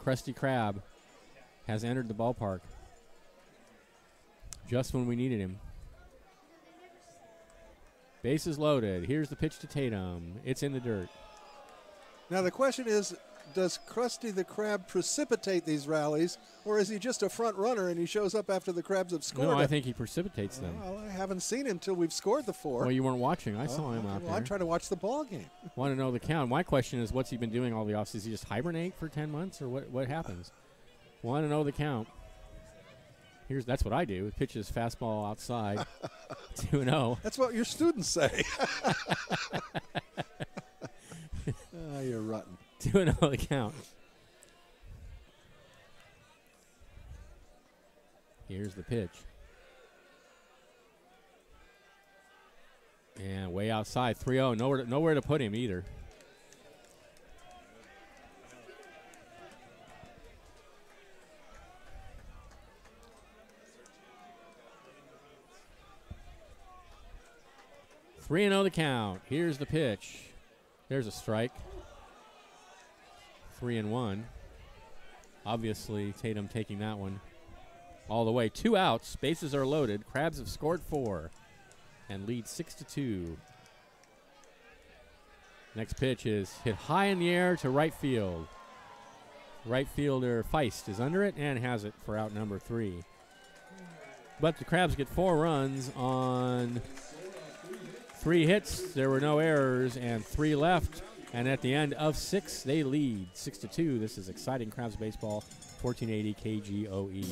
Speaker 1: Krusty Krab has entered the ballpark just when we needed him. Bases loaded. Here's the pitch to Tatum. It's in the dirt.
Speaker 3: Now the question is, does Krusty the Krab precipitate these rallies, or is he just a front runner and he shows up after the Crabs have scored?
Speaker 1: No, I think he precipitates them.
Speaker 3: Well, I haven't seen him till we've scored the 4.
Speaker 1: Well, you weren't watching. I saw him out there.
Speaker 3: I'm trying to watch the ball game.
Speaker 1: Want to know the count. My question is, what's he been doing all the offseason? Does he just hibernate for 10 months, or what happens? Want to know the count. That's what I do. Pitches fastball outside. 2-0.
Speaker 3: That's what your students say. You're rotten.
Speaker 1: 2-0 the count. Here's the pitch. And way outside, 3-0. Nowhere to put him either. Three and 0 the count. Here's the pitch. There's a strike. 3-1. Obviously, Tatum taking that one all the way. 2 outs. Bases are loaded. Crabs have scored 4 and lead 6-2. Next pitch is hit high in the air to right field. Right fielder Feist is under it and has it for out number 3. But the Crabs get 4 runs on 3 hits. There were no errors and 3 left. And at the end of 6, they lead 6-2. This is exciting Crabs baseball, 1480 KGOE.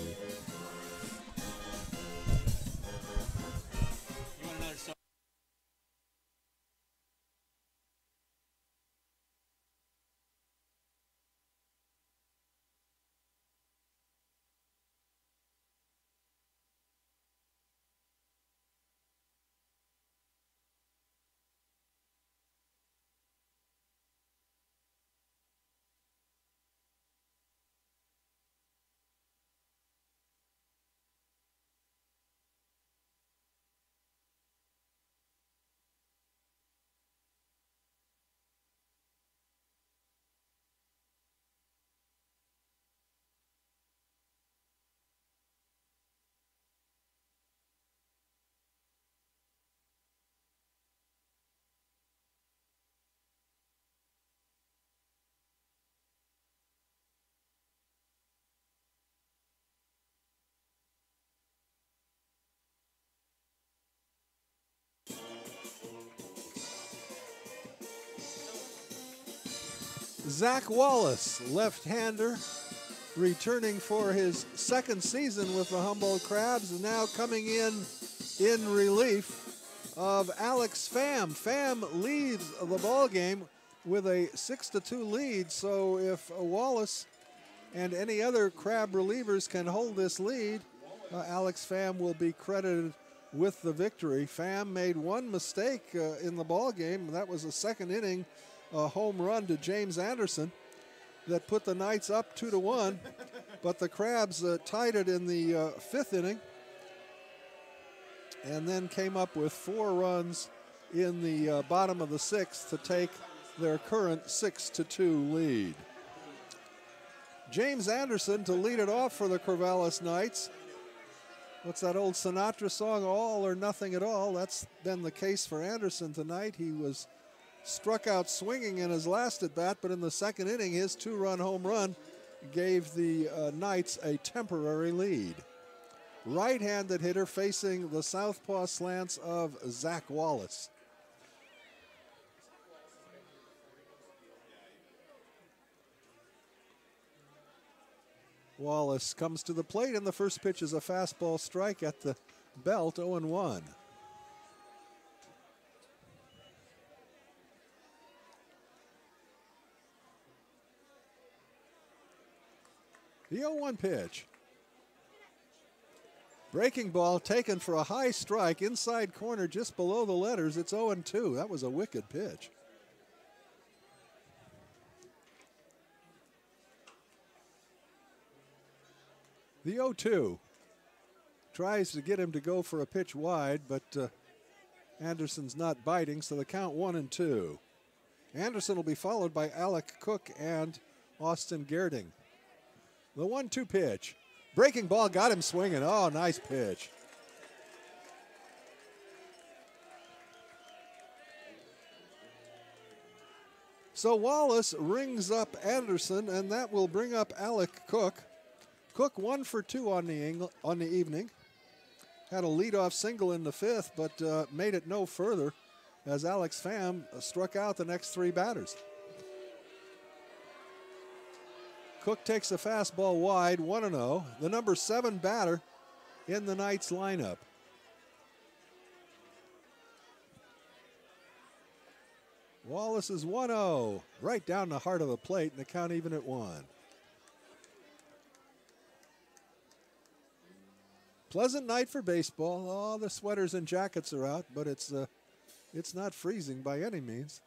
Speaker 3: Zach Wallace, left-hander, returning for his second season with the Humboldt Crabs, and now coming in relief of Alex Pham. Pham leads the ball game with a 6-2 lead, so if Wallace and any other Crab relievers can hold this lead, Alex Pham will be credited with the victory. Pham made one mistake in the ball game, and that was a second inning home run to James Anderson that put the Knights up 2-1, but the Crabs tied it in the 5th inning and then came up with 4 runs in the bottom of the 6th to take their current 6-2 lead. James Anderson to lead it off for the Corvallis Knights. What's that old Sinatra song, All or Nothing at All? That's been the case for Anderson tonight. He was struck out swinging in his last at bat, but in the second inning, his 2-run home run gave the Knights a temporary lead. Right-handed hitter facing the southpaw slants of Zach Wallace. Wallace comes to the plate, and the first pitch is a fastball strike at the belt, 0-1. The 0-1 pitch. Breaking ball taken for a high strike inside corner just below the letters. It's 0-2. That was a wicked pitch. The 0-2 tries to get him to go for a pitch wide, but Anderson's not biting, so the count 1-2. Anderson will be followed by Alec Cook and Austin Gerding. The 1-2 pitch. Breaking ball got him swinging. Oh, nice pitch. So Wallace rings up Anderson, and that will bring up Alec Cook. Cook 1 for 2 on the evening. Had a leadoff single in the 5th, but made it no further as Alex Pham struck out the next 3 batters. Cook takes a fastball wide, 1-0. The number 7 batter in the Knights lineup. Wallace is 1-0, right down the heart of the plate, and the count even at 1. Pleasant night for baseball. All the sweaters and jackets are out, but it's not freezing by any means.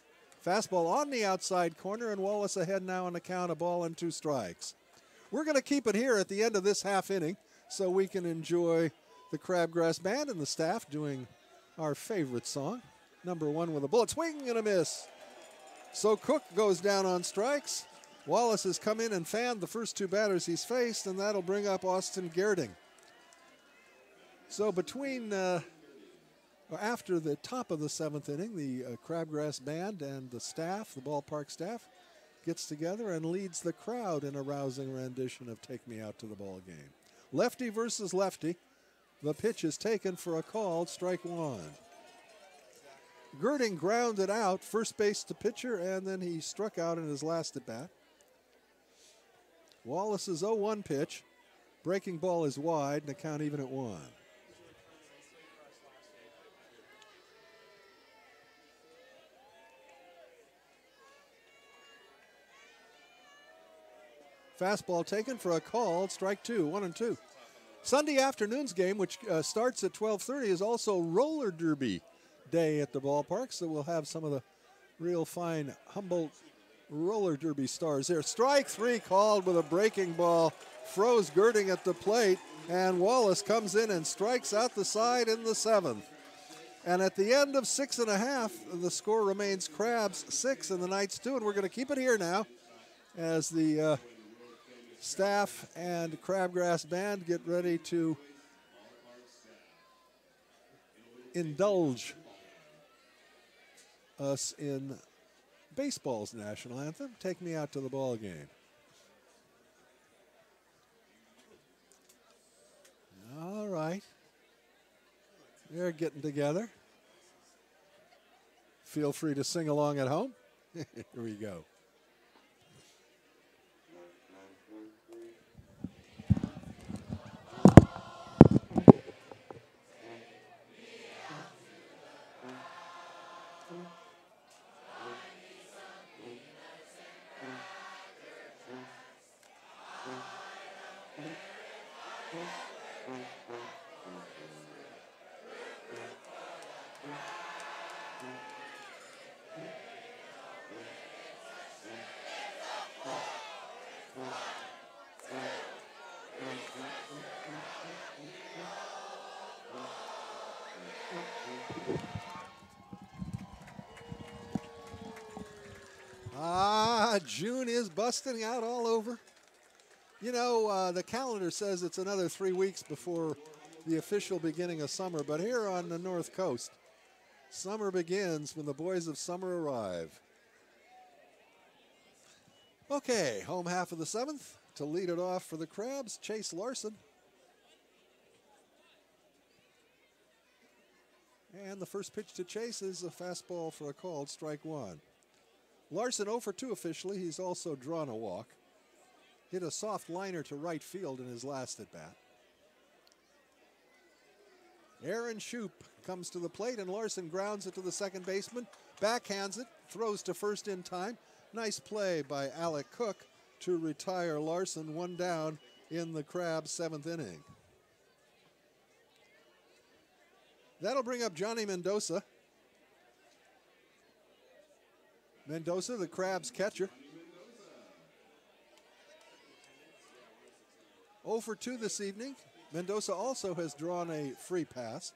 Speaker 3: Fastball on the outside corner, and Wallace ahead now on the count, a ball and 2 strikes. We're going to keep it here at the end of this half inning so we can enjoy the Crabgrass Band and the staff doing our favorite song, number 1 with a bullet swing and a miss. So Cook goes down on strikes. Wallace has come in and fanned the first 2 batters he's faced, and that'll bring up Austin Gerding. So between after the top of the 7th inning, the Crabgrass Band and the staff, the ballpark staff, gets together and leads the crowd in a rousing rendition of Take Me Out to the Ball Game. Lefty versus lefty. The pitch is taken for a called strike 1. Gerding grounded out, first base to pitcher, and then he struck out in his last at bat. Wallace's 0-1 pitch. Breaking ball is wide, and the count even at 1. Fastball taken for a call, strike 2, 1-2. Sunday afternoon's game, which starts at 12:30, is also roller derby day at the ballpark, so we'll have some of the real fine Humboldt roller derby stars there. Strike 3 called with a breaking ball, froze Gerding at the plate, and Wallace comes in and strikes out the side in the 7th. And at the end of 6 1/2, the score remains Crabs 6 and the Knights 2, and we're going to keep it here now as the staff and Crabgrass Band get ready to indulge us in baseball's national anthem, Take Me Out to the Ball Game. All right. They're getting together. Feel free to sing along at home. Here we go. June is busting out all over. You know, the calendar says it's another 3 weeks before the official beginning of summer, but here on the North Coast, summer begins when the boys of summer arrive. Okay, home half of the 7th. To lead it off for the Crabs, Chase Larson. And the first pitch to Chase is a fastball for a called strike 1. Larson 0 for 2 officially. He's also drawn a walk. Hit a soft liner to right field in his last at bat. Aaron Shoup comes to the plate, and Larson grounds it to the second baseman. Backhands it, throws to first in time. Nice play by Alec Cook to retire Larson. 1 down in the Crabs' 7th inning. That'll bring up Johnny Mendoza. Mendoza, the Crabs catcher. 0 for 2 this evening. Mendoza also has drawn a free pass.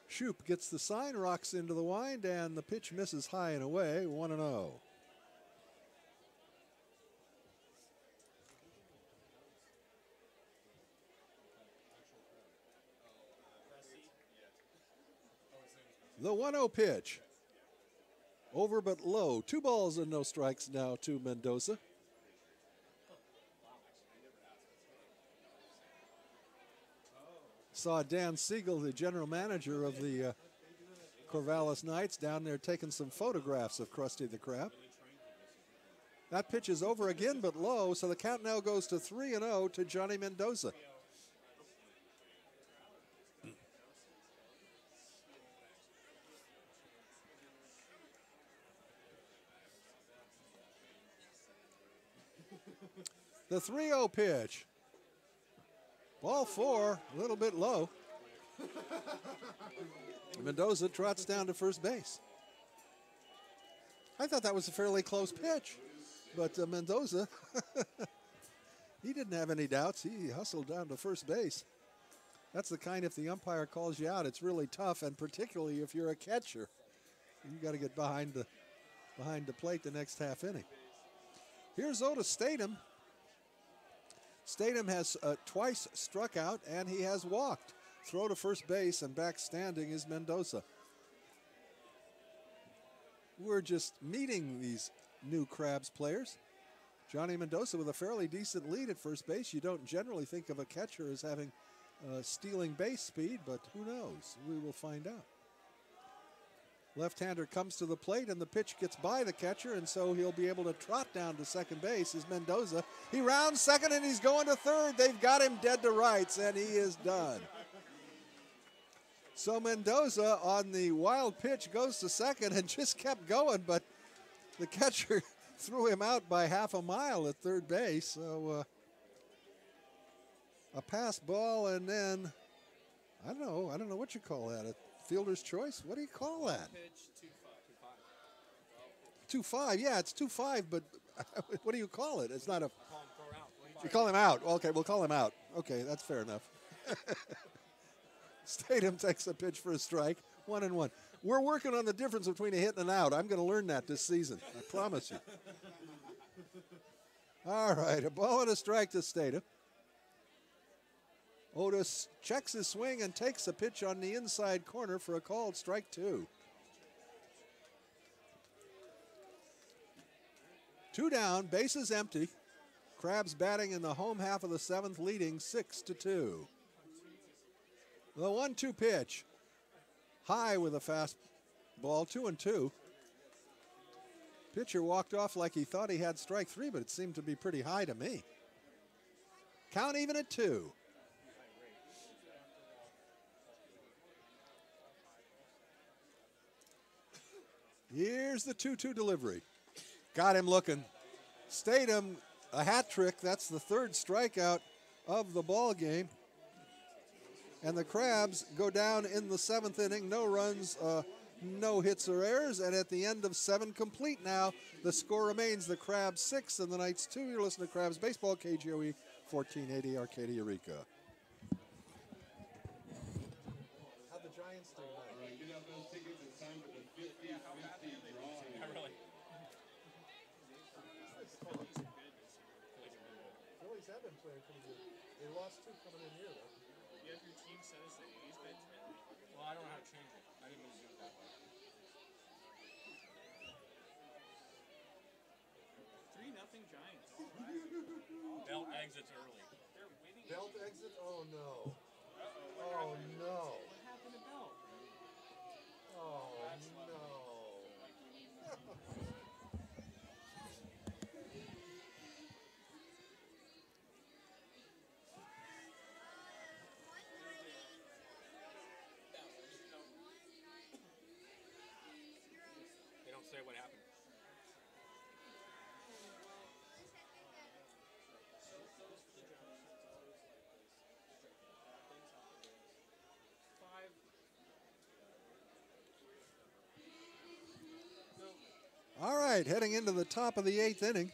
Speaker 3: Shoup gets the sign, rocks into the wind, and the pitch misses high and away, 1-0. The 1-0 pitch. Over but low. 2 balls and no strikes now to Mendoza. Saw Dan Siegel, the general manager of the Corvallis Knights, down there taking some photographs of Krusty the Crab. That pitch is over again but low, so the count now goes to 3-0 to Johnny Mendoza. The 3-0 pitch. Ball 4, a little bit low. Mendoza trots down to first base. I thought that was a fairly close pitch, but Mendoza, he didn't have any doubts. He hustled down to first base. That's the kind, if the umpire calls you out, it's really tough, and particularly if you're a catcher. You've got to get behind the plate the next half inning. Here's Otis Statham. Statham has twice struck out, and he has walked. Throw to first base, and back standing is Mendoza. We're just meeting these new Crabs players. Johnny Mendoza with a fairly decent lead at first base. You don't generally think of a catcher as having stealing base speed, but who knows? We will find out. Left-hander comes to the plate, and the pitch gets by the catcher, and so he'll be able to trot down to second base is Mendoza. He rounds second, and he's going to third. They've got him dead to rights, and he is done. So Mendoza on the wild pitch goes to second and just kept going, but the catcher threw him out by half a mile at third base. So a pass ball, and then, I don't know what you call that. Fielder's choice? What do you call that?
Speaker 2: Pitch
Speaker 3: 2-5. Yeah, it's 2-5, but what do you call it? It's not a...
Speaker 2: Call him, throw out.
Speaker 3: You call him out. Okay, we'll call him out. Okay, that's fair enough. Statham takes a pitch for a strike, 1-1. We're working on the difference between a hit and an out. I'm going to learn that this season. I promise you. All right, a ball and a strike to Statham. Otis checks his swing and takes a pitch on the inside corner for a called strike 2. 2 down, bases empty. Crabs batting in the home half of the 7th, leading 6-2. The 1-2 pitch. High with a fastball, 2-2. Pitcher walked off like he thought he had strike 3, but it seemed to be pretty high to me. Count even at 2. Here's the 2-2 delivery. Got him looking. Statham, a hat trick. That's the 3rd strikeout of the ball game. And the Crabs go down in the 7th inning. No runs, no hits or errors. And at the end of 7 complete now, the score remains the Crabs 6 and the Knights 2. You're listening to Crabs Baseball, KGOE 1480 Arcadia, Eureka. How'd the Giants do tonight?
Speaker 4: Get out those tickets. It's time for the 50-50 drawing.
Speaker 2: Really?
Speaker 3: Phillies have been playing pretty good. They lost 2 coming in here, though.
Speaker 2: You have your team set as the A's bid 10. Well, I don't know how to change it. I didn't mean to do it that way. 3-0 Giants. Belt exits early. They're winning.
Speaker 3: Belt exit? Oh, no.
Speaker 2: Uh-oh.
Speaker 3: Oh, no.
Speaker 2: What happened to Belt?
Speaker 3: Oh, no.
Speaker 1: They don't say
Speaker 2: say what happened.
Speaker 3: All right, heading into the top of the 8th inning.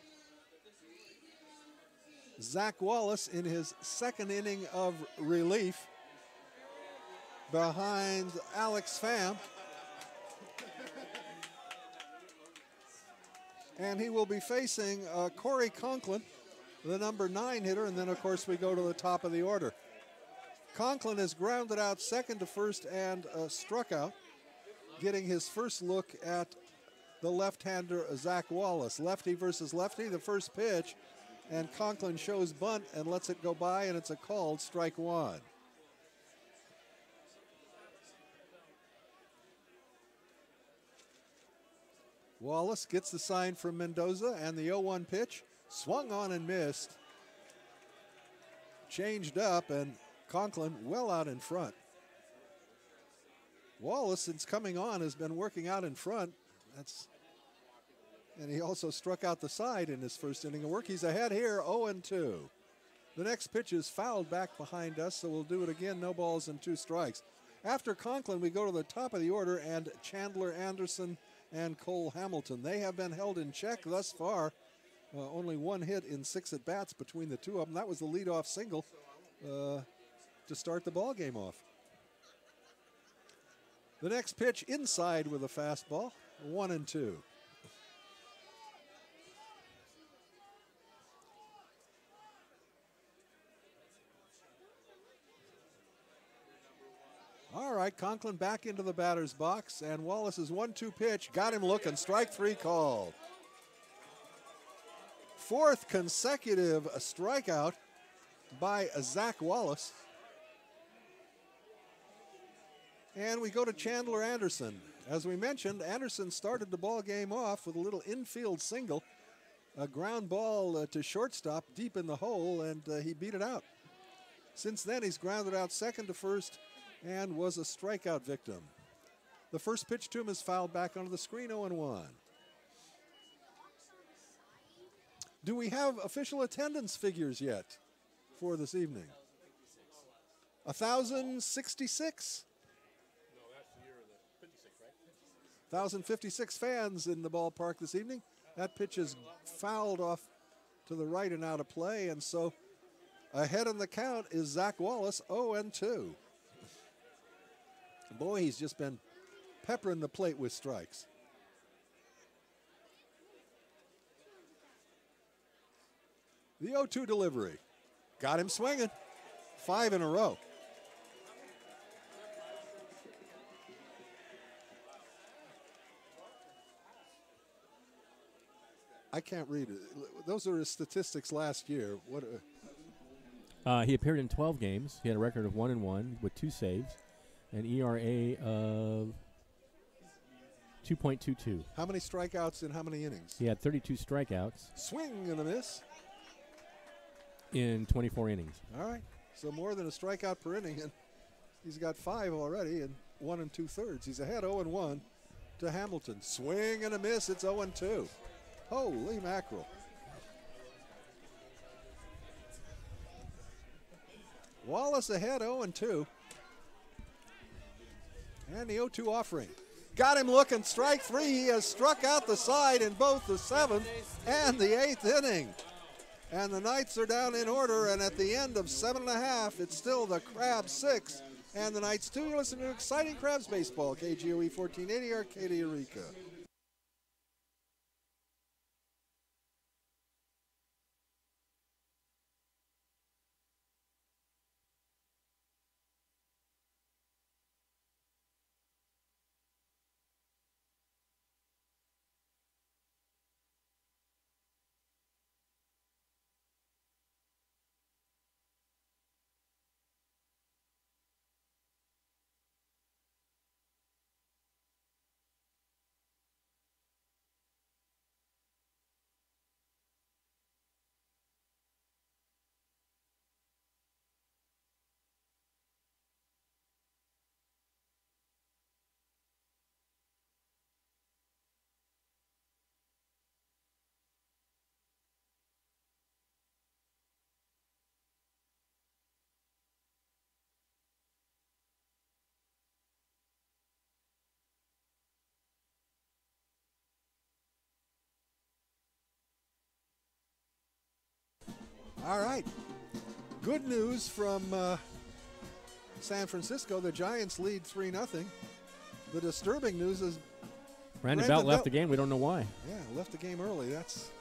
Speaker 3: Zach Wallace in his second inning of relief behind Alex Pham. And he will be facing Corey Conklin, the number 9 hitter, and then of course we go to the top of the order. Conklin is grounded out second to first and struck out, getting his first look at the left-hander Zach Wallace. Lefty versus lefty, the first pitch, and Conklin shows bunt and lets it go by, and it's a called strike one. Wallace gets the sign from Mendoza, and the 0-1 pitch swung on and missed. Changed up, and Conklin well out in front. Wallace, since coming on, has been working out in front. And he also struck out the side in his first inning of work. He's ahead here, 0-2. The next pitch is fouled back behind us, so we'll do it again, no balls and 2 strikes. After Conklin, we go to the top of the order, and Chandler Anderson and Cole Hamilton. They have been held in check thus far. Only 1 hit in 6 at-bats between the 2 of them. That was the leadoff single to start the ball game off. The next pitch inside with a fastball, 1-2. All right, Conklin back into the batter's box, and Wallace's 1-2 pitch got him looking. Strike 3 called. 4th consecutive strikeout by Zach Wallace. And we go to Chandler Anderson. As we mentioned, Anderson started the ball game off with a little infield single, a ground ball to shortstop deep in the hole, and he beat it out. Since then, he's grounded out second to first and was a strikeout victim. The first pitch to him is fouled back onto the screen, 0-1. Do we have official attendance figures yet for this evening? 1,066?
Speaker 2: No, that's the year of the 56, right?
Speaker 3: 1,056 fans in the ballpark this evening. That pitch is fouled off to the right and out of play, and so ahead in the count is Zach Wallace, 0-2. Boy, he's just been peppering the plate with strikes. The 0-2 delivery. Got him swinging. 5 in a row. I can't read it. Those are his statistics last year. What?
Speaker 1: He appeared in 12 games. He had a record of 1-1 with 2 saves, an ERA of 2.22.
Speaker 3: How many strikeouts in how many innings?
Speaker 1: He had 32 strikeouts
Speaker 3: Swing and a miss.
Speaker 1: in 24 innings.
Speaker 3: All right. So more than a strikeout per inning, and he's got 5 already in 1 2/3. He's ahead 0-1 to Hamilton. Swing and a miss. It's 0-2. Holy mackerel. Wallace ahead 0-2. And the 0-2 offering. Got him looking. Strike 3. He has struck out the side in both the 7th and the 8th inning. And the Knights are down in order. And at the end of 7.5, it's still the Crabs 6 and the Knights 2. You listen to exciting Crabs baseball. KGOE 1480, Arcadia, Eureka. All right. Good news from San Francisco. The Giants lead 3-0. The disturbing news is
Speaker 1: Brandon Belt left the game. We don't know why.
Speaker 3: yeah, left the game early. That's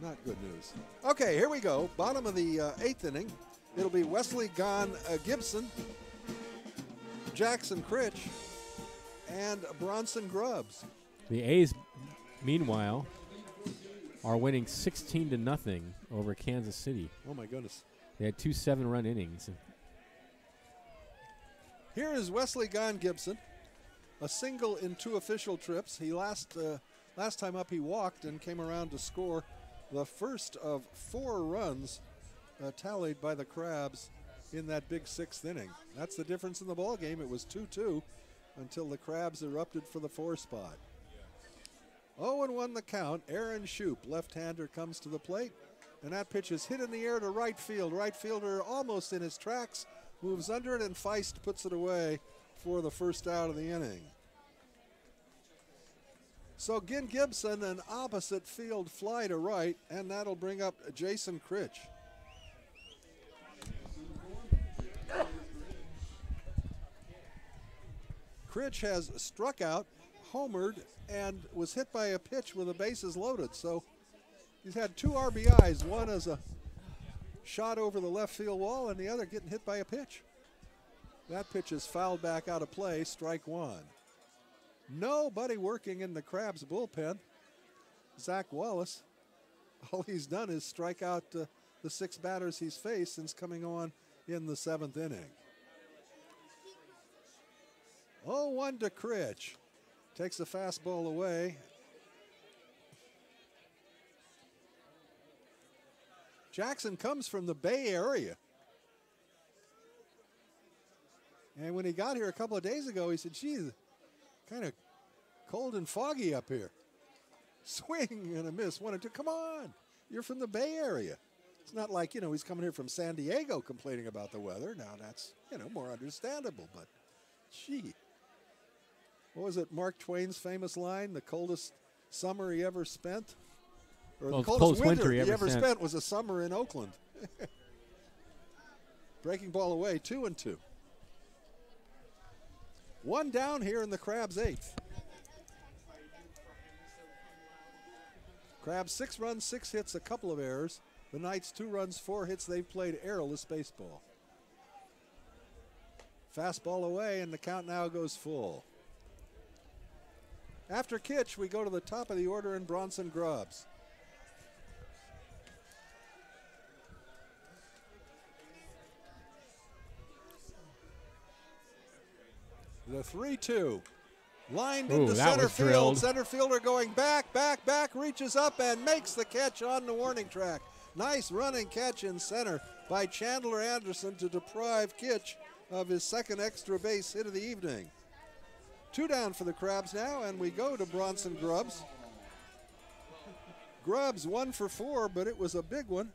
Speaker 3: not good news. Okay, here we go. Bottom of the 8th inning. It'll be Wesley Gibson, Jackson Critch, and Bronson Grubbs.
Speaker 1: The A's, meanwhile, are winning 16-0 over Kansas City.
Speaker 3: Oh, my goodness.
Speaker 1: They had 2 7-run innings.
Speaker 3: Here is Wesley Gibson, a single in 2 official trips. He last time up he walked and came around to score the first of 4 runs tallied by the Crabs in that big 6th inning. That's the difference in the ball game. It was 2-2 until the Crabs erupted for the 4 spot. 0-1 the count. Aaron Shoup, left-hander, comes to the plate, and that pitch is hit in the air to right field. Right fielder almost in his tracks, moves under it, and Feist puts it away for the first out of the inning. So Gibson, an opposite field fly to right, and that'll bring up Jason Critch. Critch has struck out, homered, and was hit by a pitch with the bases loaded. So he's had 2 RBIs, one as a shot over the left field wall and the other getting hit by a pitch. That pitch is fouled back out of play, strike 1. Nobody working in the Crabs bullpen. Zach Wallace, all he's done is strike out the 6 batters he's faced since coming on in the 7th inning. 0-1 to Critch. Takes the fastball away. Jackson comes from the Bay Area. And when he got here a couple of days ago, he said, geez, kind of cold and foggy up here. Swing and a miss, 1-2. Come on, you're from the Bay Area. It's not like, he's coming here from San Diego complaining about the weather. Now that's, more understandable, but gee. What was it, Mark Twain's famous line, the coldest summer he ever spent? Or the coldest winter he ever spent was a summer in Oakland. Breaking ball away, 2-2. 1 down here in the Crabs' 8th. Crabs 6 runs, 6 hits, a couple of errors. The Knights 2 runs, 4 hits. They've played errorless baseball. Fastball away, and the count now goes full. After Kitch, we go to the top of the order in Bronson Grubbs. The 3-2. Lined into center field.
Speaker 1: Drilled.
Speaker 3: Center fielder going back, reaches up and makes the catch on the warning track. Nice running catch in center by Chandler Anderson to deprive Kitch of his 2nd extra base hit of the evening. 2 down for the Crabs now, and we go to Bronson Grubbs. Grubbs 1 for 4, but it was a big one.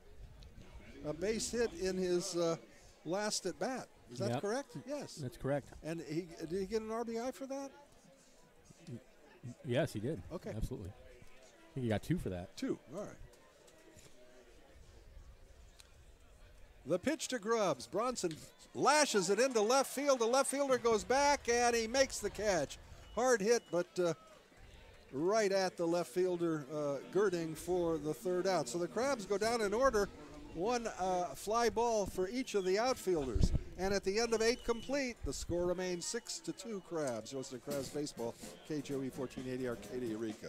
Speaker 3: A base hit in his last at bat. Is that correct? Yes.
Speaker 1: That's correct.
Speaker 3: And did he get an RBI for that?
Speaker 1: Yes, he did.
Speaker 3: Okay.
Speaker 1: Absolutely. I think he got 2 for that.
Speaker 3: 2, all right. The pitch to Grubbs. Bronson lashes it into left field. The left fielder goes back, and he makes the catch. Hard hit, but right at the left fielder girding for the 3rd out. So the Crabs go down in order. 1 fly ball for each of the outfielders. And at the end of 8 complete, the score remains 6-2 Crabs. You're listening to Crabs Baseball, KJOE 1480 Arcadia, Eureka.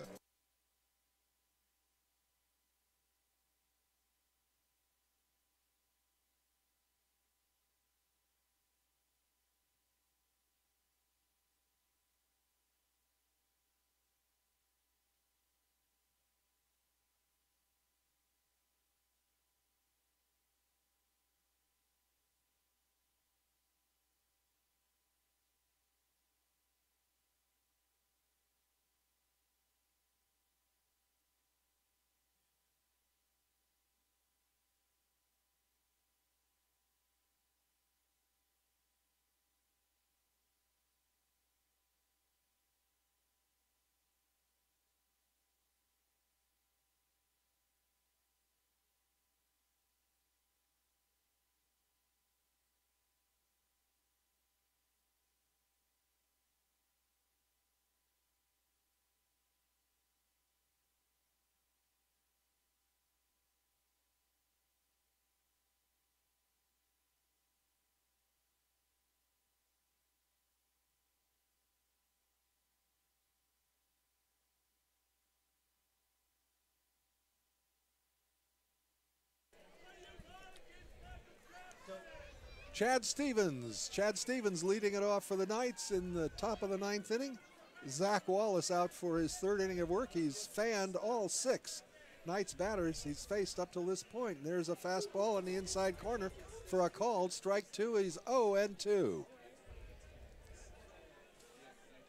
Speaker 3: Chad Stevens. Chad Stevens leading it off for the Knights in the top of the 9th inning. Zach Wallace out for his 3rd inning of work. He's fanned all 6 Knights batters he's faced up to this point. And there's a fastball in the inside corner for a called strike 2. He's 0-2.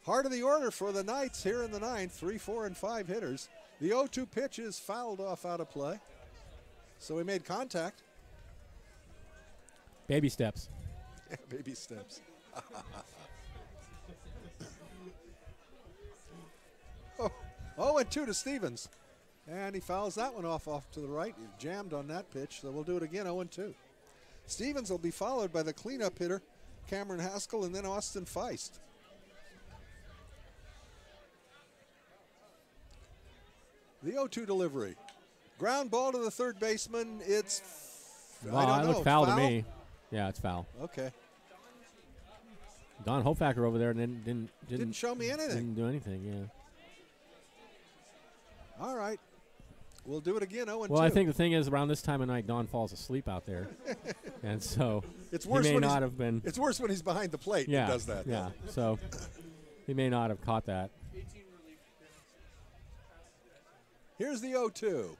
Speaker 3: Heart of the order for the Knights here in the 9th. 3, 4, and 5 hitters. The 0-2 pitch is fouled off out of play. So he made contact.
Speaker 1: Baby steps.
Speaker 3: Yeah, baby steps. 0-2 to Stevens. And he fouls that one off to the right. He jammed on that pitch, so we'll do it again, 0-2. Stevens will be followed by the cleanup hitter, Cameron Haskell, and then Austin Feist. The 0-2 delivery. Ground ball to the third baseman. It's,
Speaker 1: Well,
Speaker 3: I
Speaker 1: that
Speaker 3: don't know.
Speaker 1: looked foul to me. Yeah, it's foul.
Speaker 3: Okay.
Speaker 1: Don Hofacker over there
Speaker 3: Didn't show me anything.
Speaker 1: Didn't do anything, yeah.
Speaker 3: All right. We'll do it again, 0-2.
Speaker 1: Well, I think the thing is, around this time of night, Don falls asleep out there. And so
Speaker 3: it's worse
Speaker 1: he may
Speaker 3: when
Speaker 1: not have been.
Speaker 3: It's worse when he's behind the plate
Speaker 1: Yeah,
Speaker 3: and does that.
Speaker 1: Yeah, so he may not have caught that.
Speaker 3: Here's the 0-2.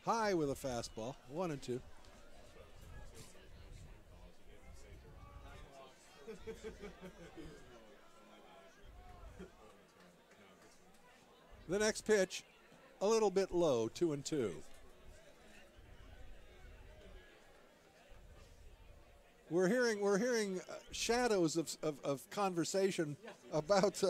Speaker 3: High with a fastball, 1-2. The next pitch, a little bit low, 2-2. We're hearing shadows of conversation about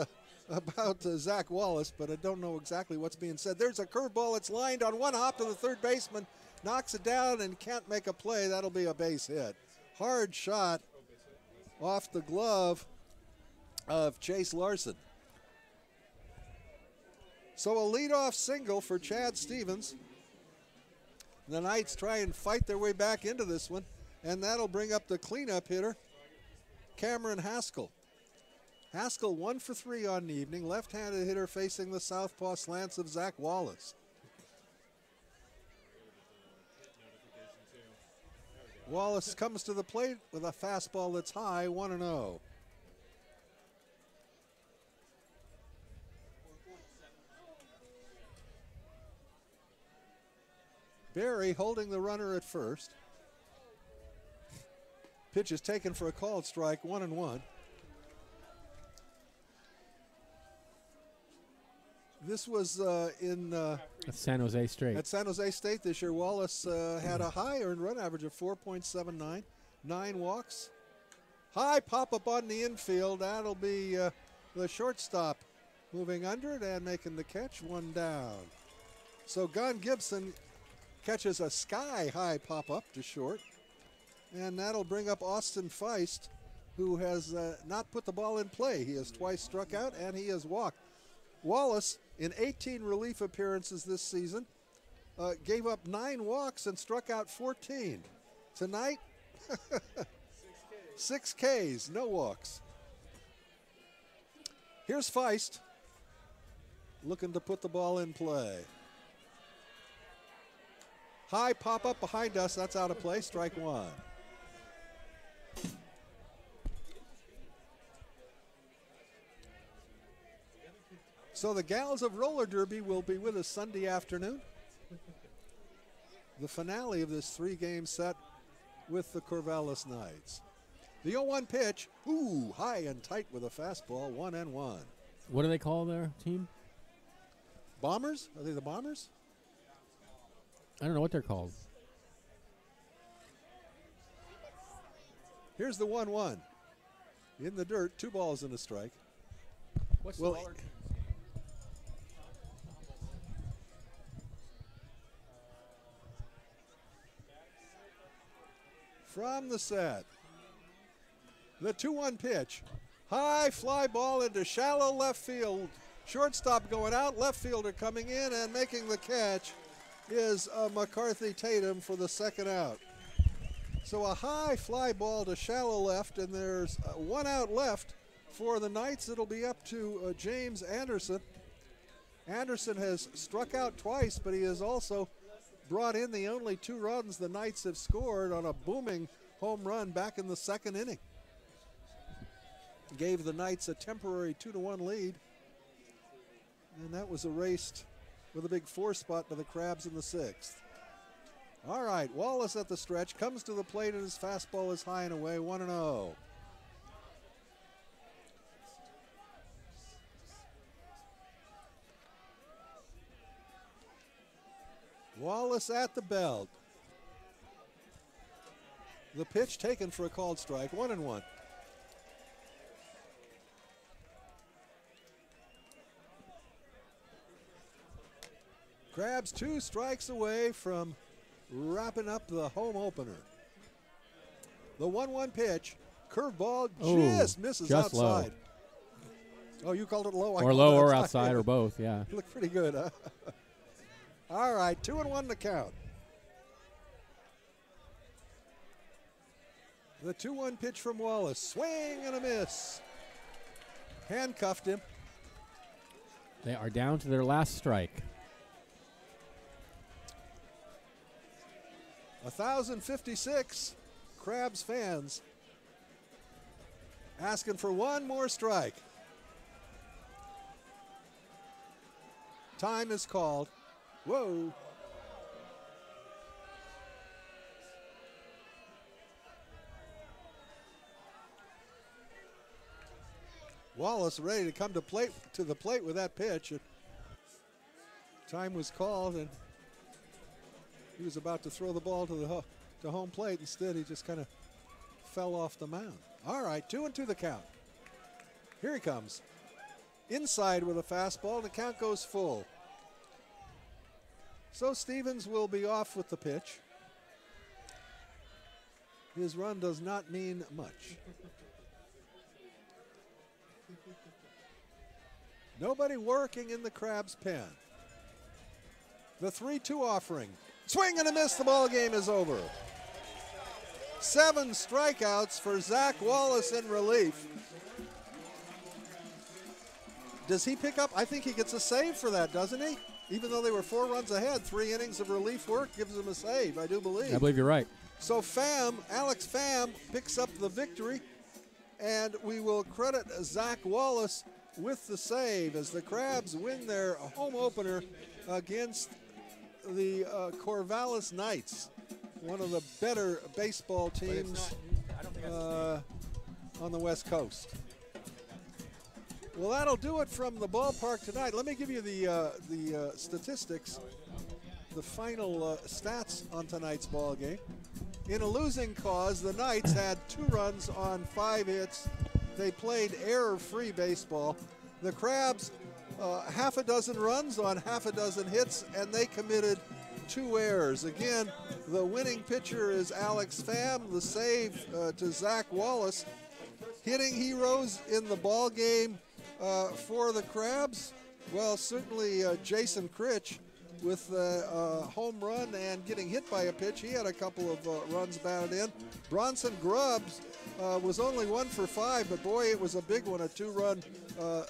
Speaker 3: Zach Wallace, but I don't know exactly what's being said. There's a curveball. It's lined on one hop to the third baseman, knocks it down and can't make a play. That'll be a base hit. Hard shot off the glove of Chase Larson. So a leadoff single for Chad Stevens. The Knights try and fight their way back into this one, and that'll bring up the cleanup hitter, Cameron Haskell. Haskell 1 for 3 on the evening, left-handed hitter facing the southpaw slants of Zach Wallace. Wallace comes to the plate with a fastball that's high, 1-0. Barry holding the runner at first. Pitch is taken for a called strike, 1-1. This was at
Speaker 1: San Jose State.
Speaker 3: At San Jose State this year, Wallace had a high earned run average of 4.79, 9 walks. High pop-up on the infield. That'll be the shortstop moving under it and making the catch, 1 down. So Gon Gibson catches a sky-high pop-up to short, and that'll bring up Austin Feist, who has not put the ball in play. He has twice struck out, and he has walked. Wallace, in 18 relief appearances this season, gave up 9 walks and struck out 14. Tonight, 6 Ks, no walks. Here's Feist, looking to put the ball in play. High pop-up behind us, that's out of play, strike 1. So the Gals of Roller Derby will be with us Sunday afternoon. The finale of this 3-game set with the Corvallis Knights. The 0-1 pitch, high and tight with a fastball, 1-1.
Speaker 1: What do they call their team?
Speaker 3: Bombers? Are they the Bombers?
Speaker 1: I don't know what they're called.
Speaker 3: Here's the 1-1. In the dirt, 2 balls and a strike.
Speaker 1: What's
Speaker 3: Well,
Speaker 1: the Roller team?
Speaker 3: From the set, the 2-1 pitch. High fly ball into shallow left field. Shortstop going out, left fielder coming in, and making the catch is McCarthy Tatum for the second out. So a high fly ball to shallow left, and there's 1 out left for the Knights. It'll be up to James Anderson. Anderson has struck out twice, but he has also brought in the only 2 runs the Knights have scored on a booming home run back in the second inning. Gave the Knights a temporary 2-1 lead. And that was erased with a big 4 spot by the Crabs in the 6th. All right, Wallace at the stretch, comes to the plate, and his fastball is high and away, 1-0. Wallace at the belt. The pitch taken for a called strike, 1-1. Crabs 2 strikes away from wrapping up the home opener. The 1-1 pitch, curveball just misses
Speaker 1: just
Speaker 3: outside.
Speaker 1: Low.
Speaker 3: Oh, you called it low?
Speaker 1: Or low or outside or both, yeah.
Speaker 3: Looked pretty good, huh? All right, 2-1 to count. The 2-1 pitch from Wallace, swing and a miss. Handcuffed him.
Speaker 1: They are down to their last strike.
Speaker 3: 1,056 Crabs fans asking for one more strike. Time is called. Whoa. Wallace ready to come to the plate with that pitch. Time was called, and he was about to throw the ball to home plate. Instead, he just kind of fell off the mound. All right, 2-2 the count. Here he comes. Inside with a fastball. The count goes full. So Stevens will be off with the pitch. His run does not mean much. Nobody working in the Crabs' pen. The 3-2 offering. Swing and a miss, the ball game is over. 7 strikeouts for Zach Wallace in relief. Does he pick up? I think he gets a save for that, doesn't he? Even though they were 4 runs ahead, 3 innings of relief work gives him a save, I do believe.
Speaker 1: I believe you're right.
Speaker 3: So Alex Pham picks up the victory, and we will credit Zach Wallace with the save as the Crabs win their home opener against the Corvallis Knights, one of the better baseball teams on the West Coast. Well, that'll do it from the ballpark tonight. Let me give you the statistics, the final stats on tonight's ball game. In a losing cause, the Knights had 2 runs on 5 hits. They played error-free baseball. The Crabs, half a dozen runs on half a dozen hits, and they committed 2 errors. Again, the winning pitcher is Alex Pham. The save to Zach Wallace. Hitting heroes in the ball game for the Crabs, well, certainly Jason Critch with a home run and getting hit by a pitch. He had a couple of runs batted in. Bronson Grubbs was only 1 for 5, but boy, it was a big one, a 2-run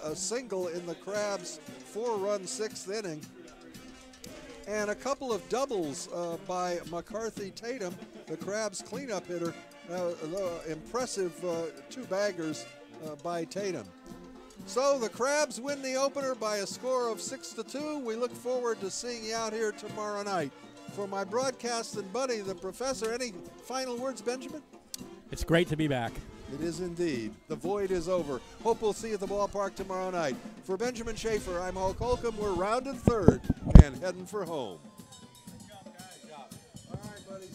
Speaker 3: a single in the Crabs' 4-run 6th inning. And a couple of doubles by McCarthy Tatum, the Crabs' cleanup hitter. Impressive 2 baggers by Tatum. So the Crabs win the opener by a score of 6-2. We look forward to seeing you out here tomorrow night. For my broadcasting buddy, the professor, any final words, Benjamin?
Speaker 1: It's great to be back.
Speaker 3: It is indeed. The void is over. Hope we'll see you at the ballpark tomorrow night. For Benjamin Schaefer, I'm Hulk Holcomb. We're rounded third and heading for home.
Speaker 2: Good job, guys. Good job.
Speaker 3: All right, buddy.